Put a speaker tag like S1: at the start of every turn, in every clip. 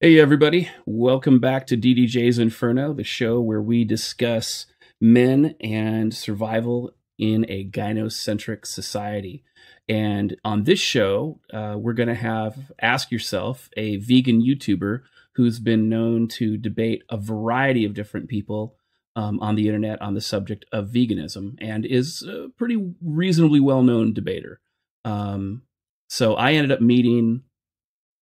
S1: Hey, everybody. Welcome back to DDJs Inferno, the show where we discuss men and survival in a gynocentric society. And on this show, we're going to have Ask Yourself, a vegan YouTuber who's been known to debate a variety of different people on the internet on the subject of veganism and is a pretty reasonably well-known debater. So I ended up meeting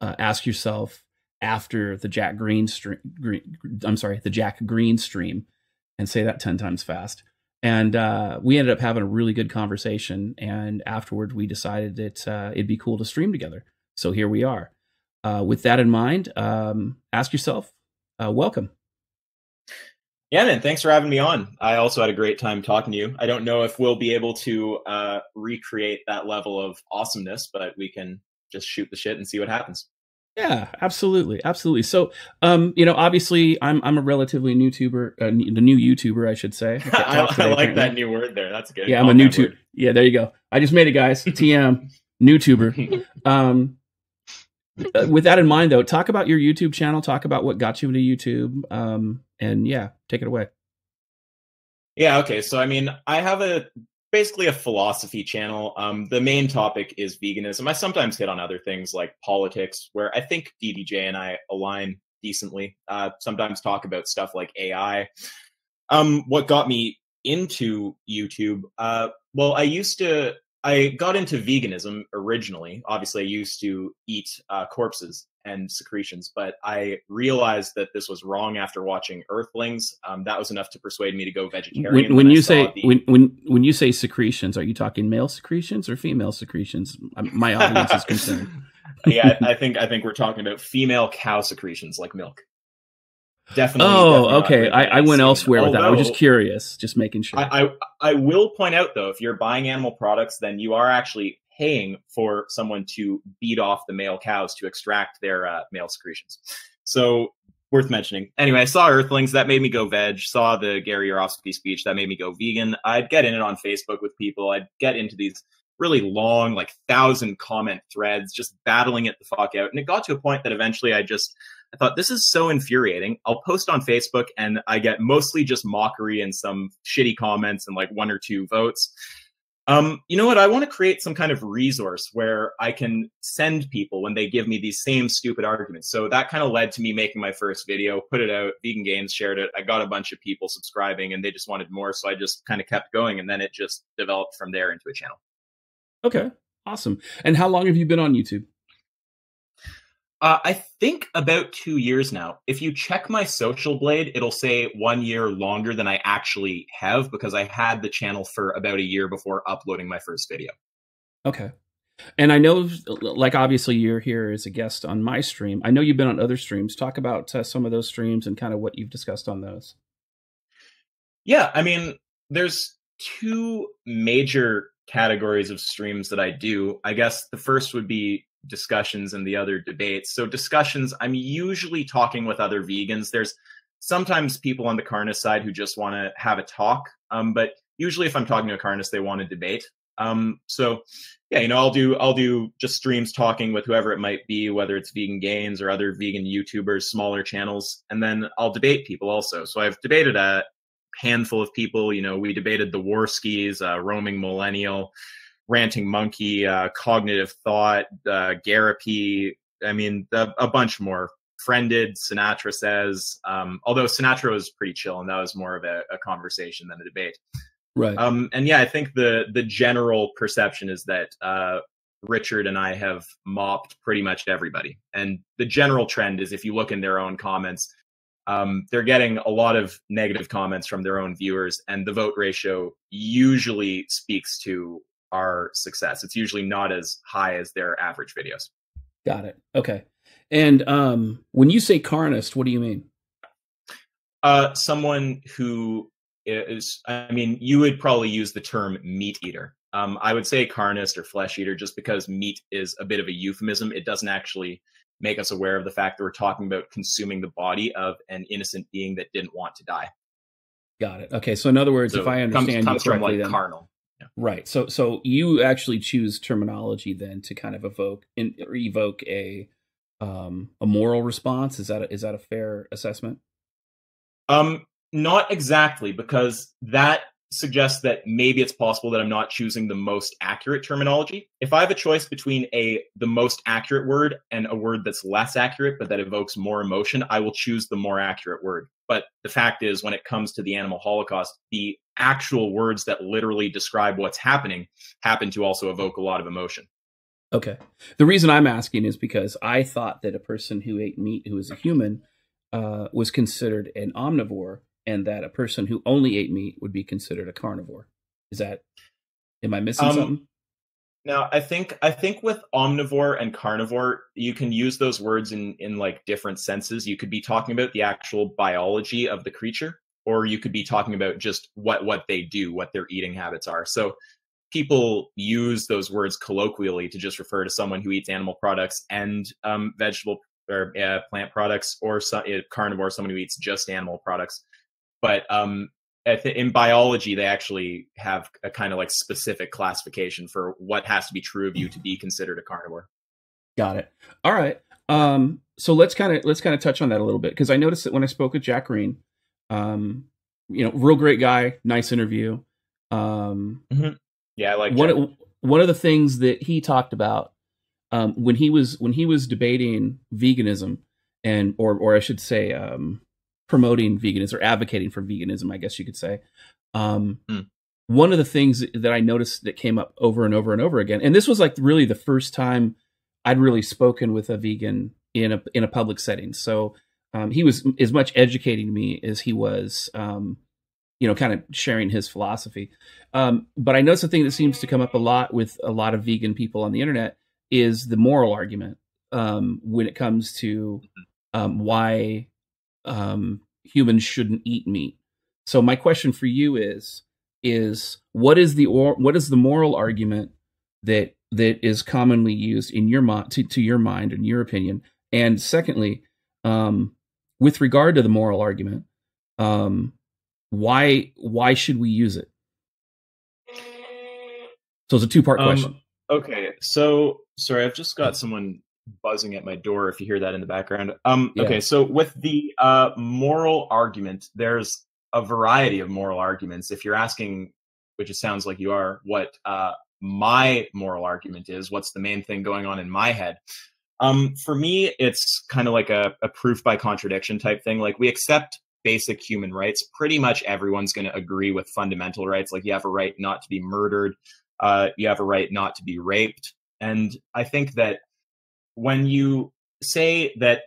S1: Ask Yourself after the Jack Green stream, the Jack Green stream, and say that 10 times fast. And we ended up having a really good conversation. And afterwards, we decided that it'd be cool to stream together. So here we are. With that in mind, Ask Yourself, welcome.
S2: Yeah, man, thanks for having me on. I also had a great time talking to you. I don't know if we'll be able to recreate that level of awesomeness, but we can just shoot the shit and see what happens.
S1: Yeah, absolutely, absolutely. So, obviously, I'm a relatively new tuber, the new YouTuber, I should say.
S2: I like that new word there. That's good.
S1: Yeah, I'm a new tuber. Yeah, there you go. I just made it, guys. TM, new tuber. With that in mind, though, talk about your YouTube channel. Talk about what got you into YouTube, and yeah, take it away.
S2: Yeah. Okay. So, I mean, I have basically a philosophy channel. The main topic is veganism. I sometimes hit on other things like politics, where I think DDJ and I align decently. Sometimes talk about stuff like AI. What got me into YouTube? Well, I got into veganism originally. Obviously, I used to eat corpses and secretions, but I realized that this was wrong after watching Earthlings. That was enough to persuade me to go vegetarian.
S1: When you say secretions, are you talking male secretions or female secretions? My audience is concerned.
S2: Yeah, I think we're talking about female cow secretions, like milk. Definitely.
S1: Oh, okay. I went elsewhere with that. I was just curious, just making sure.
S2: I will point out, though, if you're buying animal products, then you are actually paying for someone to beat off the male cows to extract their male secretions. So worth mentioning. Anyway, I saw Earthlings. That made me go veg. Saw the Gary Yourofsky speech. That made me go vegan. I'd get in it on Facebook with people. I'd get into these really long, like 1,000 comment threads, just battling it the fuck out. And it got to a point that eventually I thought, this is so infuriating. I'll post on Facebook and I get mostly just mockery and some shitty comments and like 1 or 2 votes. You know what? I want to create some kind of resource where I can send people when they give me these same stupid arguments. So that kind of led to me making my first video, put it out, Vegan Games shared it. I got a bunch of people subscribing and they just wanted more. So I just kind of kept going and then it just developed from there into a channel.
S1: Okay, awesome. And how long have you been on YouTube?
S2: I think about 2 years now. If you check my social blade, it'll say 1 year longer than I actually have because I had the channel for about a year before uploading my first video.
S1: Okay. And I know, like, obviously you're here as a guest on my stream. I know you've been on other streams. Talk about some of those streams and kind of what you've discussed on those.
S2: Yeah, I mean, there's 2 major categories of streams that I do. I guess the first would be discussions and the other debates. So discussions, I'm usually talking with other vegans. There's sometimes people on the carnist side who just want to have a talk, but usually if I'm talking to a carnist, they want to debate. So yeah, I'll do just streams talking with whoever it might be, whether it's Vegan Gains or other vegan YouTubers, smaller channels, and then I'll debate people also. So I've debated a handful of people. We debated the Warskis, Roaming Millennial, Ranting Monkey, Cognitive Thought, Garapy, I mean, a bunch more. Friended, Sinatra Says, although Sinatra was pretty chill and that was more of a conversation than a debate.
S1: Right.
S2: And yeah, I think the general perception is that Richard and I have mopped pretty much everybody. And the general trend is if you look in their own comments, they're getting a lot of negative comments from their own viewers, and the vote ratio usually speaks to our success. It's usually not as high as their average videos.
S1: Got it. Okay. And when you say carnist, what do you mean?
S2: Someone who is, I mean, you would probably use the term meat eater. I would say carnist or flesh eater just because meat is a bit of a euphemism. It doesn't actually make us aware of the fact that we're talking about consuming the body of an innocent being that didn't want to die.
S1: Got it. Okay. So in other words, if I understand
S2: comes
S1: you correctly,
S2: from like
S1: then
S2: carnal. Yeah.
S1: Right. So you actually choose terminology then to kind of evoke a a moral response? Is that a fair assessment?
S2: Not exactly, because that suggests that maybe it's possible that I'm not choosing the most accurate terminology. If I have a choice between the most accurate word and a word that's less accurate but that evokes more emotion, I will choose the more accurate word. But the fact is, when it comes to the animal holocaust, the actual words that literally describe what's happening happen to also evoke a lot of emotion.
S1: Okay. The reason I'm asking is because I thought that a person who ate meat who was a human was considered an omnivore, and that a person who only ate meat would be considered a carnivore. Am I missing something?
S2: Now, I think with omnivore and carnivore, you can use those words in like different senses. You could be talking about the actual biology of the creature, or you could be talking about just what they do, what their eating habits are. So people use those words colloquially to just refer to someone who eats animal products and vegetable or plant products, or carnivore, someone who eats just animal products. But in biology, they actually have a kind of like specific classification for what has to be true of you to be considered a carnivore.
S1: Got it. All right. So let's kind of touch on that a little bit, because I noticed that when I spoke with Jack Green, real great guy, nice interview.
S2: Mm-hmm. Yeah, I like
S1: one of the things that he talked about when he was debating veganism or I should say promoting veganism or advocating for veganism, I guess you could say. One of the things that I noticed that came up over and over and over again, and this was like really the first time I'd really spoken with a vegan in a public setting. So he was as much educating me as he was, kind of sharing his philosophy. But I noticed the thing that seems to come up a lot with a lot of vegan people on the internet is the moral argument when it comes to why humans shouldn't eat meat. So my question for you is what is the moral argument that is commonly used in your to your mind, in your opinion? And secondly, with regard to the moral argument, why should we use it? So it's a two-part question.
S2: Okay, so sorry, I've just got someone buzzing at my door, if you hear that in the background. Okay, so with the moral argument, there's a variety of moral arguments. If you're asking, which it sounds like you are, what my moral argument is, what's the main thing going on in my head? For me, it's kind of like a proof by contradiction type thing. Like, we accept basic human rights. Pretty much everyone's going to agree with fundamental rights. Like, you have a right not to be murdered. You have a right not to be raped. And I think that when you say that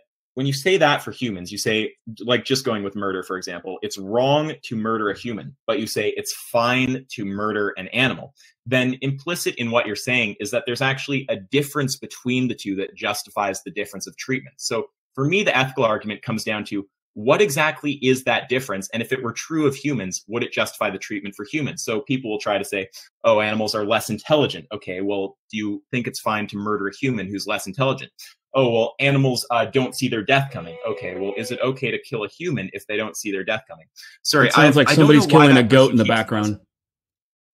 S2: for humans, you say, like, just going with murder, for example, it's wrong to murder a human, but you say it's fine to murder an animal, then implicit in what you're saying is that there's actually a difference between the two that justifies the difference of treatment. So for me, the ethical argument comes down to, what exactly is that difference? And if it were true of humans, would it justify the treatment for humans? So people will try to say, oh, animals are less intelligent. Okay, well, do you think it's fine to murder a human who's less intelligent? Oh, well, animals don't see their death coming. Okay, well, is it okay to kill a human if they don't see their death coming? Sorry,
S1: it sounds like somebody's killing a goat in the background.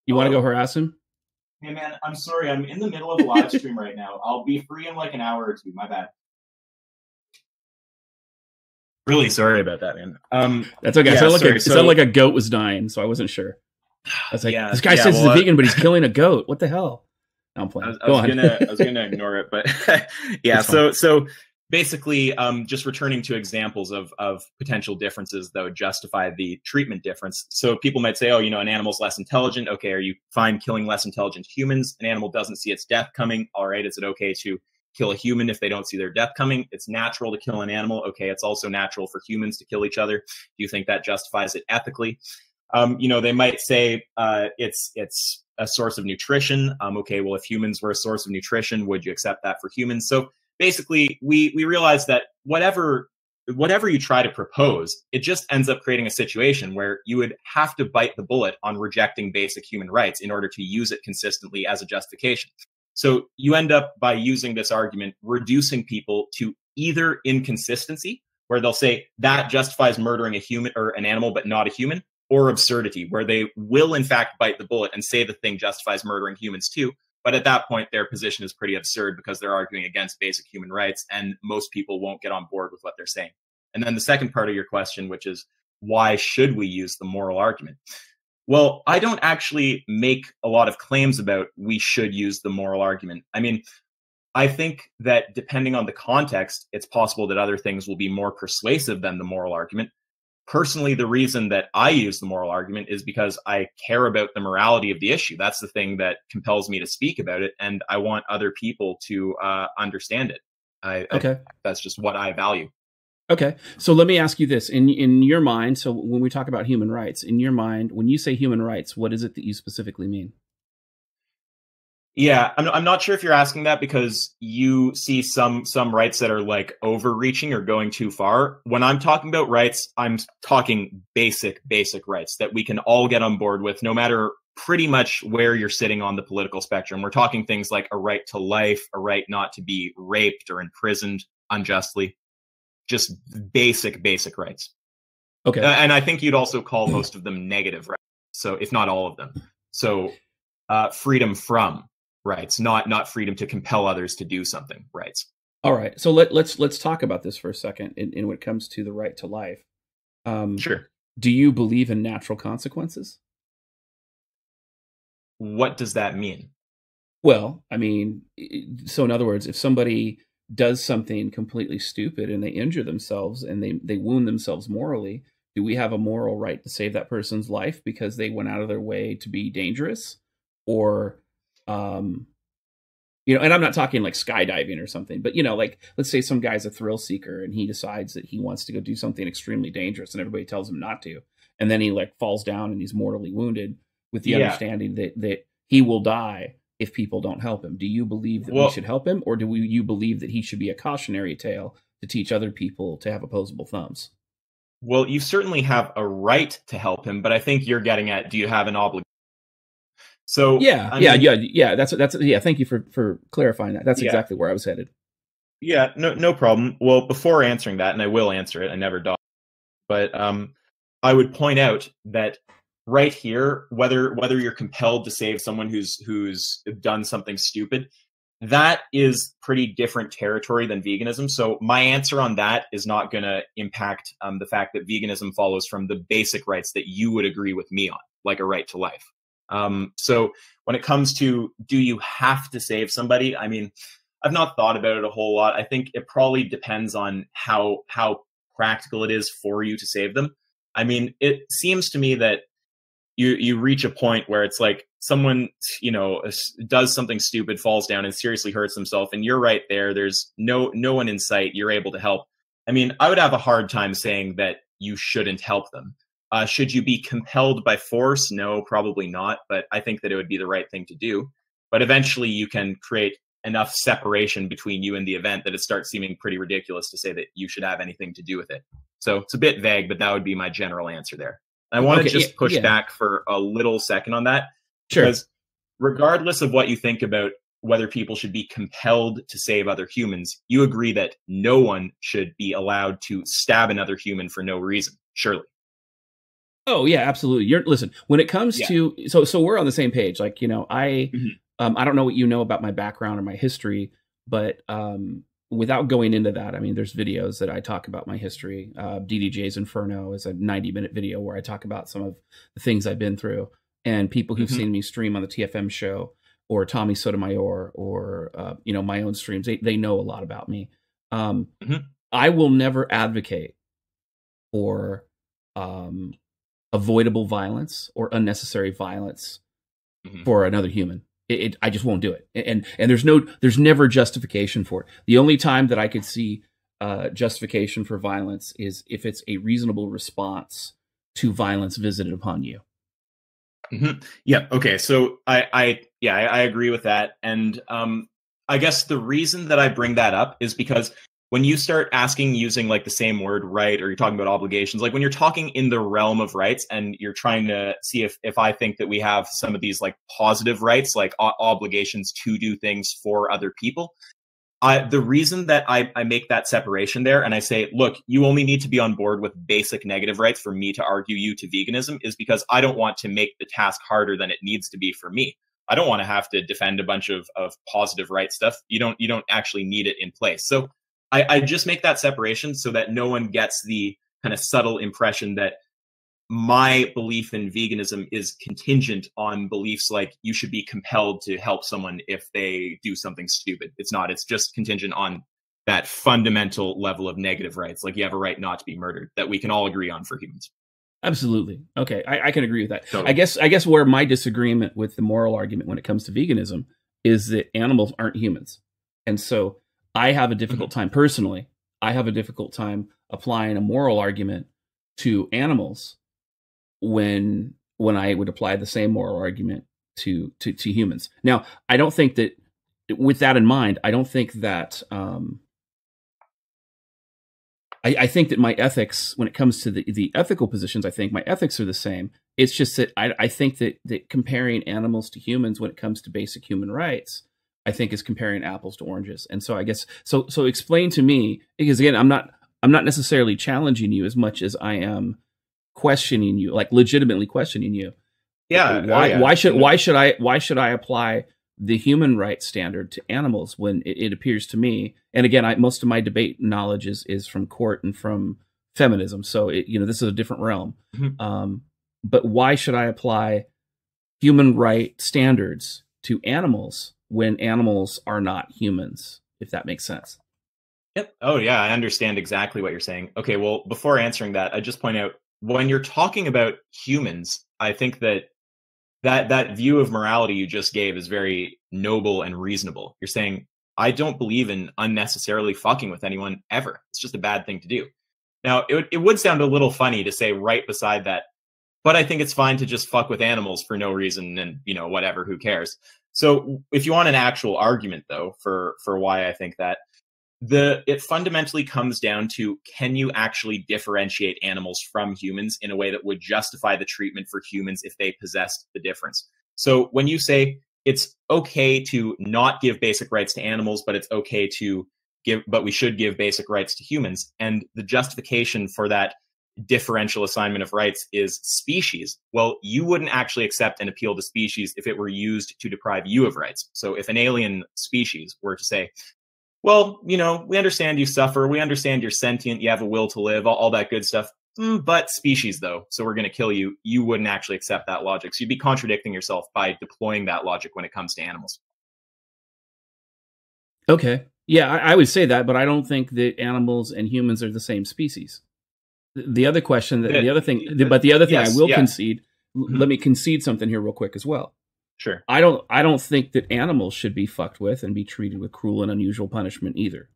S1: You want to go harass him?
S2: Hey, man, I'm sorry. I'm in the middle of a live stream right now. I'll be free in like an hour or two. My bad. Really sorry about that, man.
S1: That's okay. Yeah, it sounded like a goat was dying, so I wasn't sure. I was like, this guy says he's a vegan, but he's killing a goat. What the hell? No, I'm playing.
S2: I was gonna ignore it, but yeah. So basically, just returning to examples of potential differences that would justify the treatment difference. So people might say, oh, an animal's less intelligent. Okay, are you fine killing less intelligent humans? An animal doesn't see its death coming. All right, is it okay to kill a human if they don't see their death coming? It's natural to kill an animal. Okay, it's also natural for humans to kill each other. Do you think that justifies it ethically? They might say it's a source of nutrition. Okay, well, if humans were a source of nutrition, would you accept that for humans? So basically, we realize that whatever you try to propose, it just ends up creating a situation where you would have to bite the bullet on rejecting basic human rights in order to use it consistently as a justification. So you end up, by using this argument, reducing people to either inconsistency, where they'll say that justifies murdering a human or an animal, but not a human, or absurdity, where they will in fact bite the bullet and say the thing justifies murdering humans too, But at that point, their position is pretty absurd because they're arguing against basic human rights, and most people won't get on board with what they're saying. And then the second part of your question, which is, why should we use the moral argument? Well, I don't actually make a lot of claims about we should use the moral argument. I mean, I think that depending on the context, it's possible that other things will be more persuasive than the moral argument. Personally, the reason that I use the moral argument is because I care about the morality of the issue. That's the thing that compels me to speak about it, and I want other people to understand it. That's just what I value.
S1: Okay, so let me ask you this. In your mind, so when we talk about human rights, in your mind, when you say human rights, what is it that you specifically mean?
S2: Yeah, I'm not sure if you're asking that because you see some rights that are like overreaching or going too far. When I'm talking about rights, I'm talking basic rights that we can all get on board with, no matter pretty much where you're sitting on the political spectrum. We're talking things like a right to life, a right not to be raped or imprisoned unjustly. Just basic rights.
S1: Okay.
S2: And I think you'd also call most of them negative rights. So if not all of them. So freedom from rights, not freedom to compel others to do something rights.
S1: All right. So let's talk about this for a second in when it comes to the right to life.
S2: Sure.
S1: Do you believe in natural consequences?
S2: What does that mean?
S1: Well, I mean, so in other words, if somebody does something completely stupid and they injure themselves and they wound themselves morally, do we have a moral right to save that person's life because they went out of their way to be dangerous? Or, you know, and I'm not talking like skydiving or something, but, you know, like, let's say some guy's a thrill seeker and he decides that he wants to go do something extremely dangerous and everybody tells him not to. And then he like falls down and he's mortally wounded with the understanding that he will die if people don't help him. Do you believe that we should help him, or do you believe that he should be a cautionary tale to teach other people to have opposable thumbs?
S2: Well, you certainly have a right to help him, but I think you're getting at, do you have an obligation? So
S1: yeah. That's thank you for clarifying that. That's exactly where I was headed.
S2: Yeah, no problem. Well, before answering that, and I will answer it, I never dodge, but I would point out that right here, whether you're compelled to save someone who's done something stupid, that is pretty different territory than veganism. So my answer on that is not going to impact the fact that veganism follows from the basic rights that you would agree with me on, like a right to life. So when it comes to, do you have to save somebody? I mean, I've not thought about it a whole lot. I think it probably depends on how practical it is for you to save them. I mean, it seems to me that you reach a point where it's like someone, you know, does something stupid, falls down and seriously hurts himself, and you're right there. There's no one in sight. You're able to help. I mean, I would have a hard time saying that you shouldn't help them. Should you be compelled by force? No, probably not. But I think that it would be the right thing to do. But eventually you can create enough separation between you and the event that it starts seeming pretty ridiculous to say that you should have anything to do with it. So it's a bit vague, but that would be my general answer there. I want to just push back for a little second on that.
S1: Sure.
S2: Because regardless of what you think about whether people should be compelled to save other humans, you agree that no one should be allowed to stab another human for no reason, surely.
S1: Oh yeah, absolutely. Listen, when it comes to, so we're on the same page. Like, you know, I don't know what you know about my background or my history, but without going into that, I mean, there's videos that I talk about my history. DDJs Inferno is a 90-minute video where I talk about some of the things I've been through. And people who've seen me stream on the TFM show or Tommy Sotomayor or, you know, my own streams, they know a lot about me. I will never advocate for avoidable violence or unnecessary violence for another human. I just won't do it. And there's never justification for it. The only time that I could see justification for violence is if it's a reasonable response to violence visited upon you.
S2: Yeah. Okay. So I agree with that. And I guess the reason that I bring that up is because when you start asking using like the same word, right, or you're talking about obligations, like when you're talking in the realm of rights and you're trying to see if I think that we have some of these like positive rights, like obligations to do things for other people, the reason that I make that separation there and I say, look, you only need to be on board with basic negative rights for me to argue you to veganism is because I don't want to make the task harder than it needs to be for me. I don't want to have to defend a bunch of positive right stuff. You don't actually need it in place. So I just make that separation so that no one gets the kind of subtle impression that my belief in veganism is contingent on beliefs like you should be compelled to help someone if they do something stupid. It's not. It's just contingent on that fundamental level of negative rights. Like you have a right not to be murdered that we can all agree on for humans.
S1: Absolutely. Okay. I can agree with that.
S2: Totally.
S1: I guess where my disagreement with the moral argument when it comes to veganism is that animals aren't humans. And so I have a difficult time personally. I have a difficult time applying a moral argument to animals when I would apply the same moral argument to humans. Now, I don't think that with that in mind, I don't think that I think that my ethics, when it comes to the ethical positions, I think my ethics are the same. It's just that I think that comparing animals to humans when it comes to basic human rights, I think is comparing apples to oranges. And so I guess so explain to me, because again, I'm not necessarily challenging you as much as I am questioning you, like legitimately questioning you.
S2: Yeah.
S1: Why should I apply the human rights standard to animals when it appears to me? And again, most of my debate knowledge is from court and from feminism. So this is a different realm. But why should I apply human right standards to animals when animals are not humans, if that makes sense?
S2: Yep. Oh yeah, I understand exactly what you're saying. Okay, well, before answering that, I just point out, when you're talking about humans, I think that view of morality you just gave is very noble and reasonable. You're saying, I don't believe in unnecessarily fucking with anyone ever. It's just a bad thing to do. Now, it would sound a little funny to say right beside that, but I think it's fine to just fuck with animals for no reason and, whatever, who cares? So if you want an actual argument, though, for why I think that, it fundamentally comes down to, can you actually differentiate animals from humans in a way that would justify the treatment for humans if they possessed the difference? So when you say it's okay to not give basic rights to animals, but it's okay but we should give basic rights to humans, and the justification for that differential assignment of rights is species, well, you wouldn't actually accept an appeal to species if it were used to deprive you of rights. So if an alien species were to say, well, we understand you suffer, we understand you're sentient, you have a will to live, all that good stuff, but species, though, so we're going to kill you, you wouldn't actually accept that logic. So you'd be contradicting yourself by deploying that logic when it comes to animals.
S1: Okay. Yeah, I would say that, but I don't think that animals and humans are the same species. The other question, the other thing yes, I will concede, let me concede something here real quick as well.
S2: Sure.
S1: I don't think that animals should be fucked with and be treated with cruel and unusual punishment either.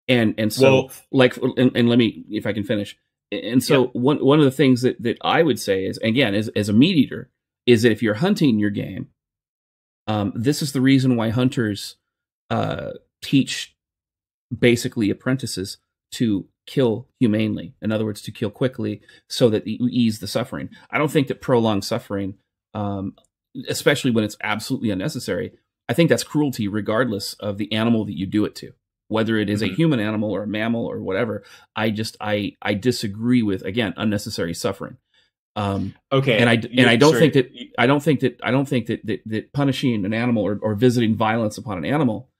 S1: And so, and let me, if I can finish. And so one of the things that I would say is, again, as a meat eater, is that if you're hunting your game, this is the reason why hunters teach basically apprentices to kill humanely. In other words, to kill quickly so that you ease the suffering. I don't think that prolonged suffering, especially when it's absolutely unnecessary, I think that's cruelty regardless of the animal that you do it to, whether it is a human animal or a mammal or whatever. I disagree with, again, unnecessary suffering. Okay. And I don't think that punishing an animal or visiting violence upon an animal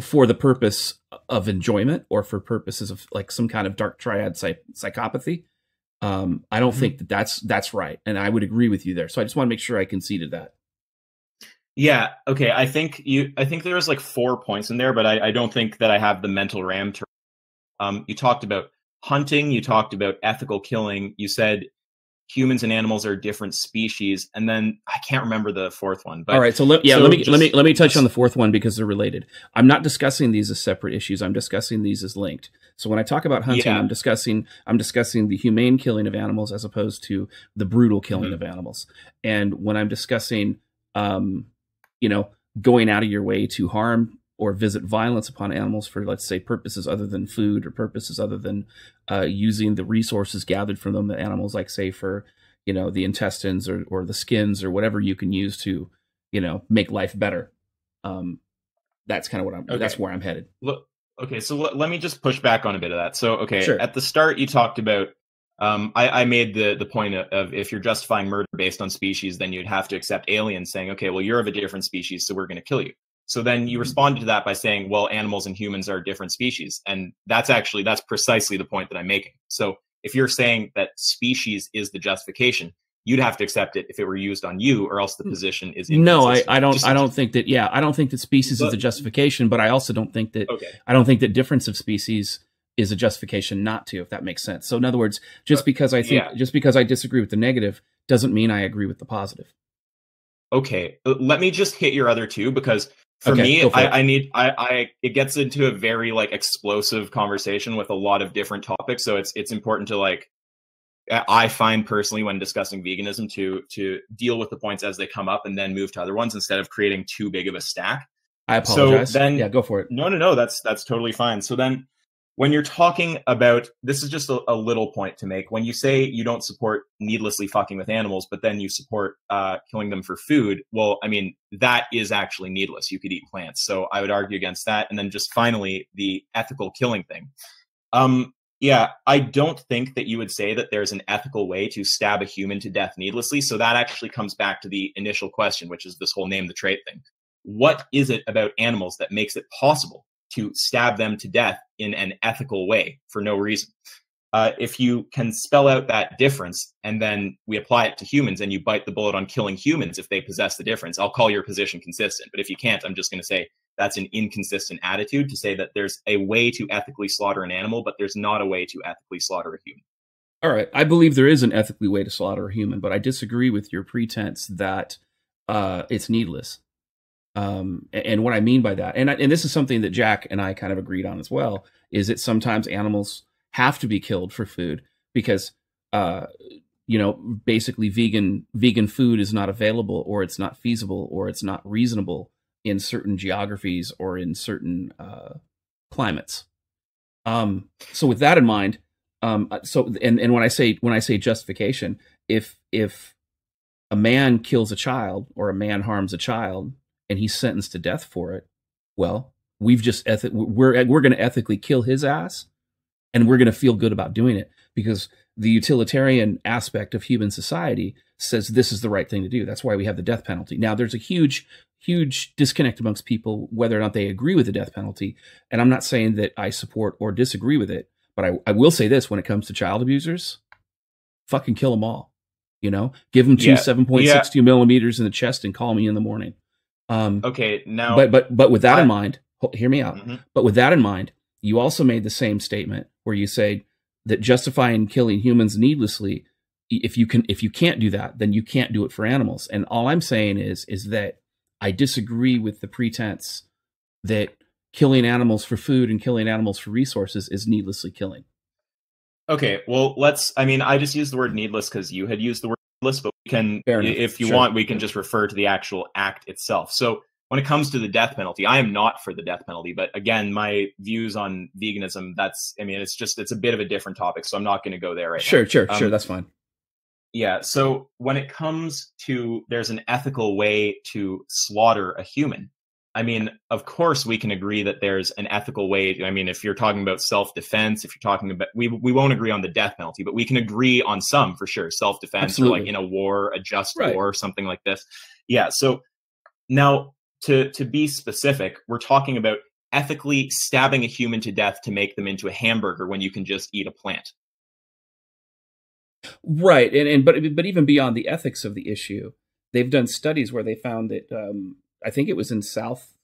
S1: for the purpose of enjoyment or for purposes of like some kind of dark triad psychopathy, I don't think that's right. And I would agree with you there. So I just want to make sure I conceded that.
S2: Yeah. Okay. I think there was like 4 points in there, but I don't think that I have the mental RAM to. You talked about hunting. You talked about ethical killing. You said humans and animals are different species, and then I can't remember the fourth one. But
S1: all right, let me touch on the fourth one because they're related. I'm not discussing these as separate issues. I'm discussing these as linked. So when I talk about hunting, I'm discussing the humane killing of animals as opposed to the brutal killing of animals. And when I'm discussing, going out of your way to harm or visit violence upon animals for, let's say, purposes other than food or purposes other than using the resources gathered from them, the animals, like say for, the intestines or the skins or whatever you can use to, make life better. That's kind of what that's where I'm headed.
S2: Okay. So let me just push back on a bit of that. So, okay.
S1: Sure.
S2: At the start, you talked about I made the point of if you're justifying murder based on species, then you'd have to accept aliens saying, okay, well, you're of a different species, so we're going to kill you. So then you responded to that by saying, well, animals and humans are different species. And that's precisely the point that I'm making. So if you're saying that species is the justification, you'd have to accept it if it were used on you, or else the position is inconsistent.
S1: No, I don't think that. Yeah, I don't think that species is the justification, but I also don't think that. Okay. I don't think that difference of species is a justification not to, if that makes sense. So in other words, just because I disagree with the negative doesn't mean I agree with the positive. Okay,
S2: let me just hit your other two, because for me, it gets into a very like explosive conversation with a lot of different topics. So it's important to like, I find personally when discussing veganism to deal with the points as they come up and then move to other ones instead of creating too big of a stack.
S1: I apologize.
S2: So then,
S1: yeah, go for it.
S2: No, that's totally fine. So then when you're talking about, this is just a little point to make. When you say you don't support needlessly fucking with animals, but then you support killing them for food, well, I mean, that is actually needless. You could eat plants. So I would argue against that. And then just finally, the ethical killing thing. Yeah, I don't think that you would say that there's an ethical way to stab a human to death needlessly. So that actually comes back to the initial question, which is this whole name the trait thing. What is it about animals that makes it possible to stab them to death in an ethical way for no reason? If you can spell out that difference and then we apply it to humans and you bite the bullet on killing humans if they possess the difference, I'll call your position consistent. But if you can't, I'm just going to say that's an inconsistent attitude to say that there's a way to ethically slaughter an animal, but there's not a way to ethically slaughter a human.
S1: All right. I believe there is an ethically way to slaughter a human, but I disagree with your pretense that it's needless. And what I mean by that, and this is something that Jack and I kind of agreed on as well, is that sometimes animals have to be killed for food because, basically vegan food is not available, or it's not feasible, or it's not reasonable in certain geographies or in certain climates. So with that in mind, and when I say justification, if a man kills a child or a man harms a child and he's sentenced to death for it, well, we're going to ethically kill his ass, and we're going to feel good about doing it because the utilitarian aspect of human society says this is the right thing to do. That's why we have the death penalty. Now, there's a huge disconnect amongst people whether or not they agree with the death penalty, and I'm not saying that I support or disagree with it, but I will say this: when it comes to child abusers, fucking kill them all. Give them 7.62 millimeters in the chest and call me in the morning.
S2: Okay, now,
S1: but with that in mind, hear me out. Mm-hmm. But with that in mind, you also made the same statement where you say that justifying killing humans needlessly, if you can't do that, then you can't do it for animals. And all I'm saying is that I disagree with the pretense that killing animals for food and killing animals for resources is needlessly killing.
S2: Okay, well, I just used the word needless because you had used the word needless, but we can, if you want, we can just refer to the actual act itself. So when it comes to the death penalty, I am not for the death penalty, but again, my views on veganism, it's a bit of a different topic, so I'm not going to go there right now. Sure, that's fine. Yeah, so when it comes to there's an ethical way to slaughter a human, I mean, of course we can agree that there's an ethical way. I mean, if you're talking about self-defense, if you're talking about, we won't agree on the death penalty, but we can agree on some for sure. Self-defense, or like in a war, a just war, something like this. Yeah, so now to be specific, we're talking about ethically stabbing a human to death to make them into a hamburger when you can just eat a plant.
S1: Right, but even beyond the ethics of the issue, they've done studies where they found that I think it was in South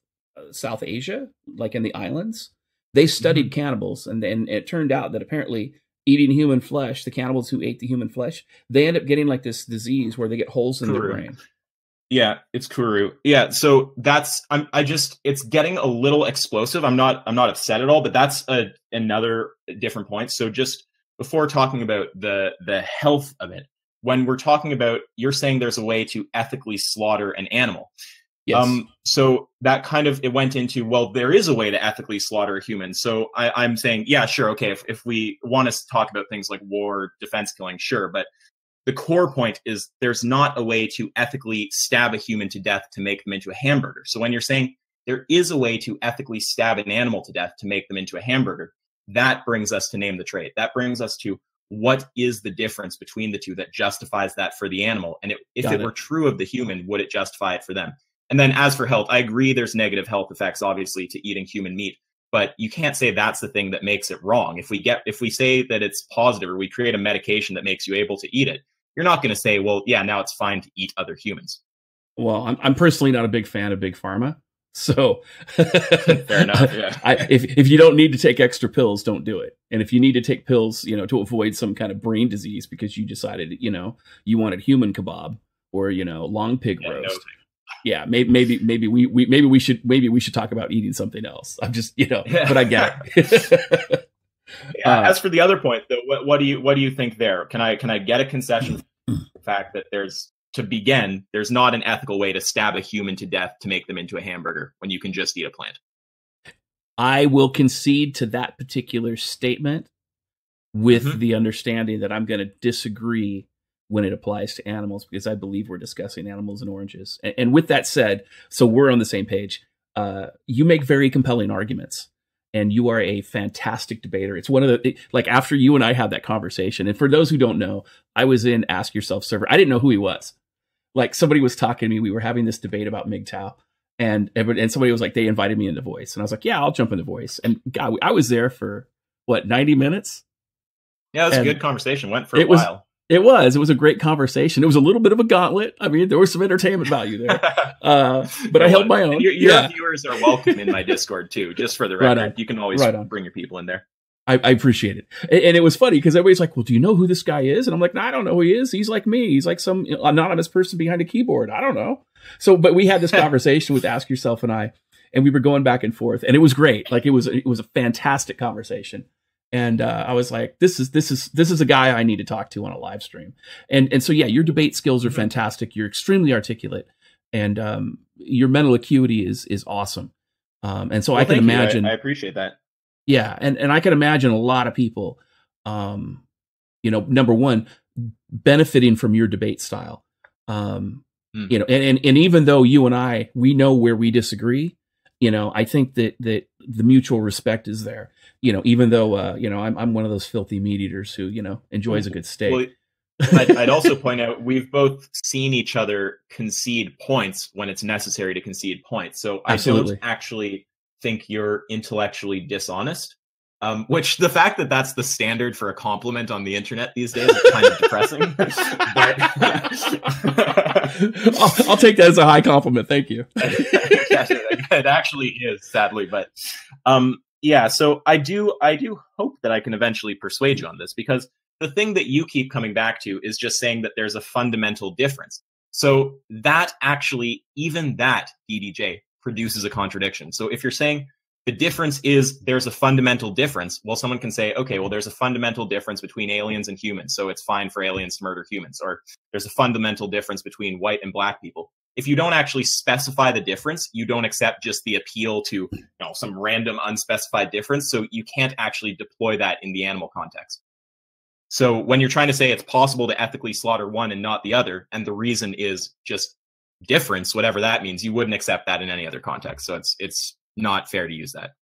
S1: Asia, like in the islands, they studied cannibals, and it turned out that apparently eating human flesh, the cannibals who ate the human flesh, they end up getting like this disease where they get holes in their brain.
S2: Yeah, it's Kuru. Yeah, so it's getting a little explosive. I'm not upset at all, but that's another different point. So just before talking about the health of it, when we're talking about, you're saying there's a way to ethically slaughter an animal. Yes. So that kind of, it went into, well, there is a way to ethically slaughter a human. So I'm saying, yeah, sure. Okay. If we want to talk about things like war, defense killing, sure. But the core point is there's not a way to ethically stab a human to death to make them into a hamburger. So when you're saying there is a way to ethically stab an animal to death to make them into a hamburger, that brings us to name the trait. That brings us to what is the difference between the two that justifies that for the animal? And if it were true of the human, would it justify it for them? And then as for health, I agree there's negative health effects, obviously, to eating human meat. But you can't say that's the thing that makes it wrong. If we say that it's positive, or we create a medication that makes you able to eat it, you're not going to say, well, yeah, now it's fine to eat other humans.
S1: Well, I'm personally not a big fan of big pharma. So
S2: fair enough. Yeah.
S1: If you don't need to take extra pills, don't do it. And if you need to take pills, to avoid some kind of brain disease because you decided, you wanted human kebab or, long pig roast. Yeah, maybe we should talk about eating something else. I'm just, but I get it.
S2: As for the other point, though, what do you think there? Can I get a concession for the fact that there's not an ethical way to stab a human to death to make them into a hamburger when you can just eat a plant?
S1: I will concede to that particular statement with the understanding that I'm going to disagree when it applies to animals, because I believe we're discussing animals and oranges. And with that said, so we're on the same page. You make very compelling arguments, and you are a fantastic debater. It's one of the, after you and I had that conversation, and for those who don't know, I was in Ask Yourself server. I didn't know who he was. Somebody was talking to me. We were having this debate about MGTOW, and somebody was like, they invited me into Voice. And I was like, yeah, I'll jump into Voice. And God, I was there for 90 minutes?
S2: Yeah, it was a good conversation. Went for a while.
S1: It was a great conversation. It was a little bit of a gauntlet. I mean, there was some entertainment value there, but I held my own.
S2: Your viewers are welcome in my Discord too, just for the record.
S1: Right,
S2: you can always bring your people in there.
S1: I appreciate it. And it was funny because everybody's like, well, do you know who this guy is? And I'm like, no, I don't know who he is. He's like me. He's like some anonymous person behind a keyboard. I don't know. So, but we had this conversation with Ask Yourself and I, and we were going back and forth, and it was great. It was a fantastic conversation. And I was like, this is a guy I need to talk to on a live stream. And so, yeah, your debate skills are fantastic. You're extremely articulate, and your mental acuity is awesome. And so I can imagine.
S2: I appreciate that.
S1: Yeah. And I can imagine a lot of people, number one, benefiting from your debate style. And even though you and we know where we disagree, I think that the mutual respect is there. Even though I'm one of those filthy meat eaters who enjoys a good steak.
S2: Well, I'd also point out we've both seen each other concede points when it's necessary to concede points. So
S1: Absolutely.
S2: I don't actually think you're intellectually dishonest. Which the fact that that's the standard for a compliment on the internet these days is kind of depressing. But
S1: I'll take that as a high compliment. Thank you.
S2: It actually is, sadly, but yeah. So I do hope that I can eventually persuade you on this, because the thing that you keep coming back to is just saying that there's a fundamental difference. So that actually, even that DDJ produces a contradiction. So if you're saying the difference is there's a fundamental difference, well, someone can say, okay, well, there's a fundamental difference between aliens and humans, so it's fine for aliens to murder humans. Or there's a fundamental difference between white and black people. If you don't actually specify the difference, you don't accept just the appeal to some random unspecified difference, so you can't actually deploy that in the animal context. So when you're trying to say it's possible to ethically slaughter one and not the other, and the reason is just difference, whatever that means, you wouldn't accept that in any other context. So it's not fair to use that.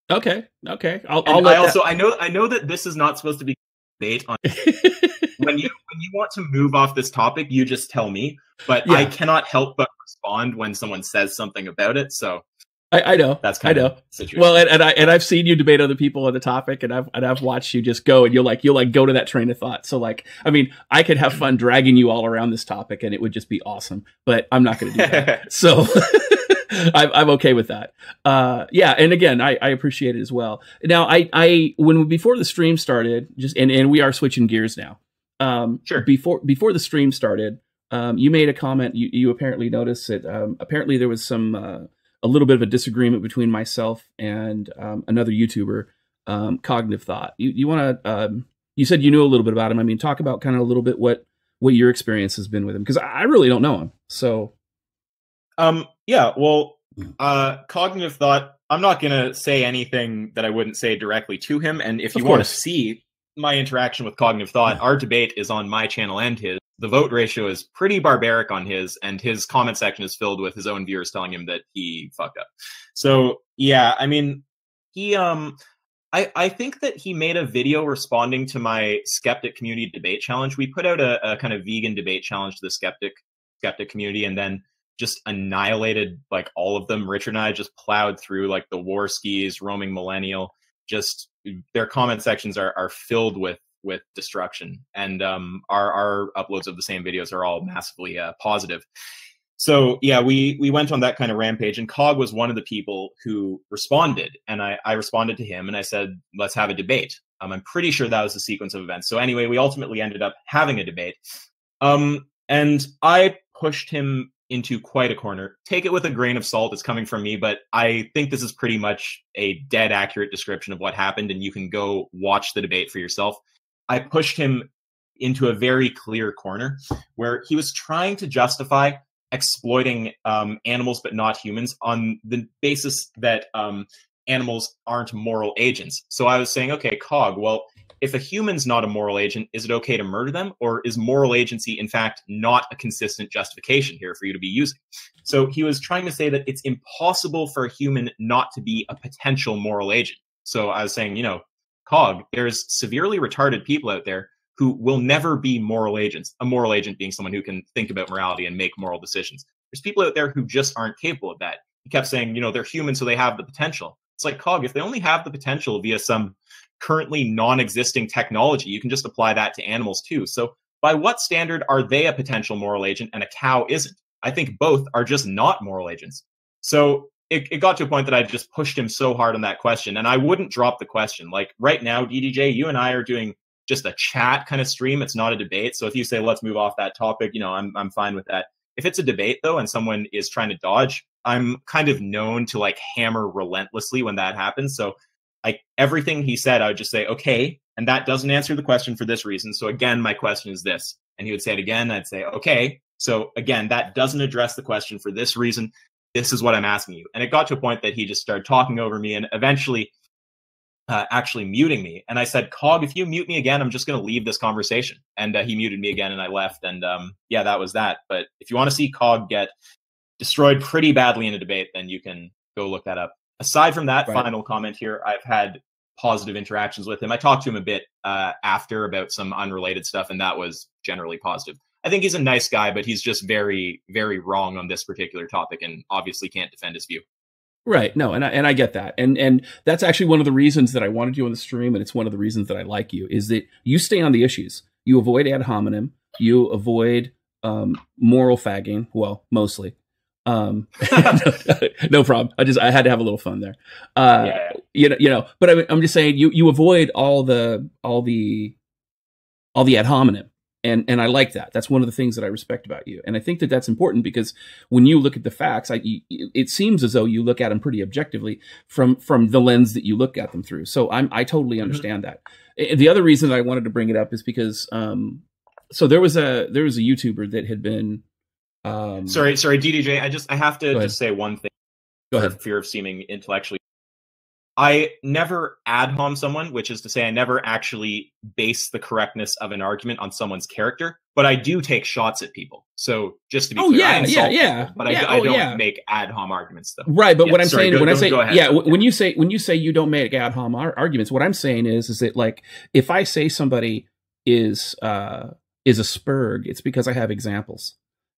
S1: Okay.
S2: I know that this is not supposed to be debate on. when you want to move off this topic, you just tell me. But yeah. I cannot help but respond when someone says something about it. So
S1: I know
S2: that's kind of the situation.
S1: Well, and I've seen you debate other people on the topic, and I've watched you just go, and you'll go to that train of thought. So I could have fun dragging you all around this topic, and it would just be awesome. But I'm not going to do that. So. I'm okay with that. Yeah. And again, I appreciate it as well. Now, before the stream started, and we are switching gears now.
S2: Sure.
S1: Before the stream started, you made a comment. You apparently noticed that, apparently there was a little bit of a disagreement between myself and, another YouTuber, Cognitive Thought. You want to, you said you knew a little bit about him. I mean, talk about kind of a little bit what your experience has been with him. 'Cause I really don't know him. So.
S2: Yeah, well, Cognitive Thought, I'm not going to say anything that I wouldn't say directly to him. And if you want to see my interaction with Cognitive Thought, our debate is on my channel and his. The vote ratio is pretty barbaric on his, and his comment section is filled with his own viewers telling him that he fucked up. So, yeah, I mean, he, I think that he made a video responding to my skeptic community debate challenge. We put out a kind of vegan debate challenge to the skeptic community, and then just annihilated like all of them. Richard and I just plowed through like the War Skis, Roaming Millennial. Just their comment sections are filled with destruction, and our uploads of the same videos are all massively positive. So yeah, we went on that kind of rampage, and Cog was one of the people who responded, and I responded to him, and I said, let's have a debate. I'm pretty sure that was the sequence of events. So anyway, we ultimately ended up having a debate, and I pushed him into quite a corner. Take it with a grain of salt. It's coming from me, but I think this is pretty much a dead accurate description of what happened, and you can go watch the debate for yourself. I pushed him into a very clear corner where he was trying to justify exploiting animals but not humans on the basis that animals aren't moral agents. So I was saying, okay, Cog, well, if a human's not a moral agent, is it okay to murder them? Or is moral agency, in fact, not a consistent justification here for you to be using? So he was trying to say that it's impossible for a human not to be a potential moral agent. So I was saying, you know, Cog, there's severely retarded people out there who will never be moral agents. A moral agent being someone who can think about morality and make moral decisions. There's people out there who just aren't capable of that. He kept saying, you know, they're human, so they have the potential. It's like, Cog, if they only have the potential via some currently non-existing technology, you can just apply that to animals too. So by what standard are they a potential moral agent and a cow isn't? I think both are just not moral agents. So it got to a point that I just pushed him so hard on that question, and I wouldn't drop the question. Like right now, DDJ, you and I are doing just a chat kind of stream. It's not a debate. So if you say, let's move off that topic, you know, I'm fine with that. If it's a debate though, and someone is trying to dodge, I'm kind of known to like hammer relentlessly when that happens. So like everything he said, I would just say, okay, and that doesn't answer the question for this reason. So again, my question is this. And he would say it again. I'd say, okay, so again, that doesn't address the question for this reason. This is what I'm asking you. And it got to a point that he just started talking over me and eventually actually muting me. And I said, Cog, if you mute me again, I'm just going to leave this conversation. And he muted me again and I left. And yeah, that was that. But if you want to see Cog get destroyed pretty badly in a debate, then you can go look that up. Aside from that final comment here, I've had positive interactions with him. I talked to him a bit after about some unrelated stuff, and that was generally positive. I think he's a nice guy, but he's just very, very wrong on this particular topic and obviously can't defend his view.
S1: Right. No, and I get that. And that's actually one of the reasons that I wanted you on the stream, and it's one of the reasons that I like you, is that you stay on the issues. You avoid ad hominem. You avoid moral fagging. Well, mostly. No problem. I had to have a little fun there. You know, but I'm just saying you avoid all the ad hominem. And I like that. That's one of the things that I respect about you. And I think that that's important because when you look at the facts, it seems as though you look at them pretty objectively from the lens that you look at them through. So I totally understand that. The other reason that I wanted to bring it up is because so there was a YouTuber that had been
S2: sorry, DDJ. I have to just say one thing.
S1: Go ahead.
S2: Fear of seeming intellectually. I never ad hom someone, which is to say I never actually base the correctness of an argument on someone's character, but I do take shots at people. So just to be clear, I insult people, but I don't make ad hom arguments though.
S1: Right, but what I'm saying, when you say you don't make ad hom arguments, what I'm saying is that like if I say somebody is a spurg, it's because I have examples.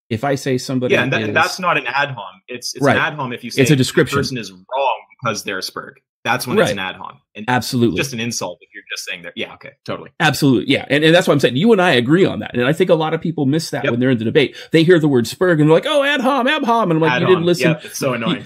S1: If I say somebody
S2: and that's not an ad hom. It's an ad hom if you say
S1: it's a description.
S2: The person is wrong because they're a spurg. That's when it's an ad hom. And
S1: absolutely.
S2: Just an insult if you're just saying that. Yeah, okay, totally.
S1: Absolutely, yeah. And that's what I'm saying. You and I agree on that. And I think a lot of people miss that when they're in the debate. They hear the word spurg and they're like, oh, ad hom. And I'm like, you didn't listen.
S2: Yep, it's so annoying.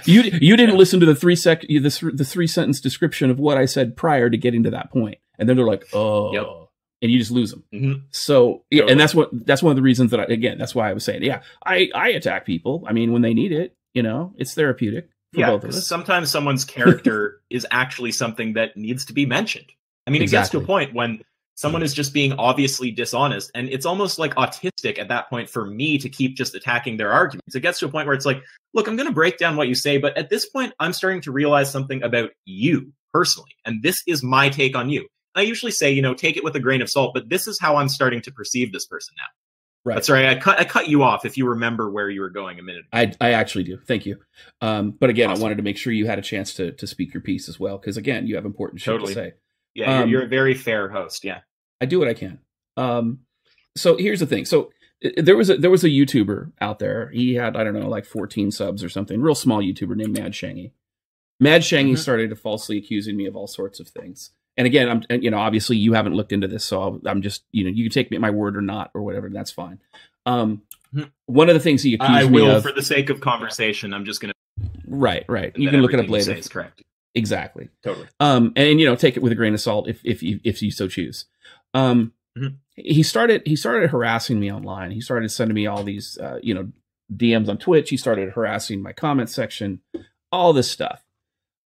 S1: You didn't listen to the 3-sentence description of what I said prior to getting to that point. And then they're like, oh. And you just lose them.
S2: Mm-hmm.
S1: So, yeah, and that's one of the reasons that that's why I was saying, I attack people. I mean, when they need it, you know, it's therapeutic.
S2: Because sometimes someone's character is actually something that needs to be mentioned. I mean, it gets to a point when someone is just being obviously dishonest, and it's almost like autistic at that point for me to keep just attacking their arguments. It gets to a point where it's like, look, I'm going to break down what you say, but at this point, I'm starting to realize something about you personally, and this is my take on you. I usually say, you know, take it with a grain of salt, but this is how I'm starting to perceive this person now.
S1: Right.
S2: That's right. I cut you off if you remember where you were going a minute ago.
S1: I actually do. Thank you. But again,
S2: Awesome.
S1: I wanted to make sure you had a chance to speak your piece as well, because again, you have important shit to say.
S2: Yeah, you're a very fair host. Yeah,
S1: I do what I can. So here's the thing. So there was a YouTuber out there. He had, I don't know, like 14 subs or something. Real small YouTuber named Mad Changi. Mad Changi started to falsely accusing me of all sorts of things. And again, obviously you haven't looked into this, so I'm just, you can take me at my word or not or whatever. That's fine. One of the things he accused me of,
S2: for the sake of conversation, I'm just gonna.
S1: Right. You can look it up later.
S2: Is correct.
S1: Exactly.
S2: Totally.
S1: And take it with a grain of salt if you so choose. He started harassing me online. He started sending me all these DMs on Twitch. He started harassing my comment section, all this stuff.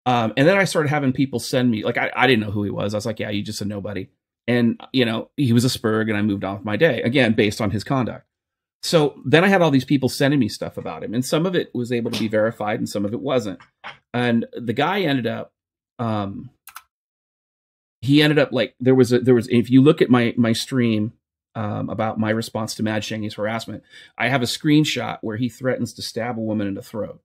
S1: And then I started having people send me, like, I didn't know who he was. I was like, yeah, you just a nobody. And, he was a spurg, and I moved on with my day, again, based on his conduct. So then I had all these people sending me stuff about him, and some of it was able to be verified and some of it wasn't. And the guy ended up, like, there was, if you look at my stream, about my response to Mad Changi's harassment, I have a screenshot where he threatens to stab a woman in the throat.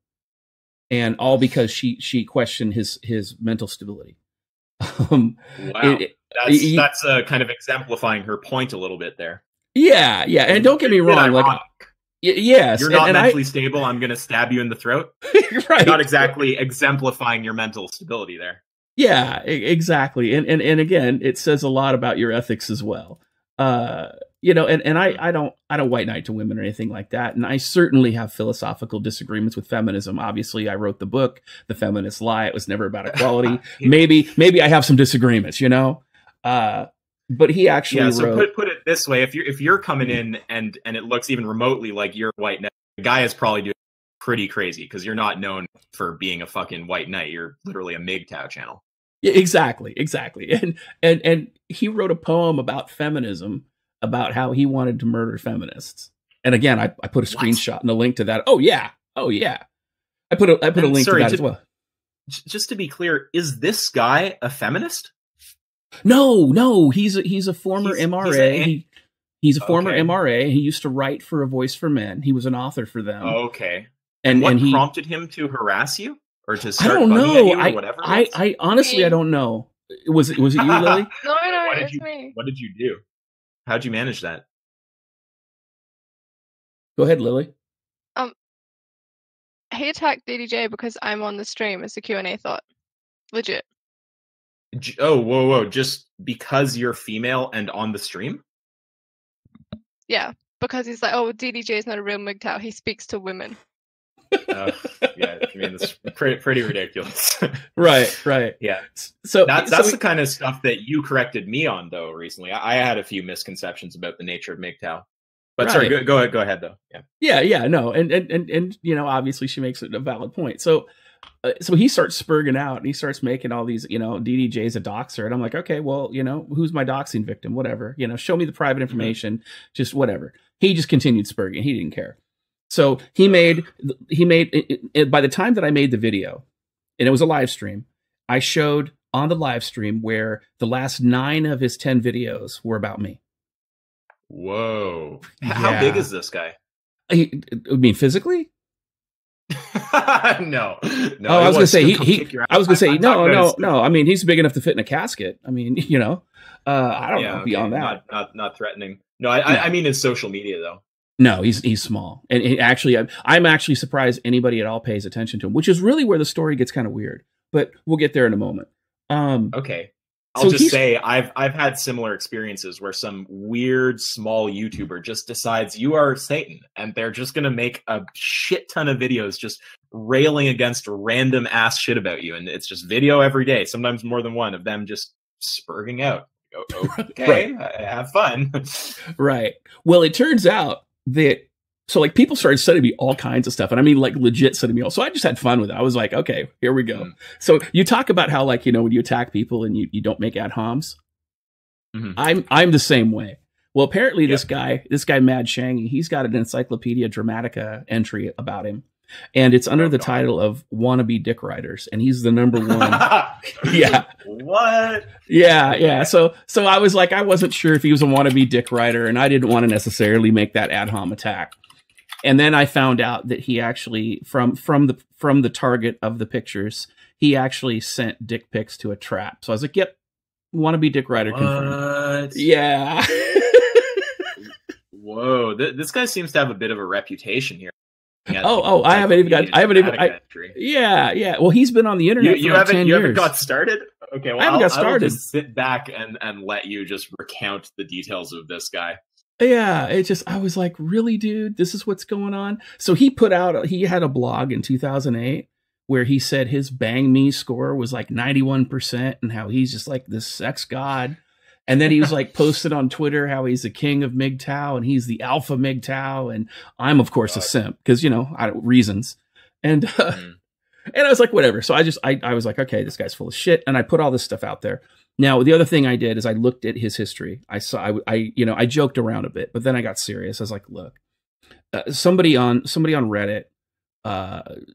S1: And all because she questioned his mental stability.
S2: Wow, that's kind of exemplifying her point a little bit there.
S1: Yeah, and don't get me wrong, like, yes,
S2: you're not mentally stable. I'm going to stab you in the throat.
S1: Right,
S2: not exactly exemplifying your mental stability there.
S1: Yeah, exactly, and again, it says a lot about your ethics as well. And I don't white knight to women or anything like that. And I certainly have philosophical disagreements with feminism. Obviously, I wrote the book, The Feminist Lie. It was never about equality. Maybe I have some disagreements, but he actually wrote.
S2: So put it this way: if you're coming in and it looks even remotely like you're white knight, the guy is probably doing pretty crazy, because you're not known for being a fucking white knight. You're literally a MGTOW channel.
S1: Yeah, exactly. And he wrote a poem about feminism, about how he wanted to murder feminists. And again, I put a screenshot and a link to that. Oh yeah. I put a link to that as well.
S2: Just to be clear, is this guy a feminist?
S1: No, he's a former MRA. He's a former MRA. He used to write for A Voice for Men. He was an author for them.
S2: Okay. And what prompted him to harass you? Or to start
S1: I don't know.
S2: Whatever.
S1: I honestly, I don't know. Was it you, Lily?
S3: No, it's me.
S2: What did you do? How'd you manage that?
S1: Go ahead, Lily.
S3: He attacked DDJ because I'm on the stream as a Q&A thought. Legit.
S2: Oh, whoa. Just because you're female and on the stream?
S3: Yeah, because he's like, oh, DDJ is not a real MGTOW. He speaks to women.
S2: Yeah, I mean, it's pretty ridiculous.
S1: Right.
S2: Yeah.
S1: So
S2: that's the kind of stuff that you corrected me on, though, recently. I had a few misconceptions about the nature of MGTOW. But
S1: right.
S2: Sorry, go ahead, though.
S1: Yeah, no. And obviously she makes a valid point. So he starts spurging out, and he starts making all these, DDJs a doxer. And I'm like, okay, well, who's my doxing victim? Whatever, show me the private information, just whatever. He just continued spurging. He didn't care. So he made by the time that I made the video, and it was a live stream, I showed on the live stream where the last 9 of his 10 videos were about me.
S2: Whoa. How big is this guy?
S1: I mean, physically?
S2: No.
S1: Oh, I was going to say, no. I mean, he's big enough to fit in a casket. I mean, I don't know beyond that.
S2: Not threatening. No, I mean his social media, though.
S1: No, he's small. And I'm actually surprised anybody at all pays attention to him, which is really where the story gets kind of weird. But we'll get there in a moment.
S2: Okay. I'll just say I've had similar experiences where some weird small YouTuber just decides you are Satan, and they're just going to make a shit ton of videos just railing against random ass shit about you. And it's just video every day, sometimes more than one, of them just spurging out. Okay, right. Have fun.
S1: Right. Well, it turns out that, so like people started sending me all kinds of stuff, and I mean like legit sending me all. So I just had fun with it. I was like, okay, here we go. So you talk about how, like, when you attack people and you don't make ad homs. I'm the same way. Well, apparently this guy Mad Changi, he's got an Encyclopedia Dramatica entry about him, and it's under the title of Wannabe Dick Riders, and he's the number one. Yeah.
S2: What?
S1: Yeah. So I was like, I wasn't sure if he was a wannabe dick rider, and I didn't want to necessarily make that ad hom attack. And then I found out that he actually, from the target of the pictures, he actually sent dick pics to a trap. So I was like, yep, wannabe dick rider confirmed. Yeah.
S2: Whoa, this guy seems to have a bit of a reputation here.
S1: I haven't even. Yeah. Well, he's been on the internet.
S2: You
S1: for
S2: haven't.
S1: 10
S2: you
S1: years.
S2: haven't got started. Okay, well,
S1: I haven't got started.
S2: I will just sit back and let you just recount the details of this guy.
S1: Yeah, I was like, really, dude, this is what's going on. So he had a blog in 2008 where he said his Bang Me score was like 91% and how he's just like this sex god. And then he was like posted on Twitter how he's the king of MGTOW and he's the alpha MGTOW. And I'm, of course, a simp because, reasons. And and I was like, whatever. So I was like, okay, this guy's full of shit. And I put all this stuff out there. Now, the other thing I did is I looked at his history. I joked around a bit, but then I got serious. I was like, look, somebody on Reddit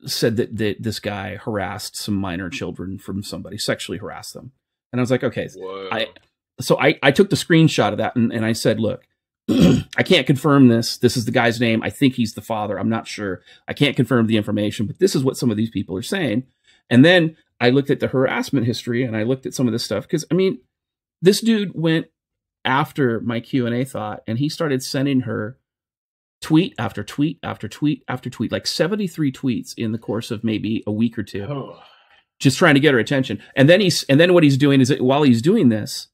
S1: said that this guy harassed some minor children from somebody, sexually harassed them. And I was like, okay. So I took the screenshot of that and I said, look, I can't confirm this. This is the guy's name. I think he's the father. I'm not sure. I can't confirm the information, but this is what some of these people are saying. And then I looked at the harassment history and I looked at some of this stuff. Because, this dude went after my Q&A thought and he started sending her tweet after tweet after tweet after tweet, like 73 tweets in the course of maybe a week or two, just trying to get her attention. And then what he's doing is that while he's doing this,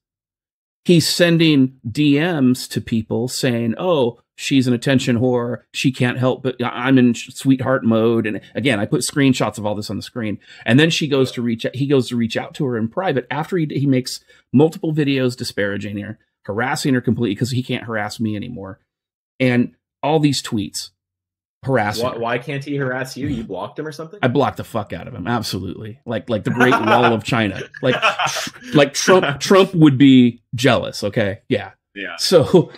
S1: he's sending DMs to people saying, oh, she's an attention whore. She can't help, but I'm in sweetheart mode. And again, I put screenshots of all this on the screen. And then he goes to reach out to her in private after he makes multiple videos disparaging her, harassing her completely because he can't harass me anymore. And all these tweets harassing her.
S2: Why can't he harass you? You blocked him or something?
S1: I blocked the fuck out of him. Absolutely. Like the Great Wall of China. Like Trump would be jealous. Okay. Yeah.
S2: Yeah.
S1: So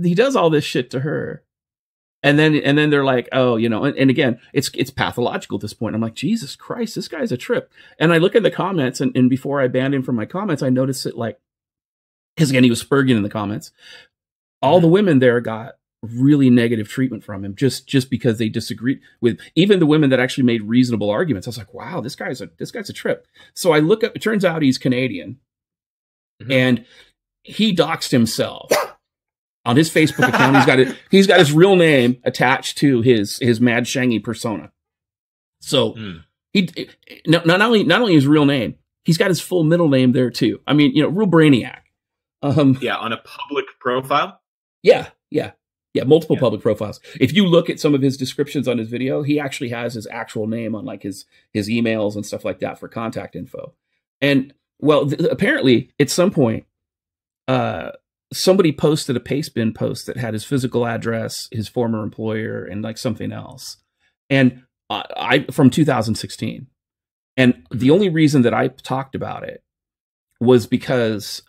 S1: he does all this shit to her. And then they're like, oh, and again, it's pathological at this point. I'm like, Jesus Christ, this guy's a trip. And I look at the comments and before I banned him from my comments, I noticed it because again, he was spurging in the comments. All the women there got really negative treatment from him just because they disagreed with even the women that actually made reasonable arguments. I was like, wow, this guy's a trip. So I look up, it turns out he's Canadian and he doxed himself on his Facebook account. He's got his real name attached to his Mad Changi persona. So he not only his real name, he's got his full middle name there too. Real brainiac.
S2: On a public profile.
S1: Yeah, multiple public profiles. If you look at some of his descriptions on his video, he actually has his actual name on like his emails and stuff like that for contact info. And well, apparently at some point, somebody posted a Pastebin post that had his physical address, his former employer, and like something else. And I from 2016. And the only reason that I talked about it was because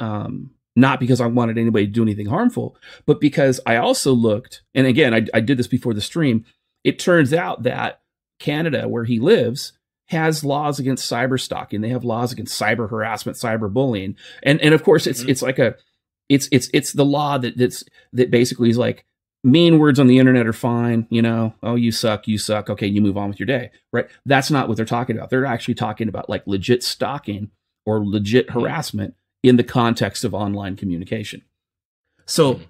S1: not because I wanted anybody to do anything harmful, but because I also looked, and again, I did this before the stream. It turns out that Canada, where he lives, has laws against cyber stalking. They have laws against cyber harassment, cyber bullying, and of course, it's the law that basically is like mean words on the internet are fine. Oh, you suck. Okay, you move on with your day. Right? That's not what they're talking about. They're actually talking about like legit stalking or legit harassment in the context of online communication. So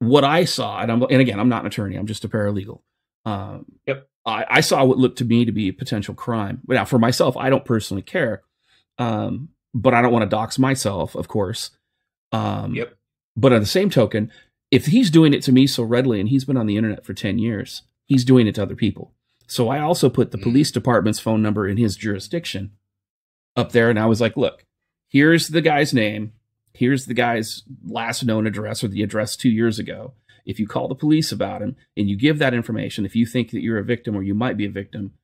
S1: what I saw, and again, I'm not an attorney, I'm just a paralegal. I saw what looked to me to be a potential crime. Now, for myself, I don't personally care, but I don't want to dox myself, of course. But on the same token, if he's doing it to me so readily, and he's been on the internet for 10 years, he's doing it to other people. So I also put the police department's phone number in his jurisdiction up there, and I was like, look, here's the guy's name. Here's the guy's last known address or the address 2 years ago. If you call the police about him and you give that information, if you think that you're a victim or you might be a victim,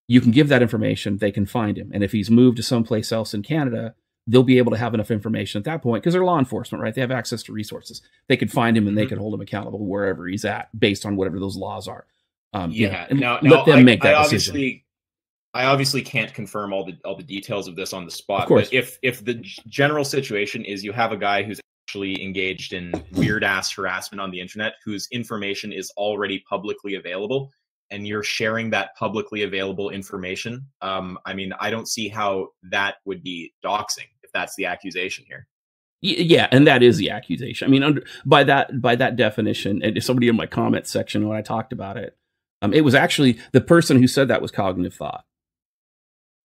S1: you can give that information. They can find him. And if he's moved to someplace else in Canada, they'll be able to have enough information at that point because they're law enforcement, right? They have access to resources. They could find him and they could hold him accountable wherever he's at based on whatever those laws are.
S2: Yeah.
S1: and
S2: Now,
S1: let them make that decision.
S2: I obviously can't confirm all the details of this on the spot.
S1: Of course.
S2: But if the general situation is you have a guy who's actually engaged in weird ass harassment on the internet, whose information is already publicly available, and you're sharing that publicly available information, I mean, I don't see how that would be doxing if that's the accusation here.
S1: Yeah, and that is the accusation. I mean, by that definition, and somebody in my comment section when I talked about it, it was actually the person who said that was Cognitive Thought.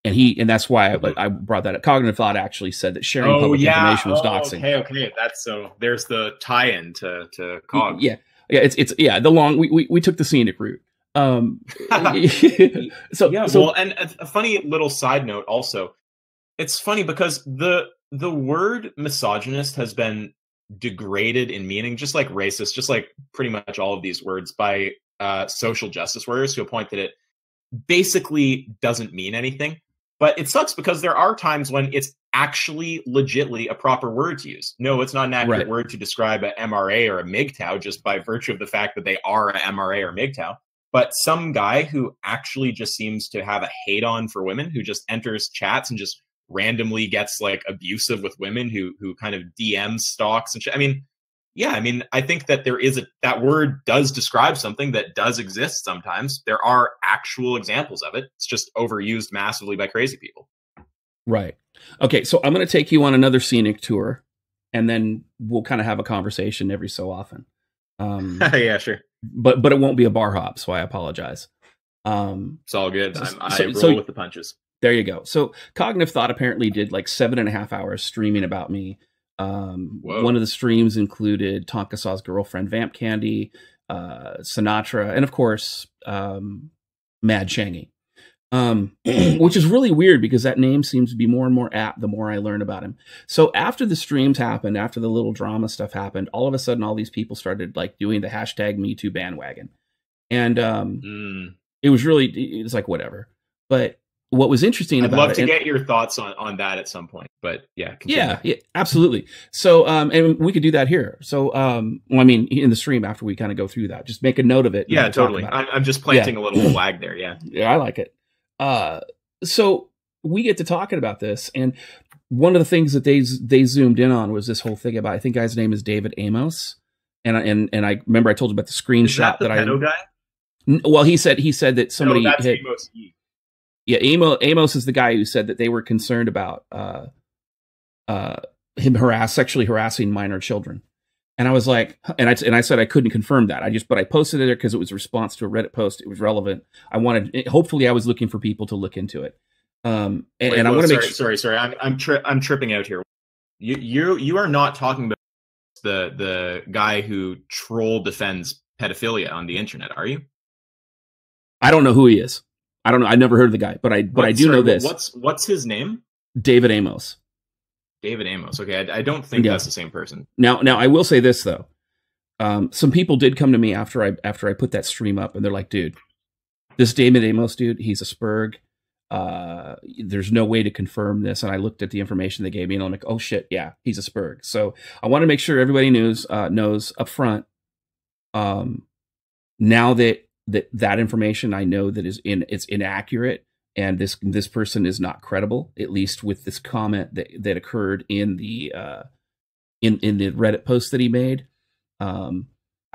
S1: And that's why I brought that up. Cognitive Thought actually said that sharing public information was doxing.
S2: Okay. That's so. There's the tie-in to Cog.
S1: Yeah. It's the long. We took the scenic route. Well,
S2: and a funny little side note also. It's funny because the word misogynist has been degraded in meaning, just like racist, just like pretty much all of these words by social justice warriors to a point that it basically doesn't mean anything. But it sucks because there are times when it's actually legitly a proper word to use. No, it's not an accurate word to describe a MRA or a MGTOW just by virtue of the fact that they are a MRA or MGTOW. But some guy who actually just seems to have a hate on for women, who just enters chats and just randomly gets like abusive with women, who kind of DM stalks and shit. I mean, yeah, I mean, I think that that word does describe something that does exist sometimes. There are actual examples of it. It's just overused massively by crazy people.
S1: Right. Okay, so I'm going to take you on another scenic tour, and then we'll kind of have a conversation every so often.
S2: Yeah, sure.
S1: But it won't be a bar hop, so I apologize.
S2: It's all good. I roll with the punches.
S1: There you go. So Cognitive Thought apparently did like 7.5 hours streaming about me. One of the streams included Tonka Saw's girlfriend, Vamp Candy, Sinatra, and of course, Mad Changi. Which is really weird because that name seems to be more and more apt the more I learn about him. So after the streams happened, after the little drama stuff happened, all of a sudden all these people started like doing the hashtag MeToo bandwagon. And it was like whatever. But what was interesting
S2: I'd love to get your thoughts on that at some point, but yeah.
S1: Yeah, absolutely. So, and we could do that here. So, I mean, in the stream after we kind of go through that, just make a note of it.
S2: Yeah, totally. I'm just planting a little flag there. Yeah.
S1: Yeah, I like it. So we get to talking about this. And one of the things that they zoomed in on was this whole thing about, I think guy's name is David Amos. And I remember I told you about the screenshot
S2: is that the pedo guy?
S1: Well, he said that somebody
S2: that's Amos.
S1: Yeah, Amos is the guy who said that they were concerned about him sexually harassing minor children. And I was like, and I said I couldn't confirm that. But I posted it there because it was a response to a Reddit post. It was relevant. Hopefully I was looking for people to look into it. I want to make
S2: sure. Sorry. I'm tripping out here. You are not talking about the guy who troll defends pedophilia on the internet, are you?
S1: I don't know who he is. I don't know. I never heard of the guy, but I do know this.
S2: What's his name?
S1: David Amos.
S2: David Amos. Okay, I don't think that's the same person.
S1: Now I will say this though. Some people did come to me after I put that stream up, and they're like, "Dude, this David Amos dude, he's a spurg. There's no way to confirm this." And I looked at the information they gave me, and I'm like, "Oh shit, yeah, he's a spurg." So I want to make sure everybody knows up front. Now that information I know that it's inaccurate, and this person is not credible, at least with this comment that occurred in the Reddit post that he made. I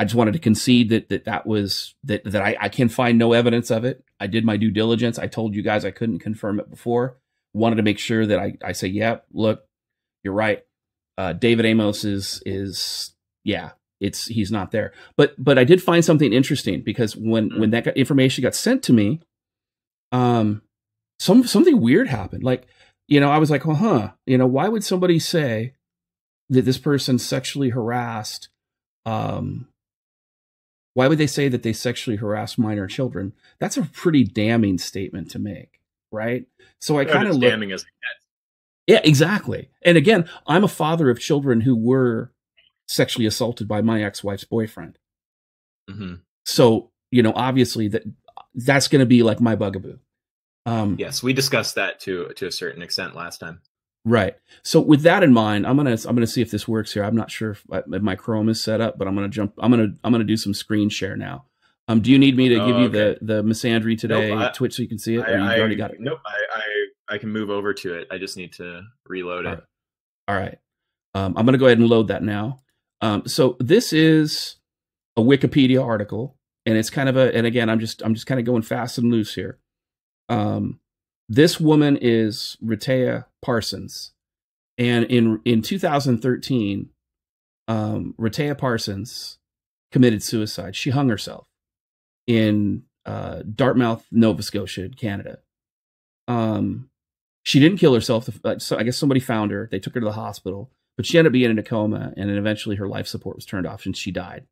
S1: just wanted to concede that I can find no evidence of it. I did my due diligence. I told you guys I couldn't confirm it before. Wanted to make sure that I say, yeah, look, you're right. David Amos is he's not there. But I did find something interesting because when that information got sent to me, something weird happened. Like, I was like, well, why would somebody say that this person sexually harassed? Why would they say that they sexually harassed minor children? That's a pretty damning statement to make, right? So I kind of
S2: damning as it gets.
S1: Yeah, exactly. And again, I'm a father of children who were sexually assaulted by my ex-wife's boyfriend.
S2: Mm-hmm.
S1: So, that's going to be like my bugaboo.
S2: Yes, we discussed that to a certain extent last time.
S1: Right. So with that in mind, I'm gonna see if this works here. I'm not sure if my Chrome is set up, but I'm gonna do some screen share now. Do you need me to give you
S2: okay.
S1: the misandry today
S2: Nope,
S1: Twitch so you can see it, or you've already got it?
S2: Nope. I can move over to it. I just need to reload it.
S1: All right. I'm going to go ahead and load that now. So this is a Wikipedia article, and it's kind of and again, I'm just kind of going fast and loose here. This woman is Rehtaeh Parsons, and in 2013, Rehtaeh Parsons committed suicide. She hung herself in Dartmouth, Nova Scotia, Canada. She didn't kill herself. So I guess somebody found her. They took her to the hospital, but she ended up being in a coma, and then eventually her life support was turned off and she died.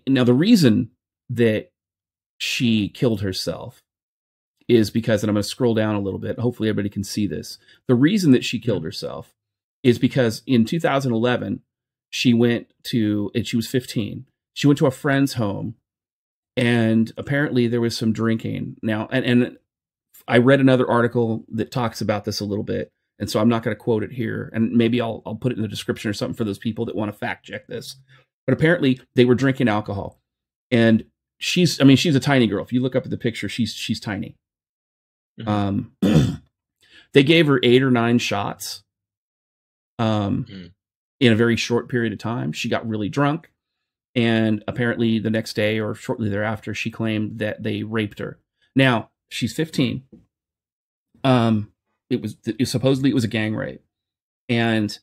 S1: Now, the reason that she killed herself is because, and I'm going to scroll down a little bit, hopefully everybody can see this. The reason that she killed herself is because in 2011, she went to, and she was 15, she went to a friend's home, and apparently there was some drinking. Now, and I read another article that talks about this a little bit, and so I'm not going to quote it here, and maybe I'll put it in the description or something for those people that want to fact check this. But apparently they were drinking alcohol, and she's a tiny girl. If you look up at the picture, she's tiny. They gave her 8 or 9 shots in a very short period of time. She got really drunk, and apparently the next day or shortly thereafter, she claimed that they raped her. Now, she's 15. Supposedly it was a gang rape, and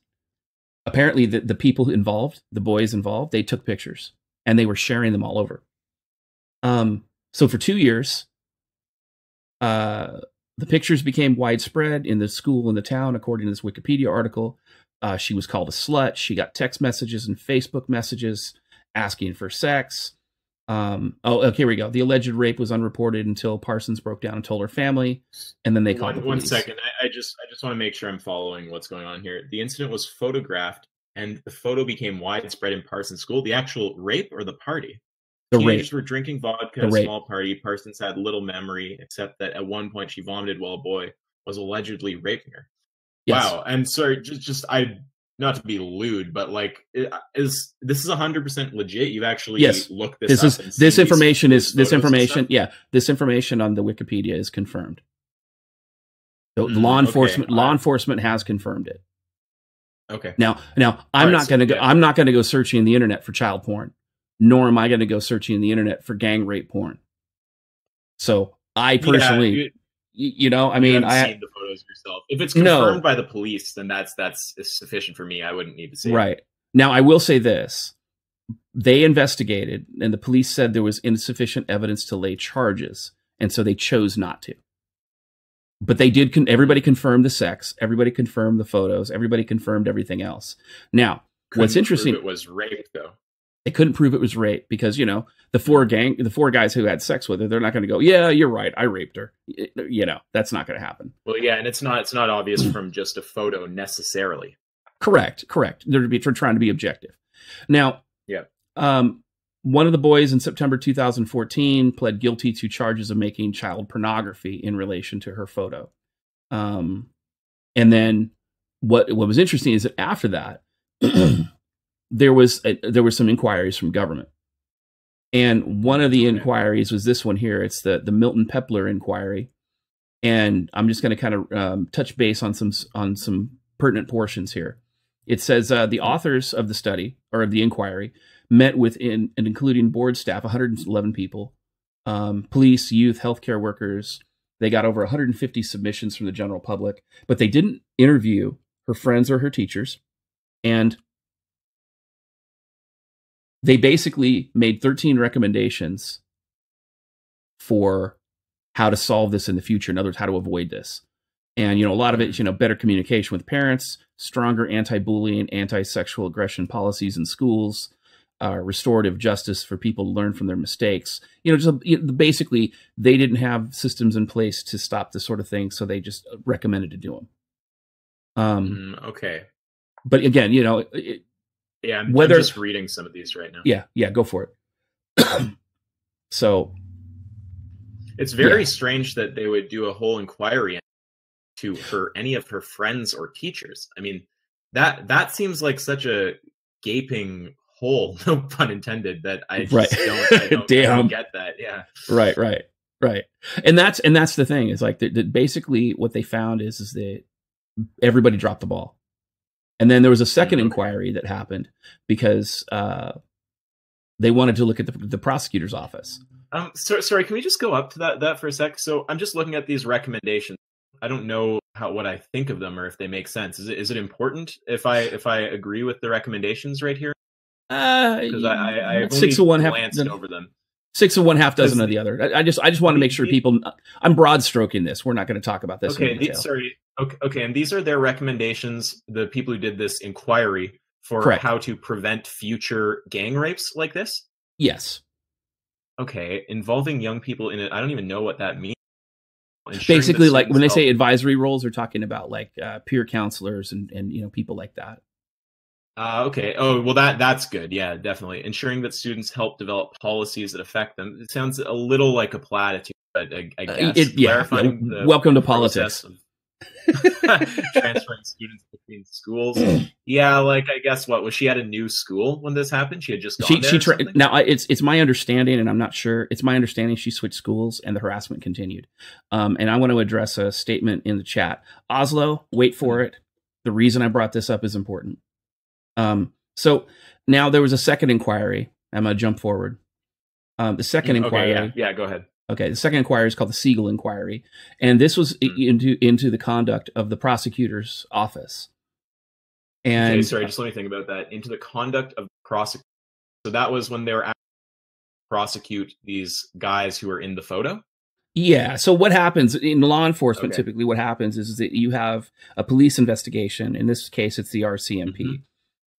S1: apparently the people involved, the boys involved, they took pictures and they were sharing them all over. So for 2 years, the pictures became widespread in the school and the town, according to this Wikipedia article. She was called a slut. She got text messages and Facebook messages asking for sex. Okay, here we go. The alleged rape was unreported until Parsons broke down and told her family, and then they called the police.
S2: 1 second. I just want to make sure I'm following what's going on here. The incident was photographed, and the photo became widespread in Parsons' school. The actual rape or the party?
S1: The
S2: Teenagers
S1: rape.
S2: were drinking vodka at a small party. Parsons had little memory, except that at one point she vomited while a boy was allegedly raping her. Yes. Wow. And sorry, not to be lewd, but like, this is 100% legit? You've actually looked this up? This information
S1: on the Wikipedia is confirmed. So law enforcement has confirmed it.
S2: Okay.
S1: Now I'm not going to go searching the internet for child porn, nor am I going to go searching the internet for gang rape porn. So I personally,
S2: you haven't seen the photos yourself. If it's confirmed by the police, then that's sufficient for me. I wouldn't need to see
S1: right.
S2: it.
S1: Now, I will say this. They investigated, and the police said there was insufficient evidence to lay charges, and so they chose not to. But they did. Everybody confirmed the sex. Everybody confirmed the photos. Everybody confirmed everything else. Now, what's interesting?
S2: It was rape, though.
S1: They couldn't prove it was rape because, the 4 guys who had sex with her, they're not going to go, yeah, you're right, I raped her. That's not going to happen.
S2: Well, yeah, and it's not obvious from just a photo necessarily.
S1: Correct. They're trying to be objective. Now, one of the boys in September 2014 pled guilty to charges of making child pornography in relation to her photo. And then what was interesting is that after that, there was some inquiries from government, and one of the inquiries was this one here. It's the Milton Pepler inquiry, and I'm just going to kind of touch base on some pertinent portions here. It says the authors of the study or of the inquiry met with and including board staff, 111 people, police, youth, healthcare workers. They got over 150 submissions from the general public, but they didn't interview her friends or her teachers, and they basically made 13 recommendations for how to solve this in the future. In other words, how to avoid this. And, a lot of it, better communication with parents, stronger anti-bullying, anti-sexual aggression policies in schools, restorative justice for people to learn from their mistakes. Basically, they didn't have systems in place to stop this sort of thing, so they just recommended to do them.
S2: Okay.
S1: But again,
S2: I'm just reading some of these right now.
S1: Yeah, go for it. So
S2: it's very strange that they would do a whole inquiry to any of her friends or teachers. I mean, that seems like such a gaping hole, no pun intended, that I just
S1: Right.
S2: I don't get that. Yeah.
S1: Right. And that's the thing, is like basically what they found is that everybody dropped the ball. And then there was a second inquiry that happened because they wanted to look at the prosecutor's office.
S2: Sorry, can we just go up to that for a sec? So I'm just looking at these recommendations. I don't know what I think of them or if they make sense. Is it important if I agree with the recommendations right here? Because I've
S1: 6 of one,
S2: glanced over them.
S1: 6 of one, half dozen of the other. I just want to make sure people. I'm broad stroking this. We're not going to talk about this.
S2: Okay, Okay, and these are their recommendations. The people who did this inquiry for
S1: Correct.
S2: How to prevent future gang rapes like this.
S1: Yes.
S2: Okay, involving young people in it. I don't even know what that means.
S1: Basically, like when they say advisory roles, they're talking about like peer counselors and people like that.
S2: Okay. Oh, well, that's good. Yeah, definitely. Ensuring that students help develop policies that affect them. It sounds a little like a platitude, but I guess clarifying the
S1: welcome to politics.
S2: Transferring students between schools. Yeah, like I guess what was she at a new school when this happened? She had just gone there.
S1: Now it's my understanding, and I'm not sure. It's my understanding she switched schools and the harassment continued. And I want to address a statement in the chat. Oslo, wait for it. The reason I brought this up is important. So now there was a second inquiry. I'm going to jump forward. The second inquiry.
S2: Okay, yeah, go ahead.
S1: Okay, the second inquiry is called the Segal Inquiry, and this was into the conduct of the prosecutor's office. And
S2: okay, sorry, just let me think about that. Into the conduct of the prosecutor. So that was when they were prosecute these guys who were in the photo.
S1: Yeah. So what happens in law enforcement? Typically, what happens is that you have a police investigation. In this case, it's the RCMP.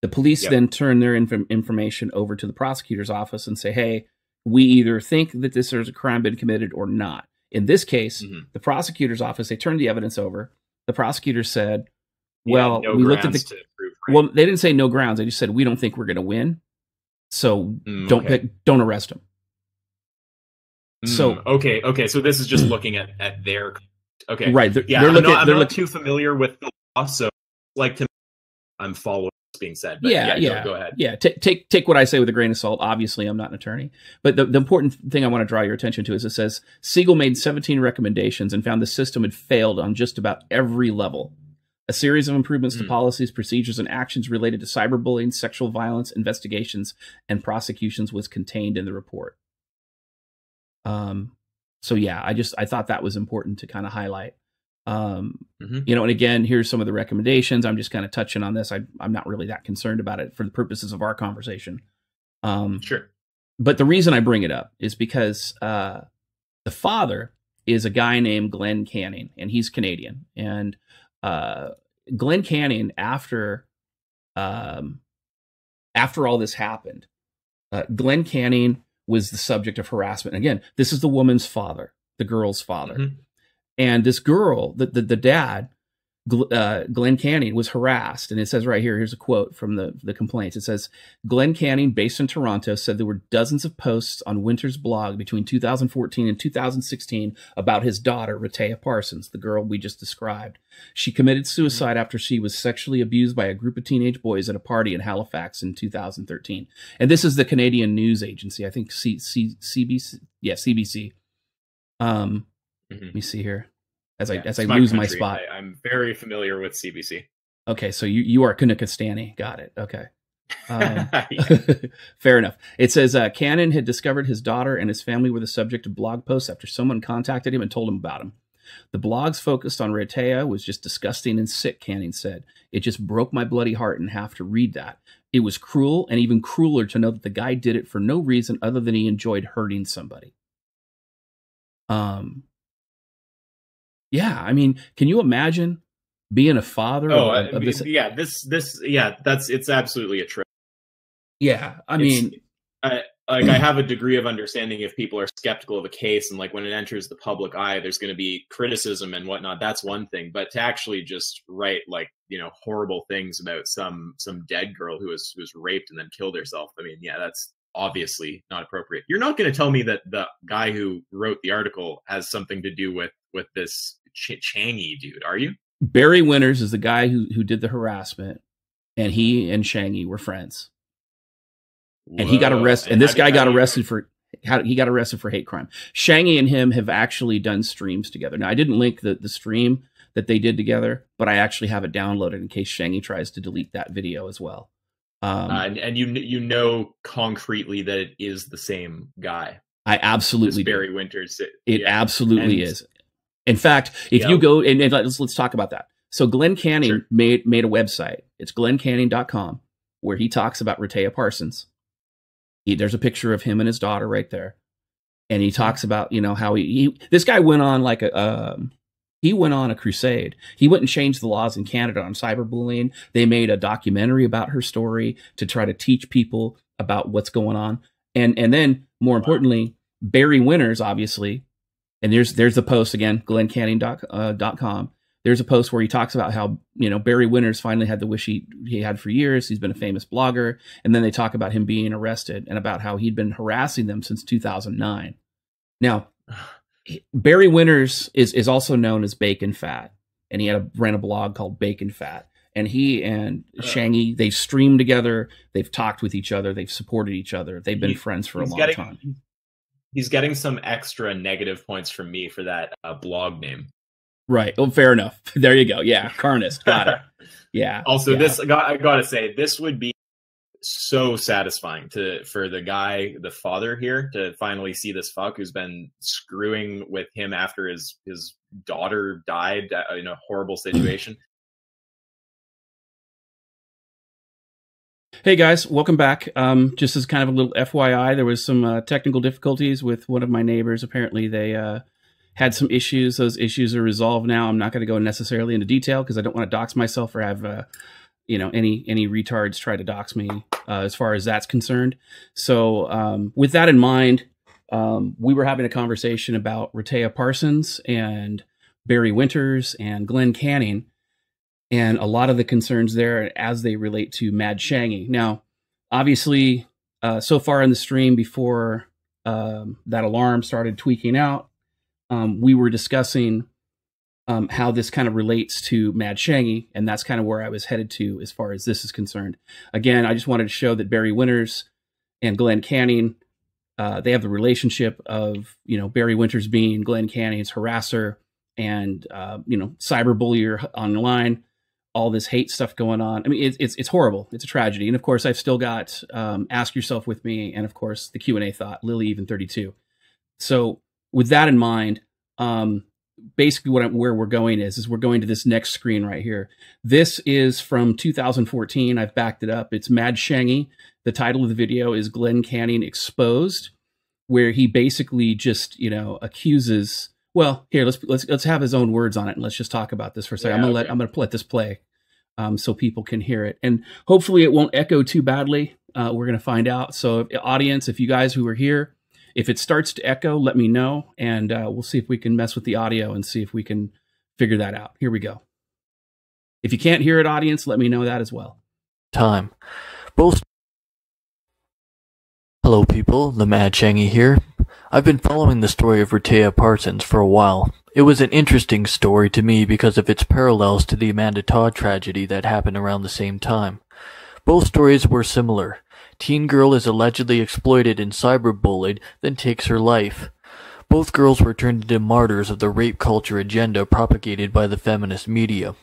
S1: The police then turn their information over to the prosecutor's office and say, "Hey, we either think that this is a crime been committed or not." In this case, the prosecutor's office, they turned the evidence over. The prosecutor said, well, we looked at well, they didn't say no grounds. They just said, we don't think we're going to win. So don't arrest them. So,
S2: okay. So this is just looking at their,
S1: right.
S2: I'm not too familiar with the law. So like I'm following being said, but go ahead.
S1: Yeah, take what I say with a grain of salt. Obviously, I'm not an attorney, but the important thing I want to draw your attention to is it says Segal made 17 recommendations and found the system had failed on just about every level. A series of improvements to policies, procedures, and actions related to cyberbullying, sexual violence, investigations, and prosecutions was contained in the report. So yeah, I thought that was important to kind of highlight. And again, here's some of the recommendations. I'm just kind of touching on this. I'm not really that concerned about it for the purposes of our conversation.
S2: Sure.
S1: But the reason I bring it up is because the father is a guy named Glen Canning, and he's Canadian. And Glen Canning, after all this happened, Glen Canning was the subject of harassment. Again, this is the woman's father, the girl's father. And this girl, the dad, Glen Canning, was harassed. And it says right here, here's a quote from the complaints. It says, Glen Canning, based in Toronto, said there were dozens of posts on Winter's blog between 2014 and 2016 about his daughter, Rehtaeh Parsons, the girl we just described. She committed suicide after she was sexually abused by a group of teenage boys at a party in Halifax in 2013. And this is the Canadian news agency, I think CBC. Yeah, CBC. Let me see here as I lose my spot.
S2: I'm very familiar with CBC.
S1: Okay, so you are Kanuckastani. Got it. Okay. Fair enough. It says Cannon had discovered his daughter and his family were the subject of blog posts after someone contacted him and told him about him. The blogs focused on Rehtaeh was just disgusting and sick, Canning said. It just broke my bloody heart in half to read that. It was cruel and even crueler to know that the guy did it for no reason other than he enjoyed hurting somebody. Yeah, I mean, can you imagine being a father?
S2: It's absolutely a trip.
S1: Yeah, I mean,
S2: I have a degree of understanding if people are skeptical of a case and like when it enters the public eye, there's going to be criticism and whatnot. That's one thing, but to actually just write horrible things about some dead girl who was raped and then killed herself. I mean, yeah, that's obviously not appropriate. You're not going to tell me that the guy who wrote the article has something to do with this Changhi dude, are you?
S1: Barry Winters is the guy who did the harassment, and he and Changhi were friends. and he got arrested. And this guy got arrested for hate crime. Changi and him have actually done streams together. Now, I didn't link the stream that they did together, but I actually have it downloaded in case Changi tries to delete that video as well.
S2: And you know concretely that it is the same guy.
S1: I absolutely do.
S2: Barry Winters.
S1: It absolutely is. In fact, if you go and let's talk about that. So Glen Canning made a website. It's glencanning.com, where he talks about Rehtaeh Parsons. There's a picture of him and his daughter right there, and he talks about how this guy went on like he went on a crusade. He went and changed the laws in Canada on cyberbullying. They made a documentary about her story to try to teach people about what's going on, and then more importantly, Barry Winters, obviously. And there's the post again, glencanning.com. There's a post where he talks about how, Barry Winters finally had the wish he had for years. He's been a famous blogger. And then they talk about him being arrested and about how he'd been harassing them since 2009. Now, Barry Winters is also known as Bacon Fat. And he ran a blog called Bacon Fat. And he and Changhi, they've streamed together. They've talked with each other. They've supported each other. They've been friends for a long time.
S2: He's getting some extra negative points from me for that blog name.
S1: Right. Oh, fair enough. There you go. Yeah. Carnist. Got it. Yeah.
S2: Also, I gotta say, this would be so satisfying for the guy, the father here, to finally see this fuck who's been screwing with him after his daughter died in a horrible situation.
S1: Hey guys, welcome back. Just as kind of a little FYI, there was some technical difficulties with one of my neighbors. Apparently they had some issues. Those issues are resolved now. I'm not going to go necessarily into detail because I don't want to dox myself or have any retards try to dox me as far as that's concerned. So with that in mind, we were having a conversation about Rehtaeh Parsons and Barry Winters and Glen Canning, and a lot of the concerns there as they relate to Mad Changi. Now, obviously, so far in the stream before that alarm started tweaking out, we were discussing how this kind of relates to Mad Changi, and that's kind of where I was headed to as far as this is concerned. Again, I just wanted to show that Barry Winters and Glen Canning, they have the relationship of, Barry Winters being Glen Canning's harasser and, cyberbullier online. All this hate stuff going on. I mean, it's horrible. It's a tragedy. And of course, I've still got Ask Yourself with me, and of course, the Q&A thought, Lily Even 32. So with that in mind, basically where we're going is we're going to this next screen right here. This is from 2014. I've backed it up. It's Mad Changi. The title of the video is Glen Canning Exposed, where he basically just, accuses. Well, here, let's have his own words on it, and let's just talk about this for a second. I'm gonna let this play, so people can hear it, and hopefully it won't echo too badly. We're gonna find out. So, audience, if you guys who are here, if it starts to echo, let me know, and we'll see if we can mess with the audio and see if we can figure that out. Here we go. If you can't hear it, audience, let me know that as well.
S4: Hello, people. The Mad Changi here. I've been following the story of Rehtaeh Parsons for a while. It was an interesting story to me because of its parallels to the Amanda Todd tragedy that happened around the same time. Both stories were similar. Teen girl is allegedly exploited and cyberbullied, then takes her life. Both girls were turned into martyrs of the rape culture agenda propagated by the feminist media.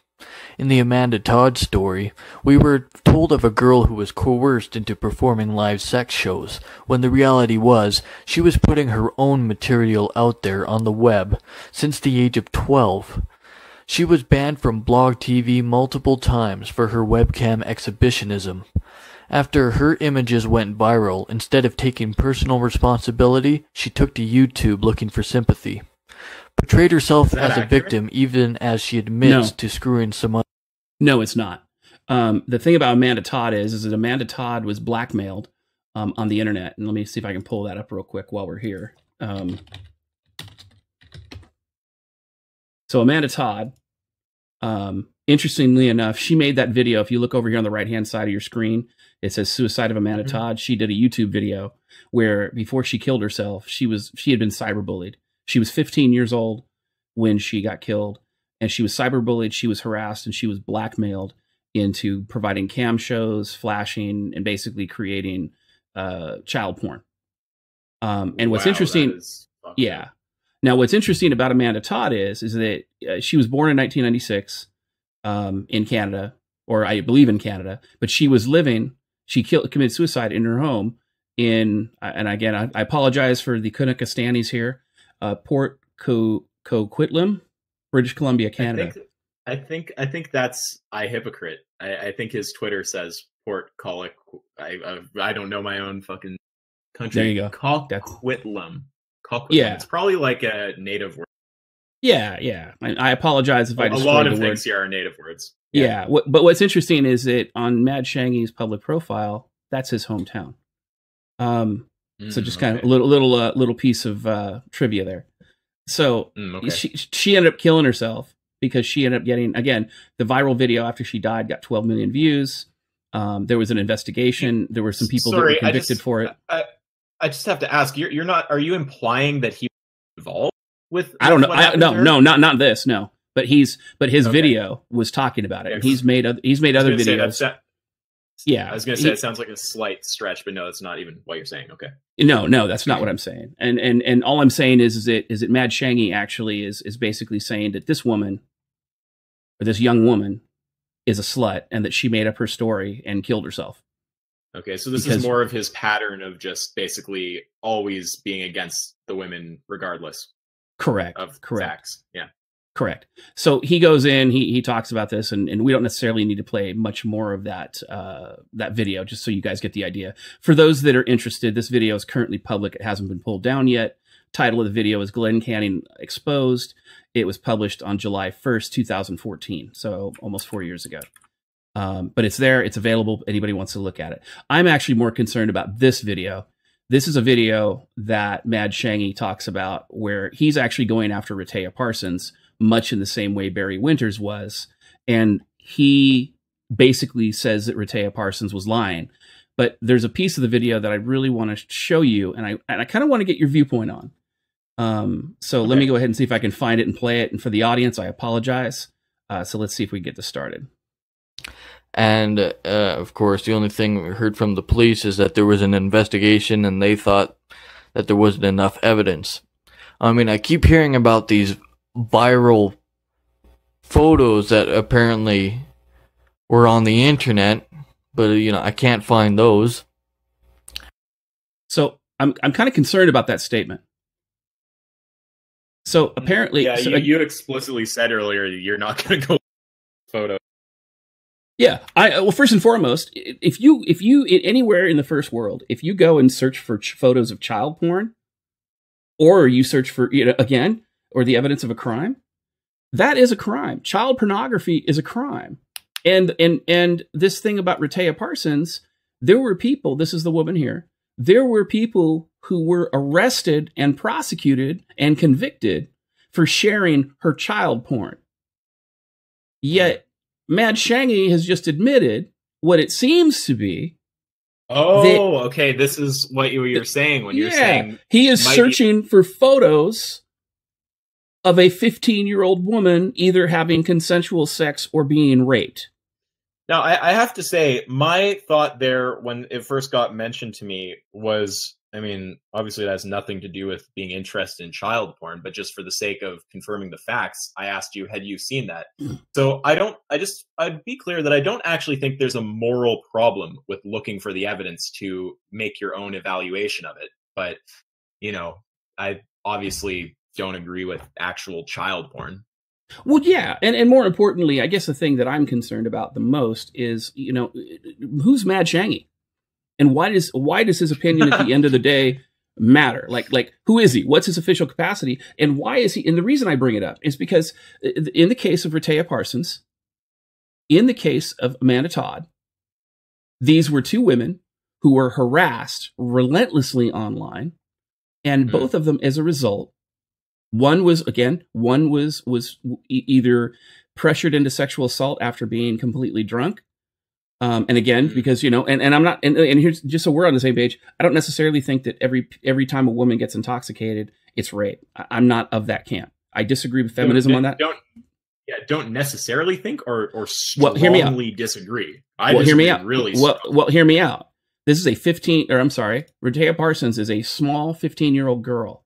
S4: In the Amanda Todd story, we were told of a girl who was coerced into performing live sex shows, when the reality was she was putting her own material out there on the web since the age of 12. She was banned from Blog TV multiple times for her webcam exhibitionism. After her images went viral, instead of taking personal responsibility, she took to YouTube looking for sympathy. Portrayed herself as a victim even as she admits to screwing someone.
S1: No, it's not. The thing about Amanda Todd is that Amanda Todd was blackmailed on the internet. And let me see if I can pull that up real quick while we're here. So Amanda Todd, interestingly enough, she made that video. If you look over here on the right-hand side of your screen, it says Suicide of Amanda Todd. She did a YouTube video where before she killed herself, she had been cyberbullied. She was 15 years old when she got killed, and she was cyberbullied, she was harassed, and she was blackmailed into providing cam shows, flashing, and basically creating child porn. And what's
S2: Wow,
S1: interesting, yeah. Now, what's interesting about Amanda Todd is that she was born in 1996 in Canada, or I believe in Canada, but she was living. She committed suicide in her home in, and again, I apologize for the Kunakastanis here, Port Coquitlam, British Columbia, Canada.
S2: I think that's hypocrite. I think his Twitter says Port Colic. I don't know my own fucking country.
S1: There you go.
S2: Coquitlam.
S1: Yeah,
S2: it's probably like a native word.
S1: Yeah. I apologize if I destroyed the word.
S2: A lot of things here are native words.
S1: Yeah. But what's interesting is that on Mad Changhi's public profile, that's his hometown. So just kind of a little piece of trivia there. So she ended up killing herself because she ended up getting, again, the viral video after she died got 12 million views. There was an investigation. There were some people that were convicted for it.
S2: I just have to ask, you're not, are you implying that he was involved with?
S1: I don't know. No, not this. No, but his video was talking about it. And he's made other videos. Yeah,
S2: I was going to say it sounds like a slight stretch, but no, that's not even what you're saying. Okay.
S1: No, that's not what I'm saying. And all I'm saying is that Mad Changhi actually is basically saying that this woman, or this young woman, is a slut, and that she made up her story and killed herself.
S2: Okay, so this is more of his pattern of just basically always being against the women regardless.
S1: Correct.
S2: Of facts. Yeah.
S1: Correct. So he goes in, he talks about this, and we don't necessarily need to play much more of that video, just so you guys get the idea. For those that are interested, this video is currently public. It hasn't been pulled down yet. Title of the video is Glen Canning Exposed. It was published on July 1st, 2014, so almost 4 years ago. But it's there. It's available. Anybody wants to look at it. I'm actually more concerned about this video. This is a video that Mad Changhi talks about where he's actually going after Rehtaeh Parsons, much in the same way Barry Winters was. And he basically says that Rehtaeh Parsons was lying. But there's a piece of the video that I really want to show you, and I kind of want to get your viewpoint on. So let me go ahead and see if I can find it and play it. And for the audience, I apologize. So let's see if we can get this started.
S4: And, of course, the only thing we heard from the police is that there was an investigation and they thought that there wasn't enough evidence. I mean, I keep hearing about these viral photos that apparently were on the internet, but, I can't find those.
S1: So I'm kind of concerned about that statement. So apparently...
S2: Yeah, you explicitly said earlier you're not going to go photo.
S1: Yeah, well, first and foremost, if you anywhere in the first world, if you go and search for photos of child porn, or you search for or the evidence of a crime, that is a crime. Child pornography is a crime. And this thing about Rehtaeh Parsons, there were people. This is the woman here. There were people who were arrested and prosecuted and convicted for sharing her child porn. Yet Mad Changhi has just admitted what it seems to be.
S2: Oh, okay. This is what you were saying when you're saying
S1: he is searching for photos of a 15-year-old woman either having consensual sex or being raped.
S2: Now, I have to say, my thought there when it first got mentioned to me was, I mean, obviously that has nothing to do with being interested in child porn, but just for the sake of confirming the facts, I asked you, had you seen that? So I'd be clear that I don't actually think there's a moral problem with looking for the evidence to make your own evaluation of it. But, I obviously don't agree with actual child porn.
S1: Well, yeah. And more importantly, I guess the thing that I'm concerned about the most is, who's Mad Changhi? And why does his opinion at the end of the day matter? Like who is he? What's his official capacity? And why is he? And the reason I bring it up is because in the case of Rehtaeh Parsons, in the case of Amanda Todd, these were two women who were harassed relentlessly online, and both of them, as a result, one was either pressured into sexual assault after being completely drunk. And again, because, and I'm not, and here's just so we're on the same page. I don't necessarily think that every time a woman gets intoxicated, it's rape. I'm not of that camp. I disagree with feminism on that.
S2: Don't necessarily think or strongly disagree.
S1: Hear me out. Well, hear me out. This is a 15, or I'm sorry, Rehtaeh Parsons is a small 15-year-old girl.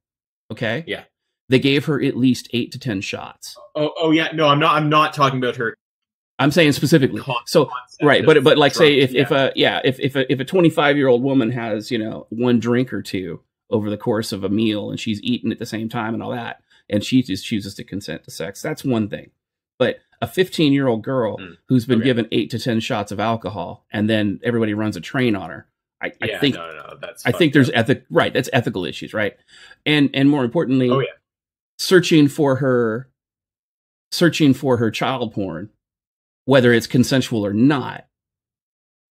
S1: Okay.
S2: Yeah.
S1: They gave her at least 8 to 10 shots.
S2: Oh yeah. No, I'm not talking about her.
S1: I'm saying specifically. So right, but like say if a 25-year-old woman has, you know, one drink or two over the course of a meal and she's eating at the same time and all that, and she just chooses to consent to sex, that's one thing. But a 15-year-old girl who's been given 8 to 10 shots of alcohol and then everybody runs a train on her, I think
S2: that's
S1: there's that's ethical issues, right? And more importantly, searching for her child porn, whether it's consensual or not,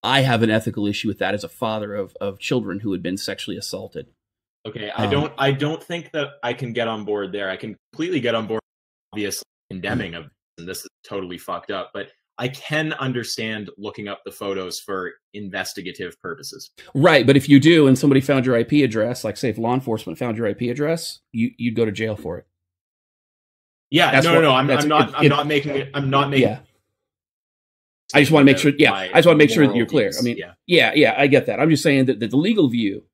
S1: I have an ethical issue with that as a father of children who had been sexually assaulted.
S2: Okay, I don't think that I can get on board there. I can completely get on board, obviously, condemning of this, and this is totally fucked up, but I can understand looking up the photos for investigative purposes.
S1: Right, but if you do and somebody found your IP address, like say if law enforcement found your IP address, you'd go to jail for it.
S2: Yeah, I'm not making it. Yeah.
S1: I just want to make sure. Yeah, I just want to make sure that you're clear. I mean, yeah, I get that. I'm just saying that the legal view,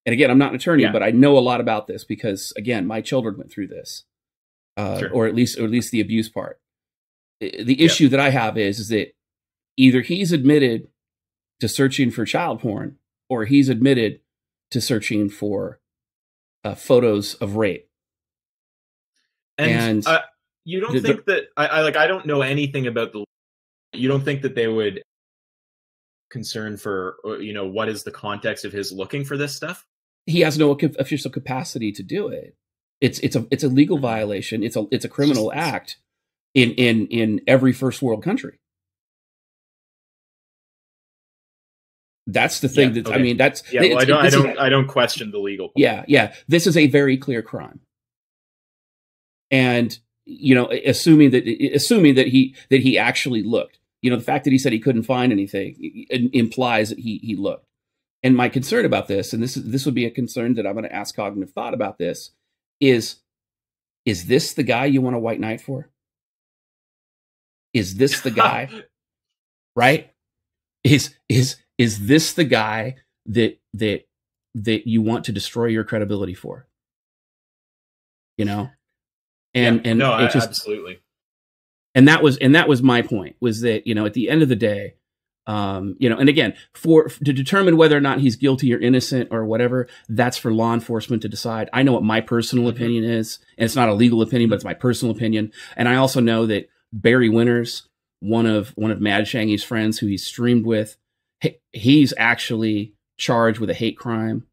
S1: and again, I'm not an attorney, but I know a lot about this because, again, my children went through this, or at least the abuse part. The issue that I have is that either he's admitted to searching for child porn, or he's admitted to searching for photos of rape.
S2: And you don't think that I don't know anything about the. You don't think that they would concern for, you know, what is the context of his looking for this stuff?
S1: He has no official capacity to do it. It's a legal violation. It's a criminal act in every first world country. That's the thing I mean, that's
S2: I don't question the legal part.
S1: Yeah. This is a very clear crime. And, you know, assuming that he actually looked. You know, the fact that he said he couldn't find anything implies that he looked. And my concern about this, and this would be a concern that I'm going to ask Cognitive Thought about this, is this the guy you want a white knight for? Is this the guy? Right? Is this the guy that you want to destroy your credibility for? You know?
S2: Absolutely.
S1: And that was my point, was that, you know, at the end of the day, you know, and again, to determine whether or not he's guilty or innocent or whatever, that's for law enforcement to decide. I know what my personal opinion is, and it's not a legal opinion, but it's my personal opinion. And I also know that Barry Winters, one of Mad Changhi's friends who he's streamed with, he's actually charged with a hate crime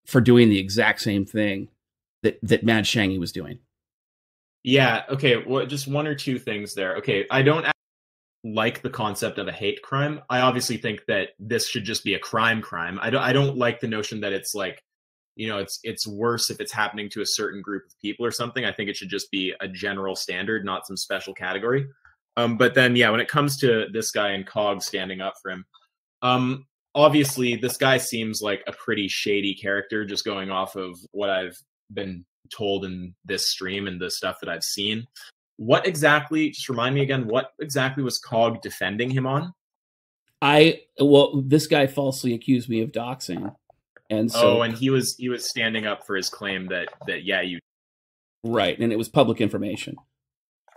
S1: for doing the exact same thing that Mad Changhi was doing.
S2: Yeah. Okay. Well, just one or two things there. Okay. I don't like the concept of a hate crime. I obviously think that this should just be a crime. I don't like the notion that it's like, you know, it's worse if it's happening to a certain group of people or something. I think it should just be a general standard, not some special category. But then, yeah, when it comes to this guy and Cog standing up for him, obviously this guy seems like a pretty shady character, just going off of what I've been told in this stream and the stuff that I've seen. What exactly, just remind me again, what exactly was Cog defending him on?
S1: This guy falsely accused me of doxing. And so,
S2: and he was standing up for his claim that you
S1: right, and it was public information.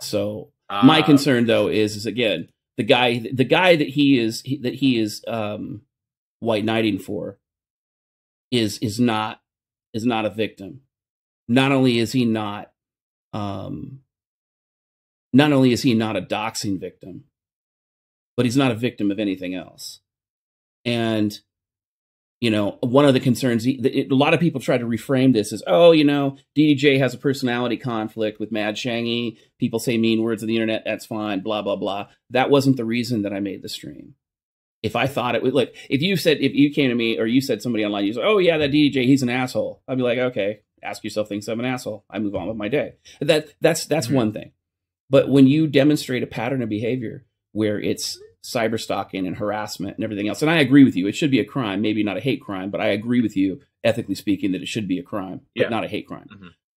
S1: So my concern though is again, the guy that he is white knighting for is not a victim. Not only is he not a doxing victim, but he's not a victim of anything else. And, you know, one of the concerns, a lot of people try to reframe this as, oh, you know, DDJ has a personality conflict with Mad Changhi. People say mean words on the internet. That's fine. Blah, blah, blah. That wasn't the reason that I made the stream. If I thought it would, look, if you came to me or you said somebody online, you said, oh yeah, that DJ, he's an asshole. I'd be like, okay, ask yourself things. I'm an asshole. I move on with my day. That's one thing. But when you demonstrate a pattern of behavior where it's cyber stalking and harassment and everything else, and I agree with you, it should be a crime, maybe not a hate crime, but I agree with you, ethically speaking, that it should be a crime, but not a hate crime.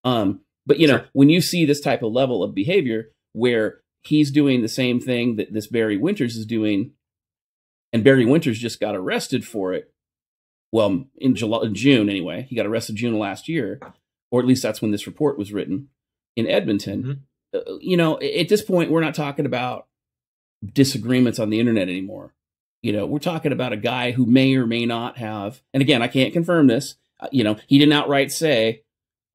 S1: But you know, when you see this type of level of behavior where he's doing the same thing that this Barry Winters is doing, and Barry Winters just got arrested for it, well, in June anyway. He got arrested June of last year, or at least that's when this report was written, in Edmonton. You know, at this point, we're not talking about disagreements on the internet anymore. You know, we're talking about a guy who may or may not have, and again, I can't confirm this. You know, he didn't outright say,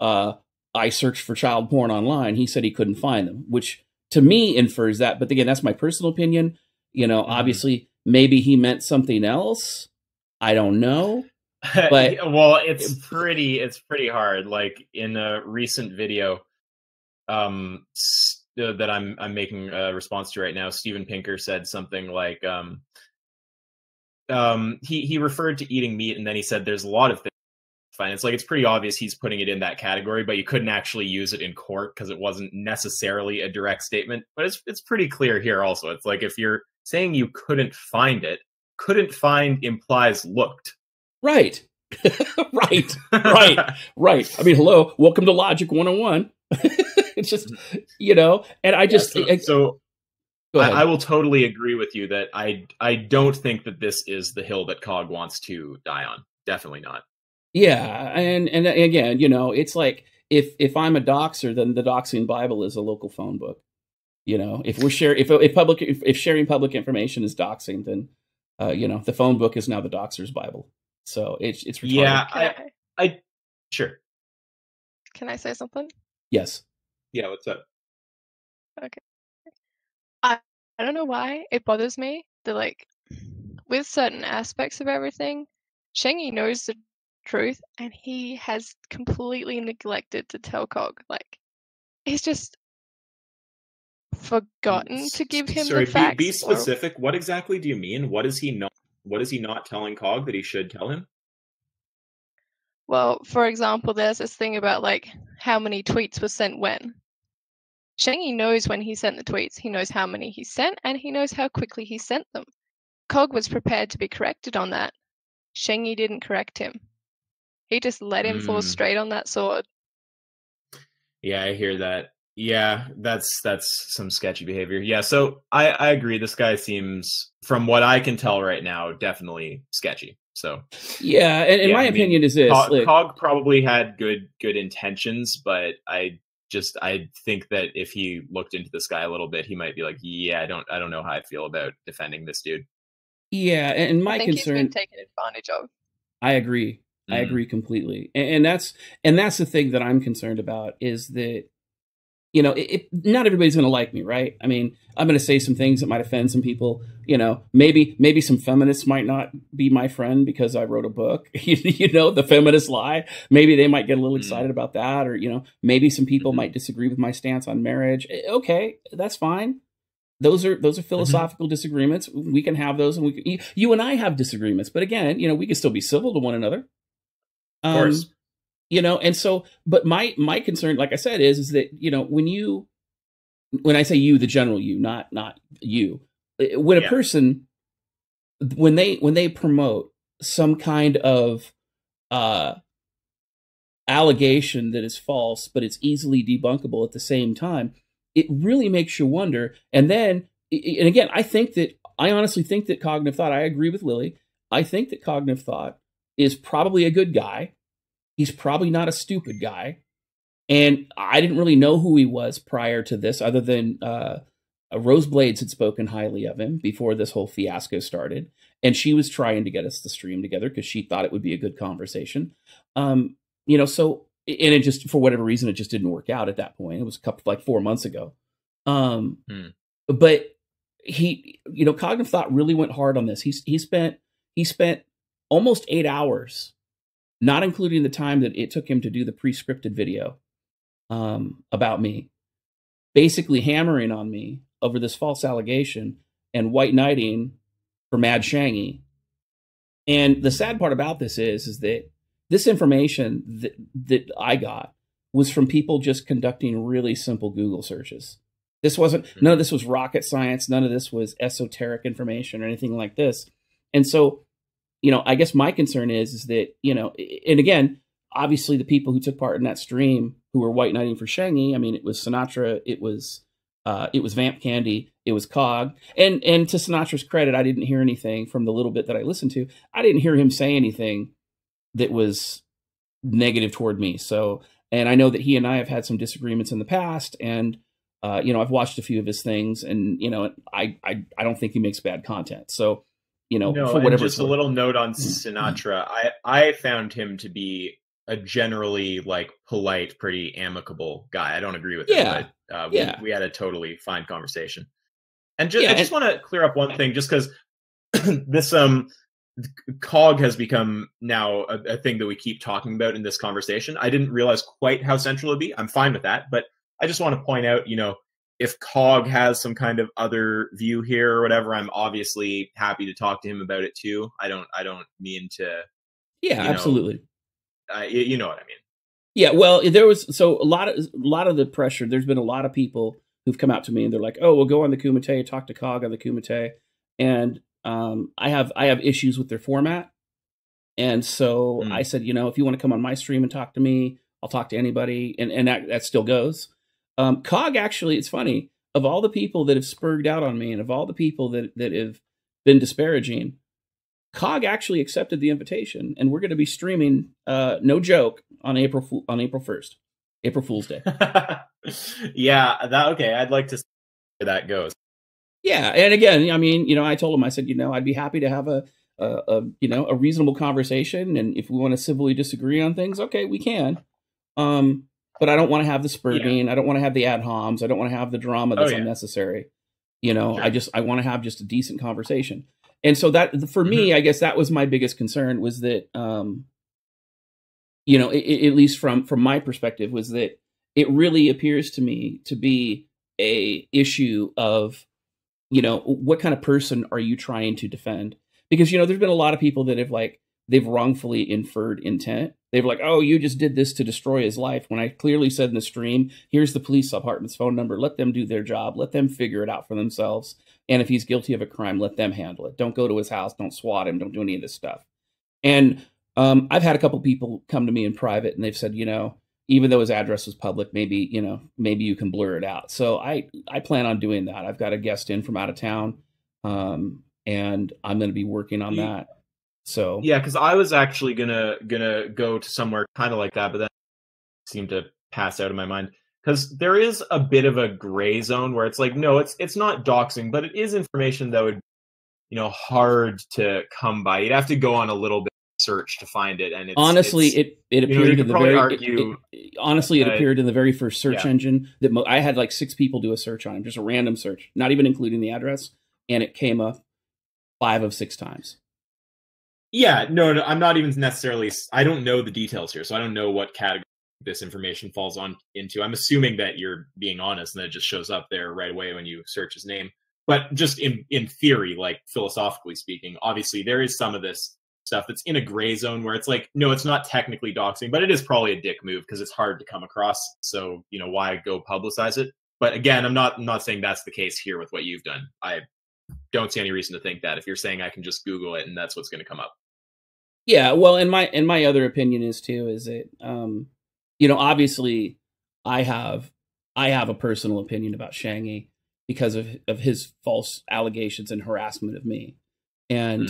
S1: I searched for child porn online. He said he couldn't find them, which to me infers that. But again, that's my personal opinion. You know, obviously, maybe he meant something else. I don't know. But
S2: well, it's pretty hard. Like in a recent video that I'm making a response to right now, Steven Pinker said something like he referred to eating meat, and then he said there's a lot of things fine. It's like it's pretty obvious he's putting it in that category, but you couldn't actually use it in court because it wasn't necessarily a direct statement. But it's pretty clear here also. It's like if you're saying you couldn't find it, couldn't find implies looked.
S1: Right. right. Right. I mean, hello, welcome to Logic 101. It's just, you know, and I just...
S2: So I will totally agree with you that I don't think that this is the hill that COG wants to die on. Definitely not.
S1: Yeah, and again, you know, it's like if I'm a doxer, then the Doxing Bible is a local phone book. You know, if we're sharing if sharing public information is doxing, then you know, the phone book is now the doxer's Bible. So it's retarded.
S2: Yeah, I sure.
S3: Can I say something?
S1: Yes.
S2: Yeah, what's up?
S3: Okay. I don't know why it bothers me that, like, with certain aspects of everything, Changhi knows the truth and he has completely neglected to tell COG. Like, he's just forgotten to give him the facts.
S2: Be specific. What exactly do you mean? What is he not telling COG that he should tell him?
S3: Well, for example, there's this thing about, like, how many tweets were sent when. Changhi knows when he sent the tweets. He knows how many he sent, and he knows how quickly he sent them. COG was prepared to be corrected on that. Changhi didn't correct him. He just let him fall straight on that sword.
S2: Yeah, I hear that. Yeah, that's some sketchy behavior. Yeah, so I agree. This guy seems, from what I can tell right now, definitely sketchy. So
S1: yeah, and my opinion is this:
S2: COG probably had good intentions, but I think that if he looked into this guy a little bit, he might be like, yeah, I don't know how I feel about defending this dude.
S1: Yeah, and my concern,
S3: he's been taken advantage of.
S1: I agree. I agree completely, and that's the thing that I'm concerned about is that, you know, not everybody's going to like me, right? I mean, I'm going to say some things that might offend some people. You know, maybe some feminists might not be my friend because I wrote a book. You know, the feminist lie. Maybe they might get a little excited about that, or, you know, maybe some people might disagree with my stance on marriage. Okay, that's fine. Those are philosophical disagreements. We can have those, and you and I have disagreements. But again, you know, we can still be civil to one another.
S2: Of course.
S1: You know, and so, but my concern, like I said, is that, you know, when I say you, the general you, not you, when a person, when they promote some kind of allegation that is false, but it's easily debunkable at the same time, it really makes you wonder. And then, and again, I honestly think that cognitive thought, I agree with Lily. I think that cognitive thought is probably a good guy. He's probably not a stupid guy. And I didn't really know who he was prior to this, other than Rose Blades had spoken highly of him before this whole fiasco started. And she was trying to get us to stream together because she thought it would be a good conversation. You know, so, and it just, for whatever reason, it just didn't work out at that point. It was 4 months ago. But he, you know, cognitive thought really went hard on this. He spent almost 8 hours, not including the time that it took him to do the pre-scripted video about me, basically hammering on me over this false allegation and white knighting for Mad Changhi. And the sad part about this is that this information that I got was from people just conducting really simple Google searches. None of this was rocket science. None of this was esoteric information or anything like this. And so, you know, I guess my concern is that, you know, and again, obviously the people who took part in that stream who were white knighting for Changhi, I mean, it was Sinatra, it was Vamp Candy, it was COG. And to Sinatra's credit, I didn't hear anything from the little bit that I listened to. I didn't hear him say anything that was negative toward me. So, and I know that he and I have had some disagreements in the past, and you know, I've watched a few of his things, and you know, I don't think he makes bad content. So, you know,
S2: no,
S1: for whatever.
S2: And just a little note on Sinatra. I found him to be a generally like polite, pretty amicable guy. I don't agree with him, but we had a totally fine conversation. And just, I just want to clear up one thing, just because this COG has become now a thing that we keep talking about in this conversation. I didn't realize quite how central it'd be. I'm fine with that, but I just want to point out, you know, if COG has some kind of other view here or whatever, I'm obviously happy to talk to him about it too. I don't mean to.
S1: Yeah, absolutely.
S2: You know what I mean?
S1: Yeah. Well, there was a lot of the pressure. There's been a lot of people who've come out to me and they're like, "Oh, we'll go on the Kumite, talk to COG on the Kumite," and I have issues with their format, and so I said, you know, if you want to come on my stream and talk to me, I'll talk to anybody, and that still goes. COG actually, it's funny, of all the people that have spurred out on me and of all the people that have been disparaging, COG actually accepted the invitation, and we're going to be streaming, no joke, on April 1st, April Fool's Day.
S2: Yeah, okay. I'd like to see where that goes.
S1: Yeah, and again, I mean, you know, I told him, I said, you know, I'd be happy to have a a reasonable conversation, and if we want to civilly disagree on things, okay, we can. But I don't want to have the spurting. I don't want to have the ad homs. I don't want to have the drama that's unnecessary. You know, sure. I want to have just a decent conversation. And so that, for me, I guess that was my biggest concern, was that, you know, at least from my perspective, was that it really appears to me to be a issue of, you know, what kind of person are you trying to defend? Because, you know, there's been a lot of people that have they've wrongfully inferred intent. They were like, "Oh, you just did this to destroy his life." When I clearly said in the stream, here's the police department's phone number. Let them do their job. Let them figure it out for themselves. And if he's guilty of a crime, let them handle it. Don't go to his house. Don't SWAT him. Don't do any of this stuff. And I've had a couple people come to me in private, and they've said, you know, even though his address was public, maybe you can blur it out. So I plan on doing that. I've got a guest in from out of town, and I'm going to be working on that. So
S2: yeah, because I was actually gonna go to somewhere kind of like that, but then it seemed to pass out of my mind, because there is a bit of a gray zone where it's like, no, it's not doxing, but it is information that would, you know, hard to come by. You'd have to go on a little bit of search to find it, and
S1: honestly, it appeared in the very honestly, it appeared in the very first search engine that I had like 6 people do a search on him, just a random search, not even including the address, and it came up 5 of 6 times.
S2: Yeah, no, I'm not even necessarily. I don't know the details here, so I don't know what category this information falls into. I'm assuming that you're being honest and that it just shows up there right away when you search his name. But just in theory, like philosophically speaking, obviously there is some of this stuff that's in a gray zone where it's like, no, it's not technically doxing, but it is probably a dick move because it's hard to come across. So, you know, why go publicize it? But again, I'm not saying that's the case here with what you've done. I don't see any reason to think that if you're saying I can just Google it and that's what's going to come up.
S1: Yeah, well, and my other opinion is that you know, obviously I have a personal opinion about Changhi because of his false allegations and harassment of me, and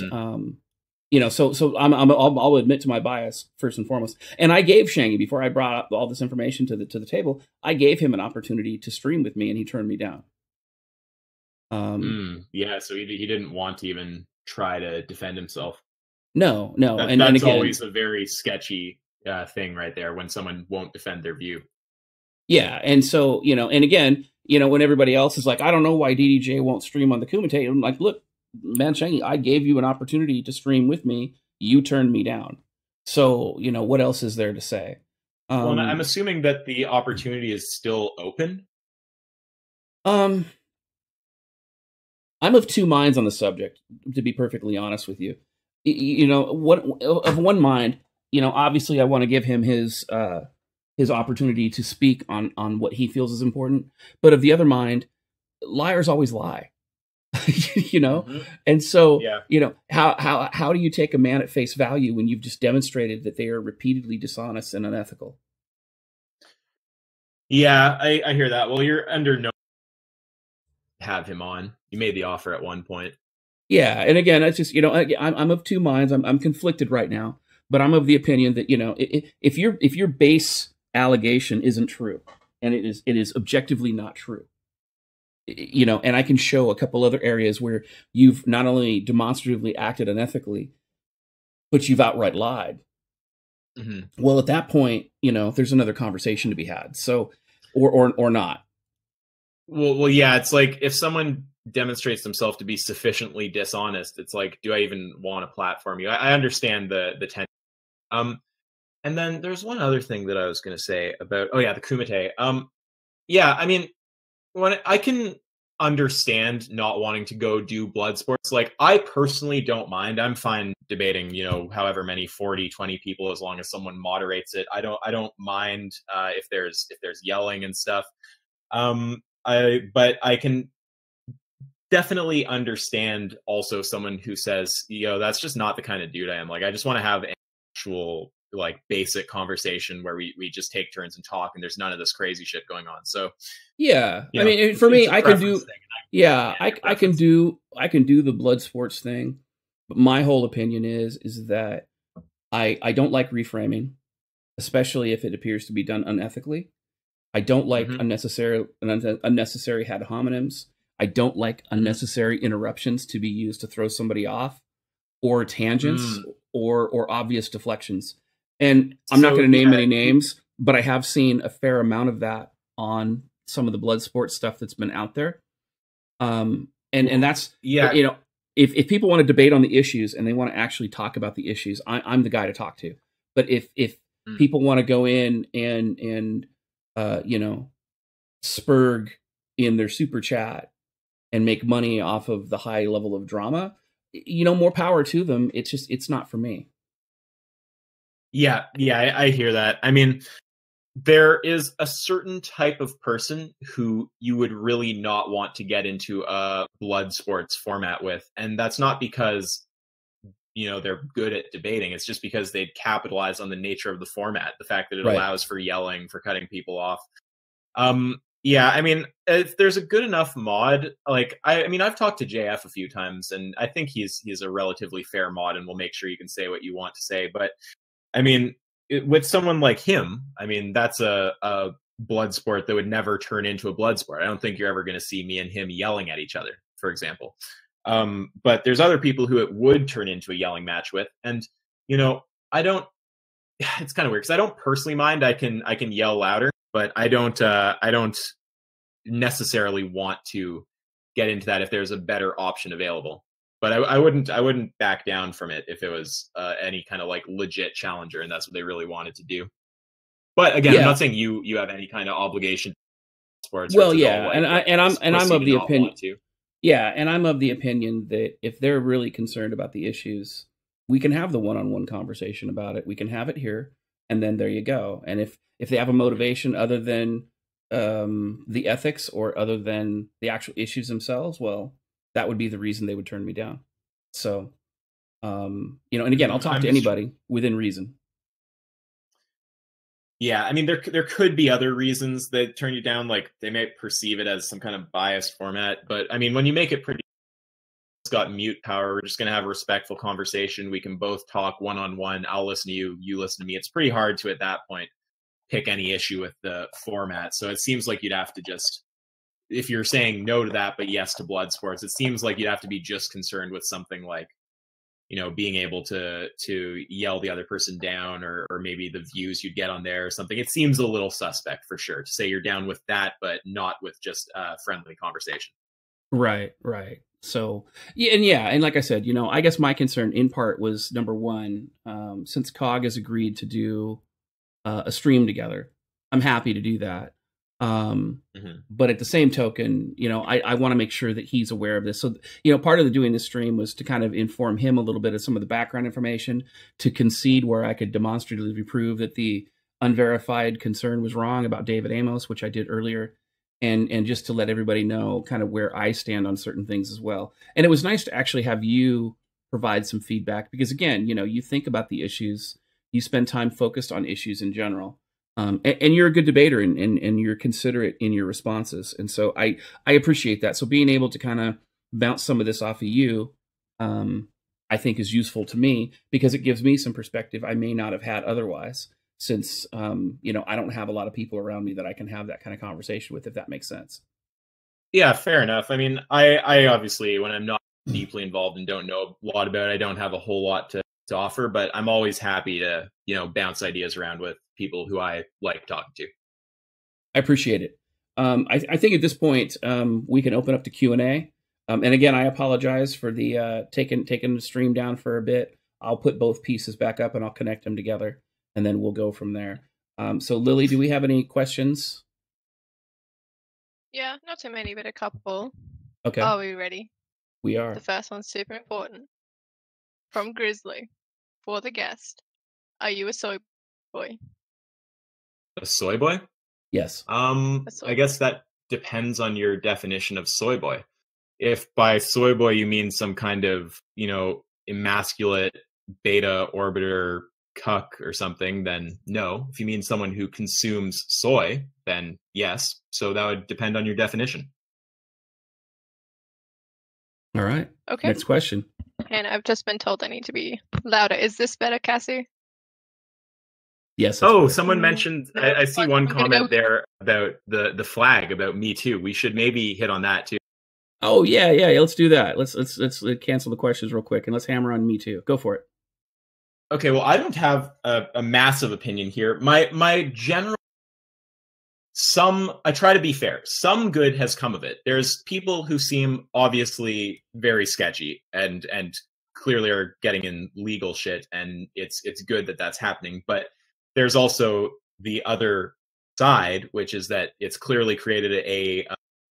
S1: you know, so I'll admit to my bias first and foremost. And I gave Changhi, before I brought up all this information to the table, I gave him an opportunity to stream with me, and he turned me down.
S2: Yeah, so he didn't want to even try to defend himself.
S1: No,
S2: that's
S1: and again,
S2: always a very sketchy thing right there, when someone won't defend their view.
S1: Yeah, and so, you know, and again, you know, when everybody else is like, I don't know why DDJ won't stream on the Kumite, I'm like, look, man, Changhi, I gave you an opportunity to stream with me. You turned me down. So, you know, what else is there to say?
S2: Well, I'm assuming that the opportunity is still open.
S1: I'm of 2 minds on the subject, to be perfectly honest with you. You know, of one mind, you know, obviously I want to give him his opportunity to speak on what he feels is important. But of the other mind, liars always lie, you know? And so, you know, how do you take a man at face value when you've just demonstrated that they are repeatedly dishonest and unethical?
S2: Yeah, I hear that. Well, you're under no have him on. You made the offer at one point.
S1: Yeah, and again, it's just, you know, I'm of 2 minds. I'm conflicted right now, but I'm of the opinion that, if your base allegation isn't true, and it is objectively not true, and I can show a couple other areas where you've not only demonstratively acted unethically, but you've outright lied. Mm-hmm. Well, at that point, there's another conversation to be had. So, or not.
S2: Well, yeah, it's like if someone demonstrates themselves to be sufficiently dishonest, it's like, do I even want to platform you? I understand the tension. And then there's one other thing that I was going to say about, the Kumite. Yeah, I mean, when I can understand not wanting to go do blood sports. Like, I personally don't mind. I'm fine debating, however many 40, 20 people, as long as someone moderates it. I don't mind if there's yelling and stuff. But I can definitely understand also someone who says, that's just not the kind of dude I am. Like, I just want to have an actual basic conversation where we just take turns and talk, and there's none of this crazy shit going on. So
S1: I mean, for me, I can do I can do the blood sports thing, but my whole opinion is that I don't like reframing, especially if it appears to be done unethically. I don't like unnecessary ad hominems. I don't like unnecessary interruptions to be used to throw somebody off, or tangents or obvious deflections. And I'm not going to name any names, but I have seen a fair amount of that on some of the blood sports stuff that's been out there. And that's, if people want to debate on the issues and they want to actually talk about the issues, I'm the guy to talk to. But if people want to go in and spurg in their super chat and make money off of the high level of drama, more power to them. It's not for me.
S2: Yeah, I hear that. I mean, there is a certain type of person who you would really not want to get into a blood sports format with. And that's not because, they're good at debating. It's just because they'd capitalize on the nature of the format, the fact that it allows for yelling, for cutting people off. Yeah, I mean, if there's a good enough mod, I've talked to JF a few times, and I think he's a relatively fair mod, and will make sure you can say what you want to say. But I mean, with someone like him, I mean, that's a blood sport that would never turn into a blood sport. I don't think you're ever going to see me and him yelling at each other, for example. But there's other people who it would turn into a yelling match with, and I don't. It's kind of weird because I don't personally mind. I can yell louder, but I don't necessarily want to get into that if there's a better option available. But I wouldn't back down from it if it was any kind of legit challenger and that's what they really wanted to do. But again, I'm not saying you have any kind of obligation to sports.
S1: Well, yeah, I'm of the opinion. Yeah, and I'm of the opinion that if they're really concerned about the issues, we can have the one-on-one conversation about it. We can have it here, and then there you go. And if they have a motivation other than the ethics or other than the actual issues themselves, well, that would be the reason they would turn me down. So, and again, I'll talk to anybody within reason.
S2: Yeah, I mean, there could be other reasons that turn you down. Like, they may perceive it as some kind of biased format. But, I mean, when you make it pretty, it's got mute power. We're just going to have a respectful conversation. We can both talk one-on-one. I'll listen to you. You listen to me. It's pretty hard to, at that point, pick any issue with the format. So it seems like you'd have to just, if you're saying no to that, but yes to blood sports, it seems like you'd have to be just concerned with something like, being able to yell the other person down, or maybe the views you'd get on there or something. It seems a little suspect for sure to say you're down with that, but not with just a friendly conversation.
S1: Right. So, and like I said, I guess my concern in part was, number one, since COG has agreed to do a stream together, I'm happy to do that. But at the same token, I want to make sure that he's aware of this. So, part of the doing this stream was to kind of inform him a little bit of some of the background information, to concede where I could demonstratively prove that the unverified concern was wrong about David Amos, which I did earlier. And just to let everybody know kind of where I stand on certain things as well. And it was nice to actually have you provide some feedback, because again, you think about the issues, you spend time focused on issues in general. And you're a good debater, and you're considerate in your responses. And so I appreciate that. So being able to kind of bounce some of this off of you I think is useful to me because it gives me some perspective I may not have had otherwise, since you know, I don't have a lot of people around me that I can have that kind of conversation with, if that makes sense.
S2: Yeah, fair enough. I mean, I obviously, when I'm not deeply involved and don't know a lot about it, I don't have a whole lot to offer, but I'm always happy to, you know, bounce ideas around with people who I like talking to.
S1: I appreciate it. I think at this point we can open up to Q&A. And again, I apologize for the taking the stream down for a bit. I'll put both pieces back up and I'll connect them together, and then we'll go from there. So Lily, do we have any questions?
S3: Yeah, not too many, but a couple.
S1: Okay.
S3: Are we ready?
S1: We are.
S3: The first one's super important. From Grizzly, for the guest. Are you a soy boy?
S2: A soy boy?
S1: Yes.
S2: I guess that depends on your definition of soy boy. If by soy boy you mean some kind of, you know, emasculate beta orbiter cuck or something, then no. If you mean someone who consumes soy, then yes. So that would depend on your definition.
S1: All right.
S3: Okay.
S1: Next question.
S3: And I've just been told I need to be louder. Is this better, Cassie?
S1: Yes.
S2: Oh,
S1: better.
S2: someone mentioned, I see one comment there about the flag, about Me Too. We should maybe hit on that too.
S1: Oh yeah. Let's do that. Let's cancel the questions real quick and let's hammer on Me Too. Go for it.
S2: Okay. Well, I don't have a massive opinion here. My general, I try to be fair. Some good has come of it. There's people who seem obviously very sketchy and clearly are getting in legal shit, and it's good that that's happening. But there's also the other side, which is that it's clearly created a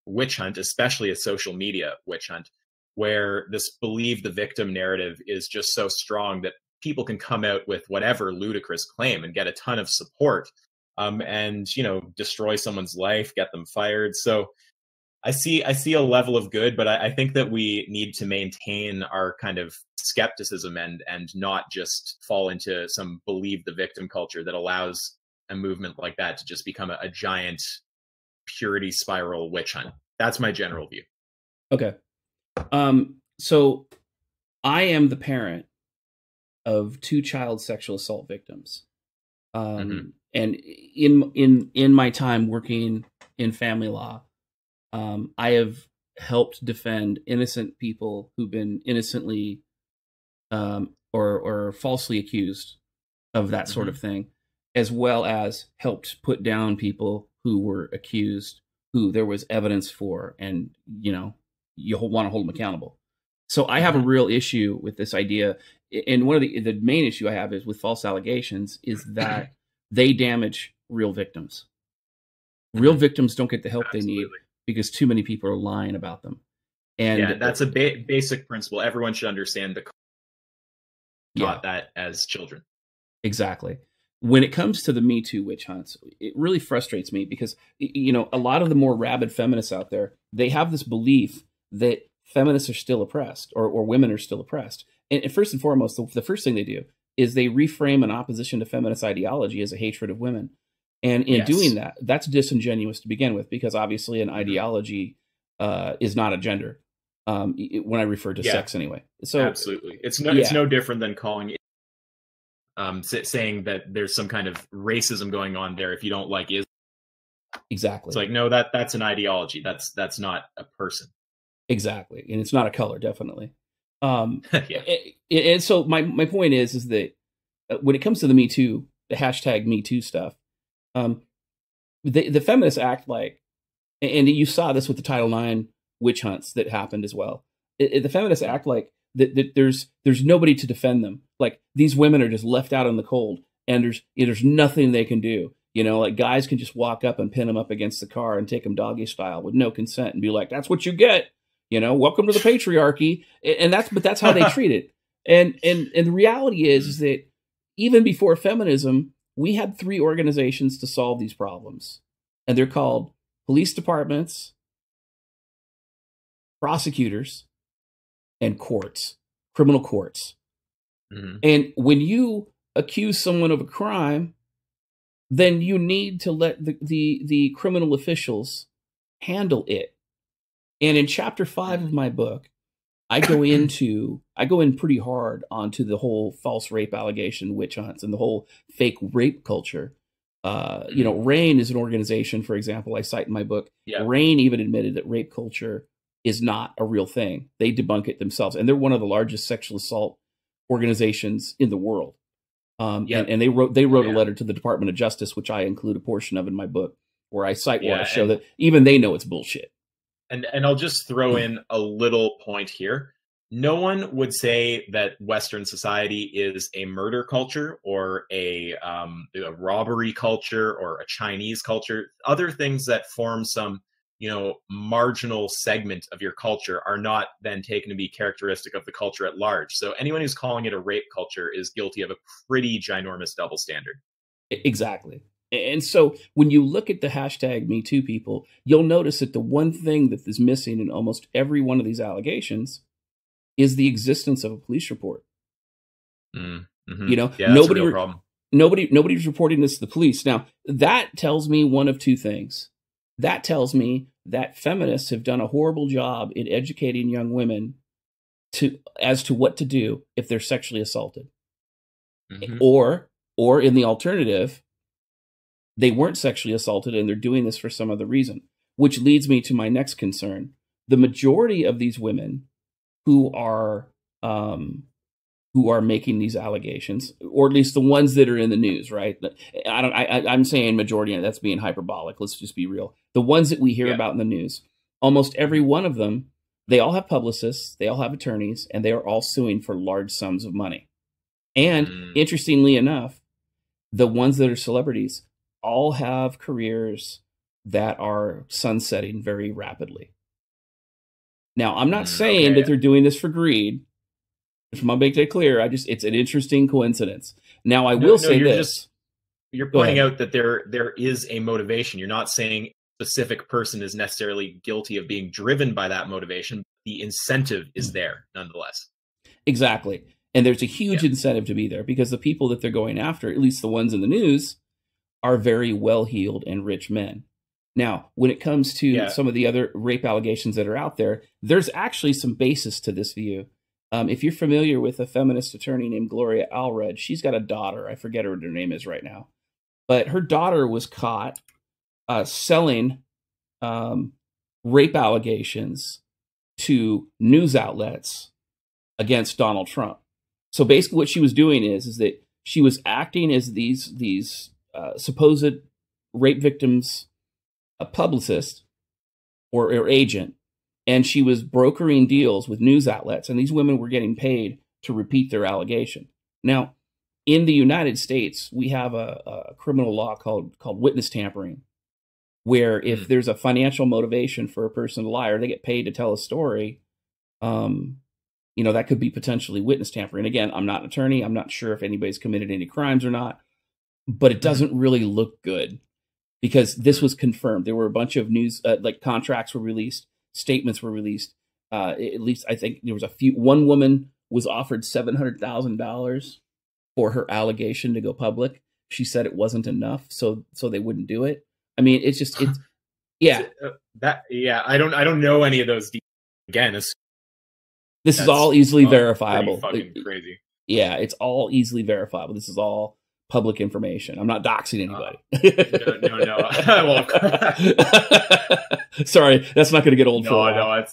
S2: witch hunt, especially a social media witch hunt, where this believe the victim narrative is just so strong that people can come out with whatever ludicrous claim and get a ton of support, and, you know, destroy someone's life, get them fired. So I see a level of good, but I think that we need to maintain our kind of skepticism and not just fall into some believe the victim culture that allows a movement like that to just become a giant purity spiral witch hunt. That's my general view. Okay.
S1: So I am the parent of 2 child sexual assault victims. And in my time working in family law, I have helped defend innocent people who've been innocently or falsely accused of that sort of thing, as well as helped put down people who were accused, who there was evidence for, and, you know, you want to hold them accountable. So I have a real issue with this idea. And one of the main issue I have is with false allegations is that they damage real victims. Real victims don't get the help they need because too many people are lying about them. And
S2: yeah, that's a basic principle. Everyone should understand not that as children.
S1: Exactly. When it comes to the Me Too witch hunts, it really frustrates me because, you know, a lot of the more rabid feminists out there, they have this belief that feminists are still oppressed or women are still oppressed. And first and foremost, the first thing they do is they reframe an opposition to feminist ideology as a hatred of women. And in doing that, that's disingenuous to begin with, because obviously an ideology is not a gender. When I refer to sex anyway. So
S2: absolutely. It's no different than calling saying that there's some kind of racism going on there if you don't like Islam.
S1: Exactly.
S2: It's like, no, that's an ideology. That's not a person.
S1: Exactly. And it's not a color, definitely. And so my point is that when it comes to the Me Too, the hashtag Me Too stuff, the feminists act like, and you saw this with the Title IX witch hunts that happened as well. The feminists act like that there's nobody to defend them. Like these women are just left out in the cold, and there's nothing they can do. You know, like guys can just walk up and pin them up against the car and take them doggy style with no consent and be like, "That's what you get." You know, welcome to the patriarchy. And that's how they treat it. And the reality is that even before feminism, we had 3 organizations to solve these problems. And they're called police departments, prosecutors, and courts, criminal courts. And when you accuse someone of a crime, then you need to let the criminal officials handle it. And in chapter 5 of my book, I go in pretty hard onto the whole false rape allegation, witch hunts, and the whole fake rape culture. You know, RAIN is an organization, for example, I cite in my book.
S2: Yeah.
S1: RAIN even admitted that rape culture is not a real thing. They debunk it themselves, and they're one of the largest sexual assault organizations in the world. And they wrote a letter to the Department of Justice, which I include a portion of in my book, where I cite one to show that even they know it's bullshit.
S2: And I'll just throw in a little point here. No one would say that Western society is a murder culture or a robbery culture or a Chinese culture. Other things that form some, marginal segment of your culture are not then taken to be characteristic of the culture at large. So anyone who's calling it a rape culture is guilty of a pretty ginormous double standard.
S1: Exactly. And so when you look at the hashtag #MeToo people, you'll notice that the one thing that is missing in almost every one of these allegations is the existence of a police report.
S2: Mm-hmm. That's a real problem.
S1: Nobody's reporting this to the police. Now, that tells me one of two things. That tells me that feminists have done a horrible job in educating young women as to what to do if they're sexually assaulted. Mm-hmm. Or in the alternative, they weren't sexually assaulted and they're doing this for some other reason, which leads me to my next concern. The majority of these women who are making these allegations, or at least the ones that are in the news, right? I'm saying majority, and that's being hyperbolic. Let's just be real. The ones that we hear about in the news, almost every one of them, they all have publicists, they all have attorneys, and they are all suing for large sums of money. And interestingly enough, the ones that are celebrities all have careers that are sunsetting very rapidly. Now, I'm not saying that they're doing this for greed. Just want to make that clear. It's an interesting coincidence. Now, I will say this.
S2: You're pointing out that there is a motivation. You're not saying a specific person is necessarily guilty of being driven by that motivation. The incentive is there, nonetheless.
S1: Exactly. And there's a huge incentive to be there because the people that they're going after, at least the ones in the news, are very well-heeled and rich men. Now, when it comes to some of the other rape allegations that are out there, there's actually some basis to this view. If you're familiar with a feminist attorney named Gloria Allred, she's got a daughter. I forget what her name is right now. But her daughter was caught selling rape allegations to news outlets against Donald Trump. So basically what she was doing is that she was acting as these supposed rape victims' a publicist or agent, and she was brokering deals with news outlets, and these women were getting paid to repeat their allegation. Now, in the United States, we have a criminal law called witness tampering, where if there's a financial motivation for a person to lie or they get paid to tell a story, that could be potentially witness tampering. Again, I'm not an attorney. I'm not sure if anybody's committed any crimes or not, but it doesn't really look good. Because this was confirmed. There were a bunch of news, contracts were released, statements were released. At least I think there was one woman was offered $700,000 for her allegation to go public. She said it wasn't enough, so they wouldn't do it. I mean, it's
S2: I don't know any of those details. Again,
S1: this is all easily verifiable.
S2: Fucking crazy.
S1: Yeah, it's all easily verifiable. This is all public information. I'm not doxing anybody.
S2: No.
S1: Sorry, that's not going to get old.
S2: No,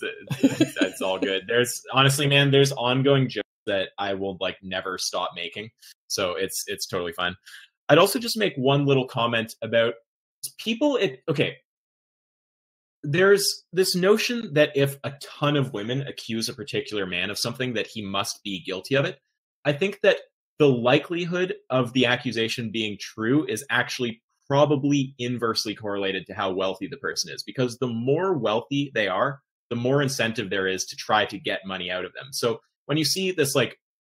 S2: it's all good. There's honestly, man, there's ongoing jokes that I will never stop making. So it's totally fine. I'd also just make one little comment about people. There's this notion that if a ton of women accuse a particular man of something, that he must be guilty of it. I think that the likelihood of the accusation being true is actually probably inversely correlated to how wealthy the person is, because the more wealthy they are, the more incentive there is to try to get money out of them. So when you see this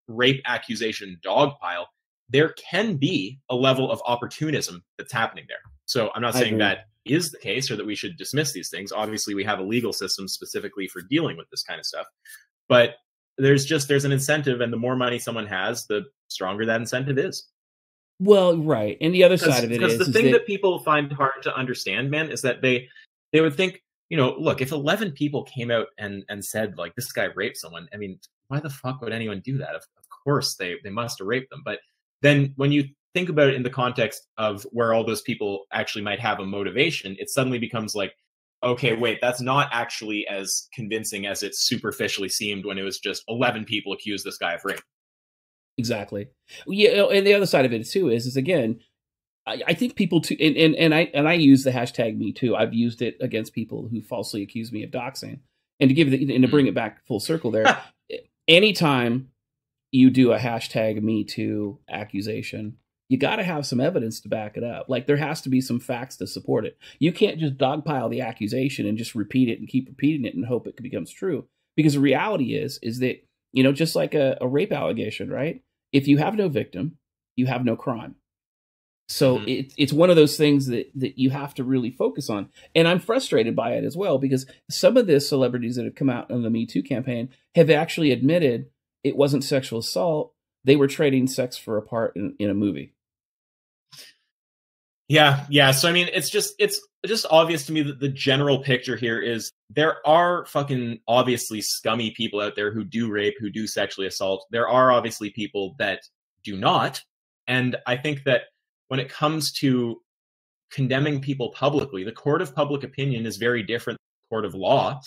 S2: rape accusation dogpile, there can be a level of opportunism that's happening there. So I'm not saying that is the case or that we should dismiss these things. Obviously, we have a legal system specifically for dealing with this kind of stuff. But there's an incentive, and the more money someone has, the stronger that incentive is.
S1: Well, right. And the other side of it is
S2: the thing that people find hard to understand, man, is that they would think, you know, look, if 11 people came out and said like this guy raped someone, I mean, why the fuck would anyone do that? Of course they must have raped them. But then when you think about it in the context of where all those people actually might have a motivation, it suddenly becomes like, okay, wait, that's not actually as convincing as it superficially seemed when it was just 11 people accused this guy of rape.
S1: Exactly. Yeah, and the other side of it too is again, I think people too, and I use the hashtag Me Too. I've used it against people who falsely accuse me of doxing, and to give it and to bring it back full circle there. Anytime you do a hashtag Me Too accusation, you got to have some evidence to back it up. Like there has to be some facts to support it. You can't just dogpile the accusation and just repeat it and keep repeating it and hope it becomes true. Because the reality is that, you know, just like a rape allegation, right? If you have no victim, you have no crime. So it's one of those things that you have to really focus on. And I'm frustrated by it as well, because some of the celebrities that have come out on the Me Too campaign have actually admitted it wasn't sexual assault. They were trading sex for a part in a movie.
S2: Yeah. So I mean, it's just obvious to me that the general picture here is there are fucking obviously scummy people out there who do rape, who do sexually assault. There are obviously people that do not. And I think that when it comes to condemning people publicly, the court of public opinion is very different than the court of law.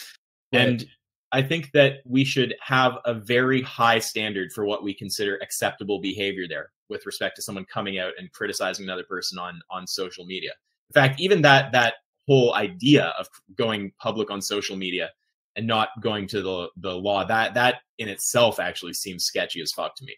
S2: Right. And I think that we should have a very high standard for what we consider acceptable behavior there with respect to someone coming out and criticizing another person on social media. In fact, even that whole idea of going public on social media and not going to the law, that in itself actually seems sketchy as fuck to me.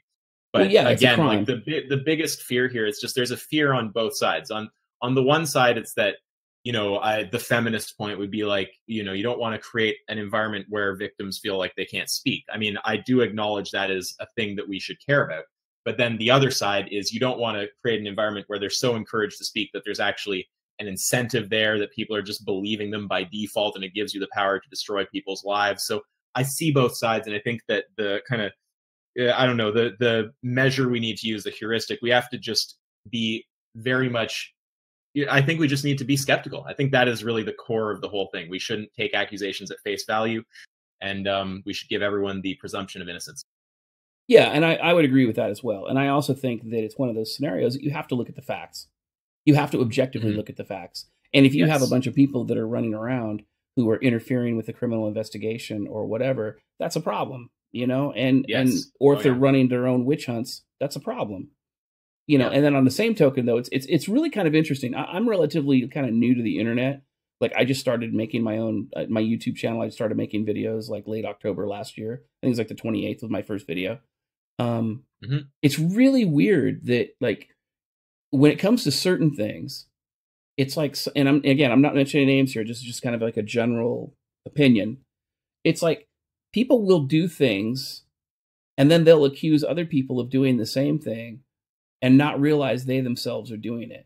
S2: But well, yeah, again, like the biggest fear here is just there's a fear on both sides. On the one side, it's that, you know, the feminist point would be like, you know, you don't want to create an environment where victims feel like they can't speak. I mean, I do acknowledge that is a thing that we should care about. But then the other side is you don't want to create an environment where they're so encouraged to speak that there's actually an incentive there, that people are just believing them by default, and it gives you the power to destroy people's lives. So I see both sides, and I think that the kind of, I don't know, the measure we need to use, the heuristic, we have to just be very much, I think we just need to be skeptical. I think that is really the core of the whole thing. We shouldn't take accusations at face value, and we should give everyone the presumption of innocence.
S1: Yeah, and I would agree with that as well. And I also think that it's one of those scenarios that you have to look at the facts. You have to objectively look at the facts. And if you have a bunch of people that are running around who are interfering with the criminal investigation or whatever, that's a problem, you know? Or if they're running their own witch hunts, that's a problem. You know, and then on the same token, though, it's really kind of interesting. I'm relatively kind of new to the internet. Like I just started making my own my YouTube channel. I started making videos like late October last year. I think it was like the 28th was my first video. It's really weird that like when it comes to certain things, it's like, and I'm not mentioning names here, just kind of like a general opinion. It's like people will do things and then they'll accuse other people of doing the same thing and not realize they themselves are doing it.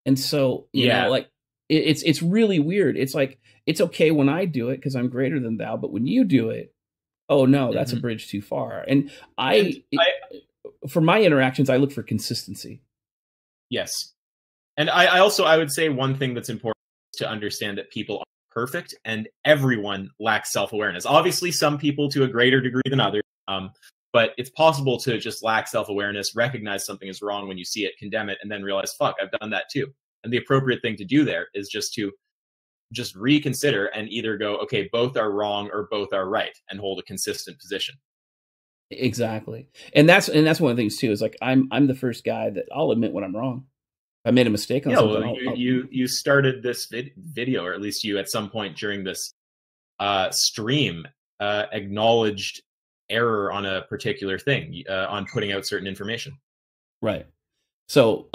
S1: And so, you know, like it's really weird. It's like, it's okay when I do it because I'm greater than thou, but when you do it, oh no, that's a bridge too far. And for my interactions, I look for consistency.
S2: Yes. And I would say one thing that's important to understand that people are perfect and everyone lacks self-awareness. Obviously, some people to a greater degree than others. But it's possible to just lack self-awareness, recognize something is wrong when you see it, condemn it, and then realize, fuck, I've done that too. And the appropriate thing to do there is just to reconsider and either go, okay, both are wrong or both are right, and hold a consistent position.
S1: Exactly. And that's one of the things too, is like, I'm the first guy that I'll admit when I'm wrong. If I made a mistake on something.
S2: Well, you started this video, or at least you at some point during this stream acknowledged error on a particular thing, on putting out certain information.
S1: Right. So,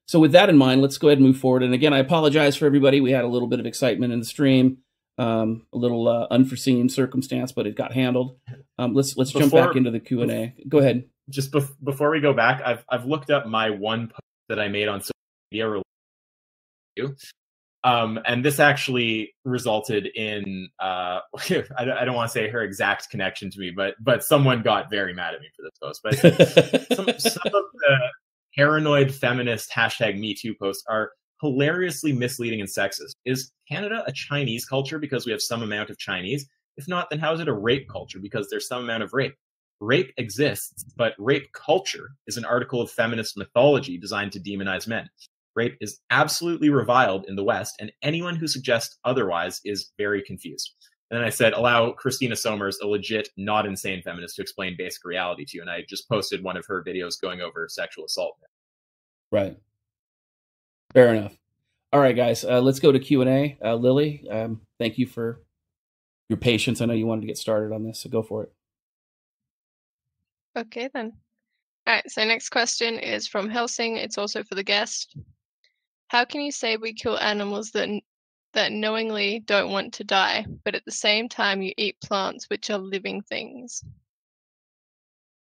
S1: So with that in mind, let's go ahead and move forward. And again, I apologize for everybody. We had a little bit of excitement in the stream, a little unforeseen circumstance, but it got handled. Let's jump back into the Q&A. Go ahead.
S2: Just before we go back, I've looked up my one post that I made on social media related to you. And this actually resulted in I don't want to say her exact connection to me, but someone got very mad at me for this post. But some of the paranoid feminist #MeToo posts are hilariously misleading and sexist. Is Canada a Chinese culture because we have some amount of Chinese? If not, then how is it a rape culture because there's some amount of rape? Rape exists, but rape culture is an article of feminist mythology designed to demonize men. Rape is absolutely reviled in the West, and anyone who suggests otherwise is very confused. And then I said, allow Christina Somers, a legit, not insane feminist, to explain basic reality to you. And I just posted one of her videos going over sexual assault.
S1: Right. Fair enough. All right, guys, let's go to Q&A. Lily, thank you for your patience. I know you wanted to get started on this, so go for it.
S3: Okay, then. All right, so next question is from Helsing. It's also for the guest. How can you say we kill animals that knowingly don't want to die, but at the same time you eat plants which are living things?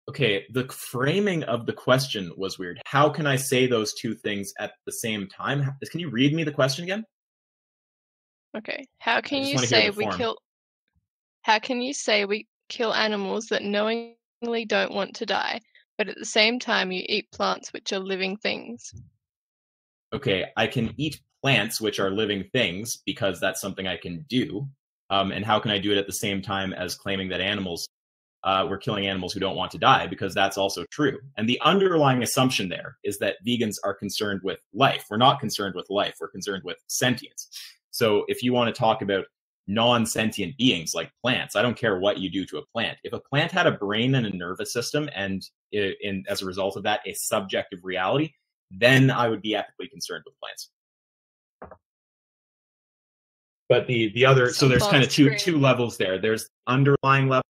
S2: Okay, the framing of the question was weird. How can I say those two things at the same time? Can you read me the question again?
S3: Okay. How can you say we kill animals that knowingly don't want to die, but at the same time you eat plants which are living things?
S2: Okay, I can eat plants which are living things because that's something I can do. And how can I do it at the same time as claiming that we're killing animals who don't want to die? Because that's also true. And the underlying assumption there is that vegans are concerned with life. We're not concerned with life. We're concerned with sentience. So if you want to talk about non-sentient beings like plants, I don't care what you do to a plant. If a plant had a brain and a nervous system and as a result of that, a subjective reality, then I would be ethically concerned with plants. But the other, so there's kind of two levels there. There's underlying level,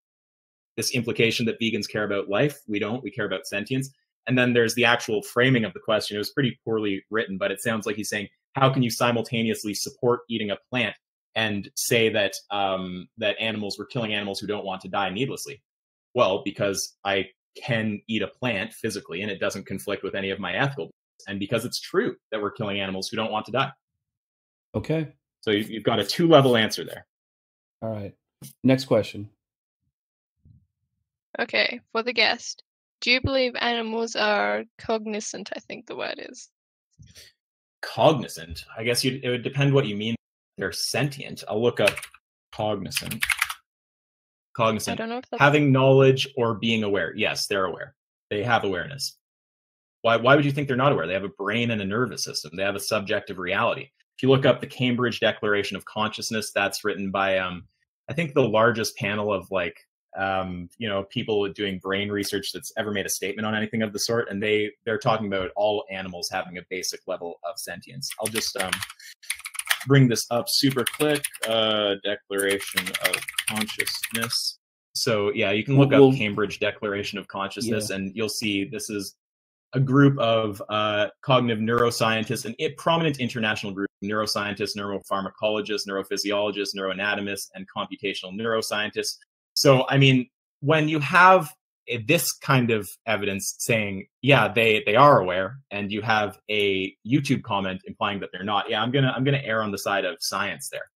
S2: this implication that vegans care about life. We don't. We care about sentience. And then there's the actual framing of the question. It was pretty poorly written, but it sounds like he's saying, how can you simultaneously support eating a plant and say that we're killing animals who don't want to die needlessly? Well, because I can eat a plant physically and it doesn't conflict with any of my ethical beliefs, and because it's true that we're killing animals who don't want to die.
S1: Okay.
S2: So you've got a 2-level answer there.
S1: All right. Next question.
S3: Okay, for the guest. Do you believe animals are cognizant, I think the word is?
S2: Cognizant? I guess it would depend what you mean. They're sentient. I'll look up cognizant. Cognizant.
S3: I don't know if that's...
S2: Having knowledge or being aware. Yes, they're aware. They have awareness. Why would you think they're not aware? They have a brain and a nervous system. They have a subjective reality. If you look up the Cambridge Declaration of Consciousness, that's written by, I think, the largest panel of people doing brain research that's ever made a statement on anything of the sort. And they're talking about all animals having a basic level of sentience. I'll just bring this up super quick. Declaration of Consciousness. So yeah, you can look up Cambridge Declaration of Consciousness, and you'll see this is a group of cognitive neuroscientists, and a prominent international group of neuroscientists, neuropharmacologists, neurophysiologists, neuroanatomists, and computational neuroscientists. So, I mean, when you have this kind of evidence saying, yeah, they are aware, and you have a YouTube comment implying that they're not, yeah, I'm gonna err on the side of science there.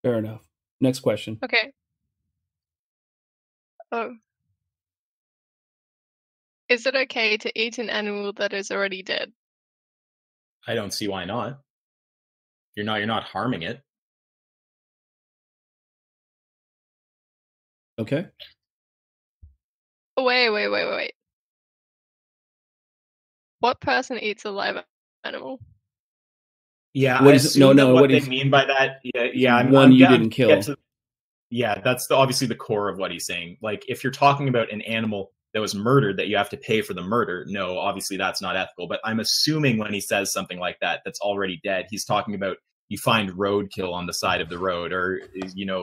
S1: Fair enough. Next question.
S3: Okay. Oh. Is it okay to eat an animal that is already dead?
S2: I don't see why not. You're not harming it.
S1: Okay.
S3: Wait. What person eats a live animal?
S2: Yeah,
S1: what is
S2: what they mean by that? Yeah,
S1: you didn't kill.
S2: Yeah, that's obviously the core of what he's saying. Like, if you're talking about an animal that was murdered that you have to pay for the murder, no, obviously that's not ethical. But I'm assuming when he says something like that, that's already dead, he's talking about you find roadkill on the side of the road, or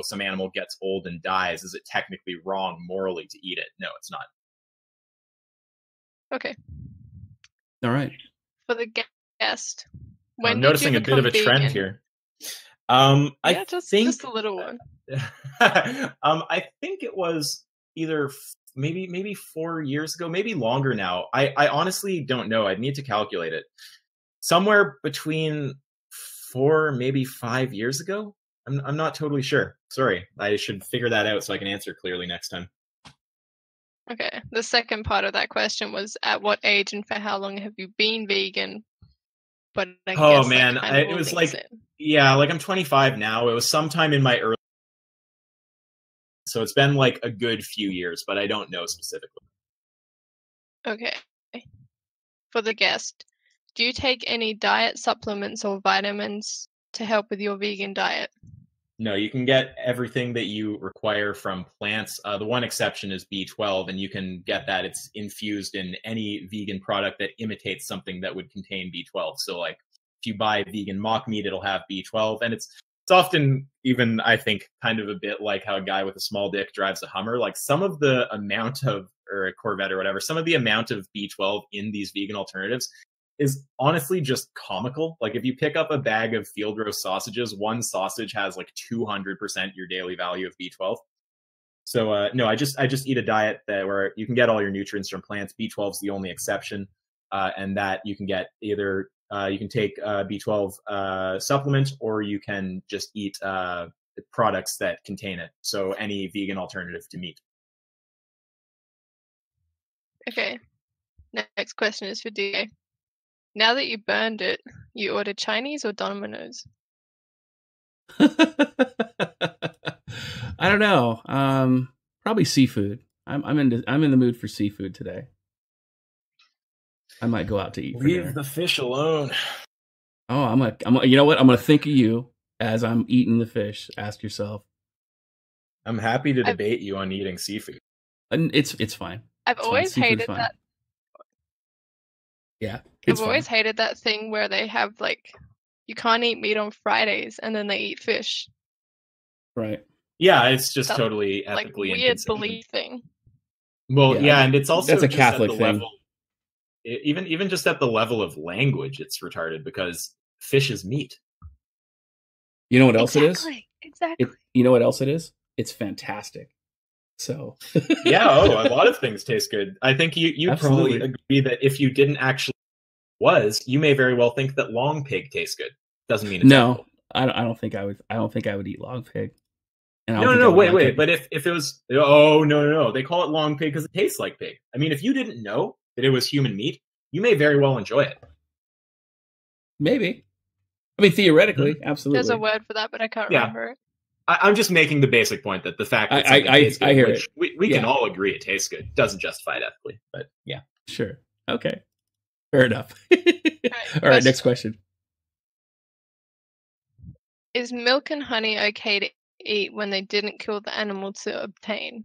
S2: some animal gets old and dies. Is it technically wrong morally to eat it? No, it's not.
S3: Okay.
S1: All right.
S3: For the guest,
S2: I'm noticing a bit of a trend here.
S3: Just a little one.
S2: I think it was either maybe 4 years ago, maybe longer now. I honestly don't know. I'd need to calculate it. Somewhere between 4, maybe 5 years ago. I'm not totally sure. Sorry, I should figure that out so I can answer clearly next time.
S3: Okay. The second part of that question was, at what age and for how long have you been vegan? but I
S2: Oh
S3: guess
S2: man,
S3: that kind of
S2: it was
S3: links
S2: like,
S3: it.
S2: yeah, like I'm 25 now. It was sometime in my early, so it's been like a good few years, but I don't know specifically.
S3: Okay. For the guest, do you take any diet supplements or vitamins to help with your vegan diet?
S2: No, you can get everything that you require from plants. The one exception is B12, and you can get that. It's infused in any vegan product that imitates something that would contain B12. So, like, if you buy vegan mock meat, it'll have B12, and it's often even, I think, kind of a bit like how a guy with a small dick drives a Hummer. Like, some of the amount of, or a Corvette or whatever, some of the amount of B12 in these vegan alternatives is honestly just comical. Like, if you pick up a bag of field roast sausages, one sausage has like 200% your daily value of B12. So no, I just eat a diet that where you can get all your nutrients from plants. B12 is the only exception, and that you can get either you can take B12 supplement, or you can just eat products that contain it. So any vegan alternative to meat.
S3: Okay. Next question is for DA. Now that you burned it, you order Chinese or Domino's?
S1: I don't know. Probably seafood. I'm in the mood for seafood today. I might go out to eat.
S2: Leave the fish alone.
S1: Oh, I'm you know what? I'm gonna think of you as I'm eating the fish. Ask yourself.
S2: I'm happy to debate you on eating seafood.
S1: And it's fine.
S3: I've always hated that.
S1: Yeah.
S3: I've always hated that thing where they have, like, you can't eat meat on Fridays and then they eat fish.
S1: Right.
S2: Yeah, it's just
S3: That,
S2: totally ethically
S3: like, weird belief thing.
S2: Well, yeah, and it's also
S1: that's a
S2: just
S1: Catholic
S2: at the
S1: thing.
S2: level, even just at the level of language, it's retarded because fish is meat.
S1: You know what else it is?
S3: Exactly.
S1: You know what else it is? It's fantastic. So
S2: yeah, a lot of things taste good. I think you probably agree that if you didn't actually you may very well think that long pig tastes good. Doesn't mean it's
S1: no. I don't think I would. I don't think I would eat long pig.
S2: And no, wait. But if it was, no. They call it long pig because it tastes like pig. I mean, if you didn't know that it was human meat, you may very well enjoy it.
S1: Maybe. I mean, theoretically, absolutely.
S3: There's a word for that, but I can't remember it.
S2: I'm just making the basic point that the fact that
S1: I hear
S2: it. We can all agree it tastes good. Doesn't justify it ethically, but yeah.
S1: Sure. Okay. Fair enough. All right, next question.
S3: Is milk and honey okay to eat when they didn't kill the animal to obtain?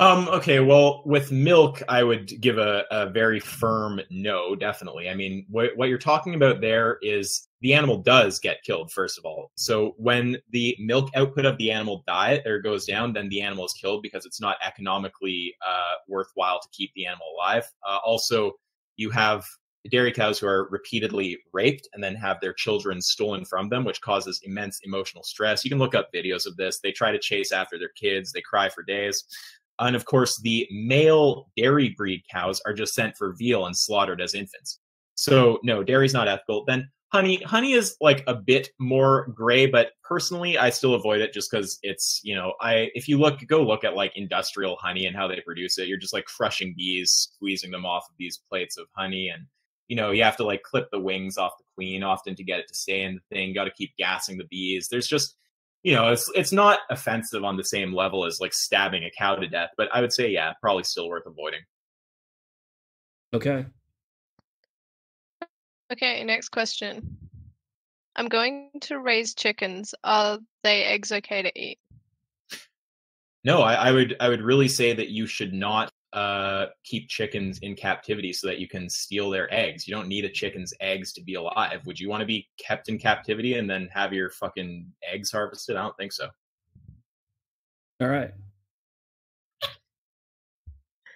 S2: Okay, well, with milk, I would give a very firm no, definitely. I mean, what you're talking about there is the animal does get killed, first of all. So when the milk output of the animal goes down, then the animal is killed because it's not economically worthwhile to keep the animal alive. Also, you have dairy cows who are repeatedly raped and then have their children stolen from them, which causes immense emotional stress. You can look up videos of this. They try to chase after their kids. They cry for days. And of course, the male dairy breed cows are just sent for veal and slaughtered as infants. So no, dairy's not ethical. Then honey is like a bit more gray, but personally, I still avoid it just because it's, if you go look at like industrial honey and how they produce it, you're just like crushing bees, squeezing them off of these plates of honey. And, you have to like clip the wings off the queen often to get it to stay in the thing. Got to keep gassing the bees. There's just, it's not offensive on the same level as like stabbing a cow to death, but I would say, yeah, probably still worth avoiding.
S1: Okay.
S3: Okay, next question. I'm going to raise chickens. Are they eggs okay to eat?
S2: No, I would really say that you should not keep chickens in captivity so that you can steal their eggs. You don't need a chicken's eggs to be alive. Would you want to be kept in captivity and then have your fucking eggs harvested? I don't think so.
S1: All right.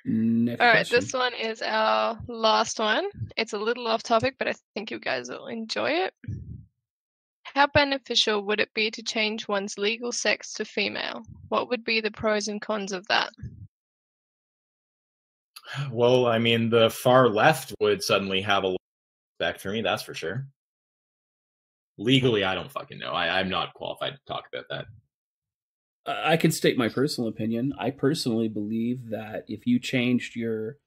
S1: Next
S3: All right,
S1: question.
S3: this one is our last one. It's a little off topic, but I think you guys will enjoy it. How beneficial would it be to change one's legal sex to female? What would be the pros and cons of that?
S2: Well, I mean, the far left would suddenly have a respect for me, that's for sure. Legally, I don't fucking know. I'm not qualified to talk about that.
S1: I can state my personal opinion. I personally believe that if you changed your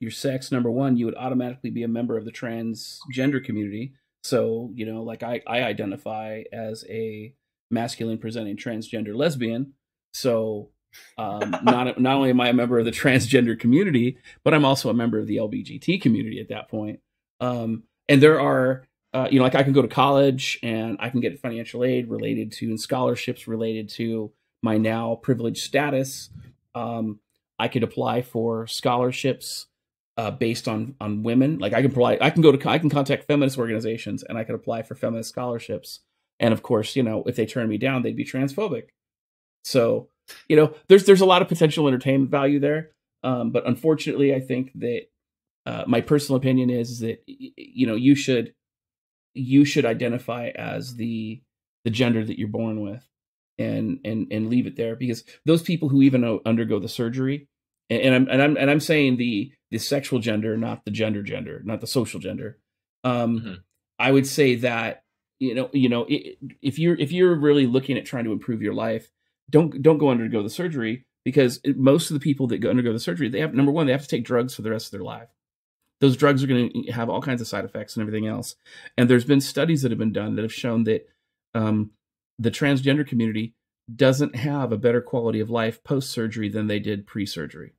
S1: your sex, number one, you would automatically be a member of the transgender community. So, you know, like I identify as a masculine presenting transgender lesbian. So not only am I a member of the transgender community, but I'm also a member of the LGBT community at that point. And there are, you know, like I can go to college and I can get financial aid related to and scholarships related to my now privileged status. I could apply for scholarships based on women. Like I can contact feminist organizations and I could apply for feminist scholarships. And of course, you know, if they turn me down, they'd be transphobic. So, you know, there's a lot of potential entertainment value there. But unfortunately, I think that my personal opinion is that, you know, you should identify as the gender that you're born with and leave it there, because those people who even undergo the surgery, and I'm saying the sexual gender, not the gender, not the social gender. I would say that, you know, if you're really looking at trying to improve your life, don't go undergo the surgery, because most of the people that undergo the surgery, they have, number one, they have to take drugs for the rest of their life. Those drugs are going to have all kinds of side effects and everything else. And there's been studies that have been done that have shown that the transgender community doesn't have a better quality of life post-surgery than they did pre-surgery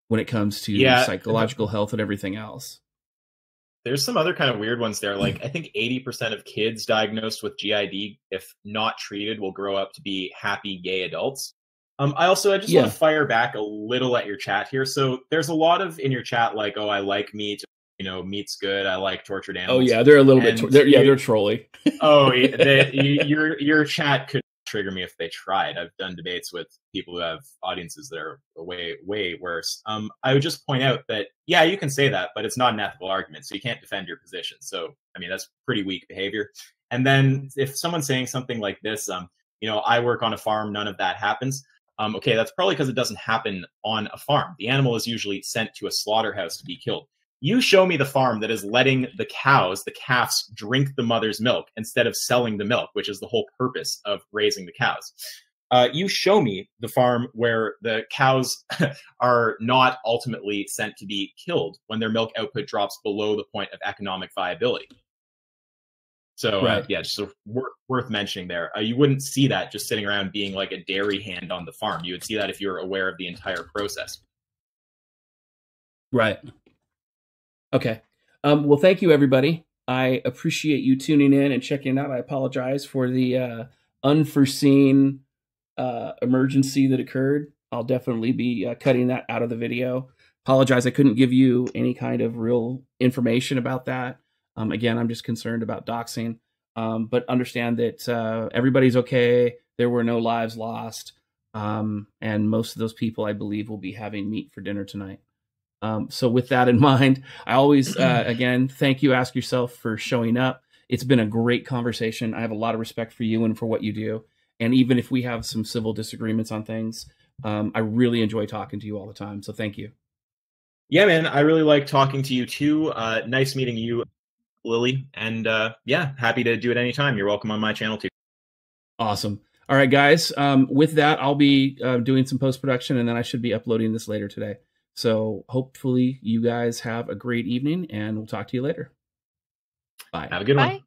S1: when it comes to psychological health and everything else.
S2: There's some other kind of weird ones there. Like I think 80% of kids diagnosed with GID, if not treated, will grow up to be happy gay adults. I just want to fire back a little at your chat here. So there's a lot of in your chat like, oh, I like meat. You know, meat's good. I like tortured animals.
S1: Oh yeah, they're a little bit. They're trolly.
S2: Oh, your chat could trigger me if they tried. I've done debates with people who have audiences that are way worse. I would just point out that you can say that, but it's not an ethical argument, so you can't defend your position. So I mean, that's pretty weak behavior. And then if someone's saying something like this, you know, I work on a farm, none of that happens. Okay, that's probably because it doesn't happen on a farm. The animal is usually sent to a slaughterhouse to be killed. You show me the farm that is letting the calves drink the mother's milk instead of selling the milk, which is the whole purpose of raising the cows. You show me the farm where the cows are not ultimately sent to be killed when their milk output drops below the point of economic viability. So just worth mentioning there. You wouldn't see that just sitting around being like a dairy hand on the farm. You would see that if you were aware of the entire process.
S1: Right. Okay. Well, thank you, everybody. I appreciate you tuning in and checking out. I apologize for the unforeseen emergency that occurred. I'll definitely be cutting that out of the video. Apologize, I couldn't give you any kind of real information about that. Again, I'm just concerned about doxing, but understand that everybody's okay. There were no lives lost. And most of those people, I believe, will be having meat for dinner tonight. So with that in mind, I always, again, thank you, Ask Yourself, for showing up. It's been a great conversation. I have a lot of respect for you and for what you do. And even if we have some civil disagreements on things, I really enjoy talking to you all the time. So thank you.
S2: Yeah, man, I really like talking to you too. Nice meeting you, Lily. And happy to do it anytime. You're welcome on my channel too.
S1: Awesome. All right, guys. With that, I'll be doing some post-production, and then I should be uploading this later today. So hopefully you guys have a great evening, and we'll talk to you later. Bye.
S2: Have a good one.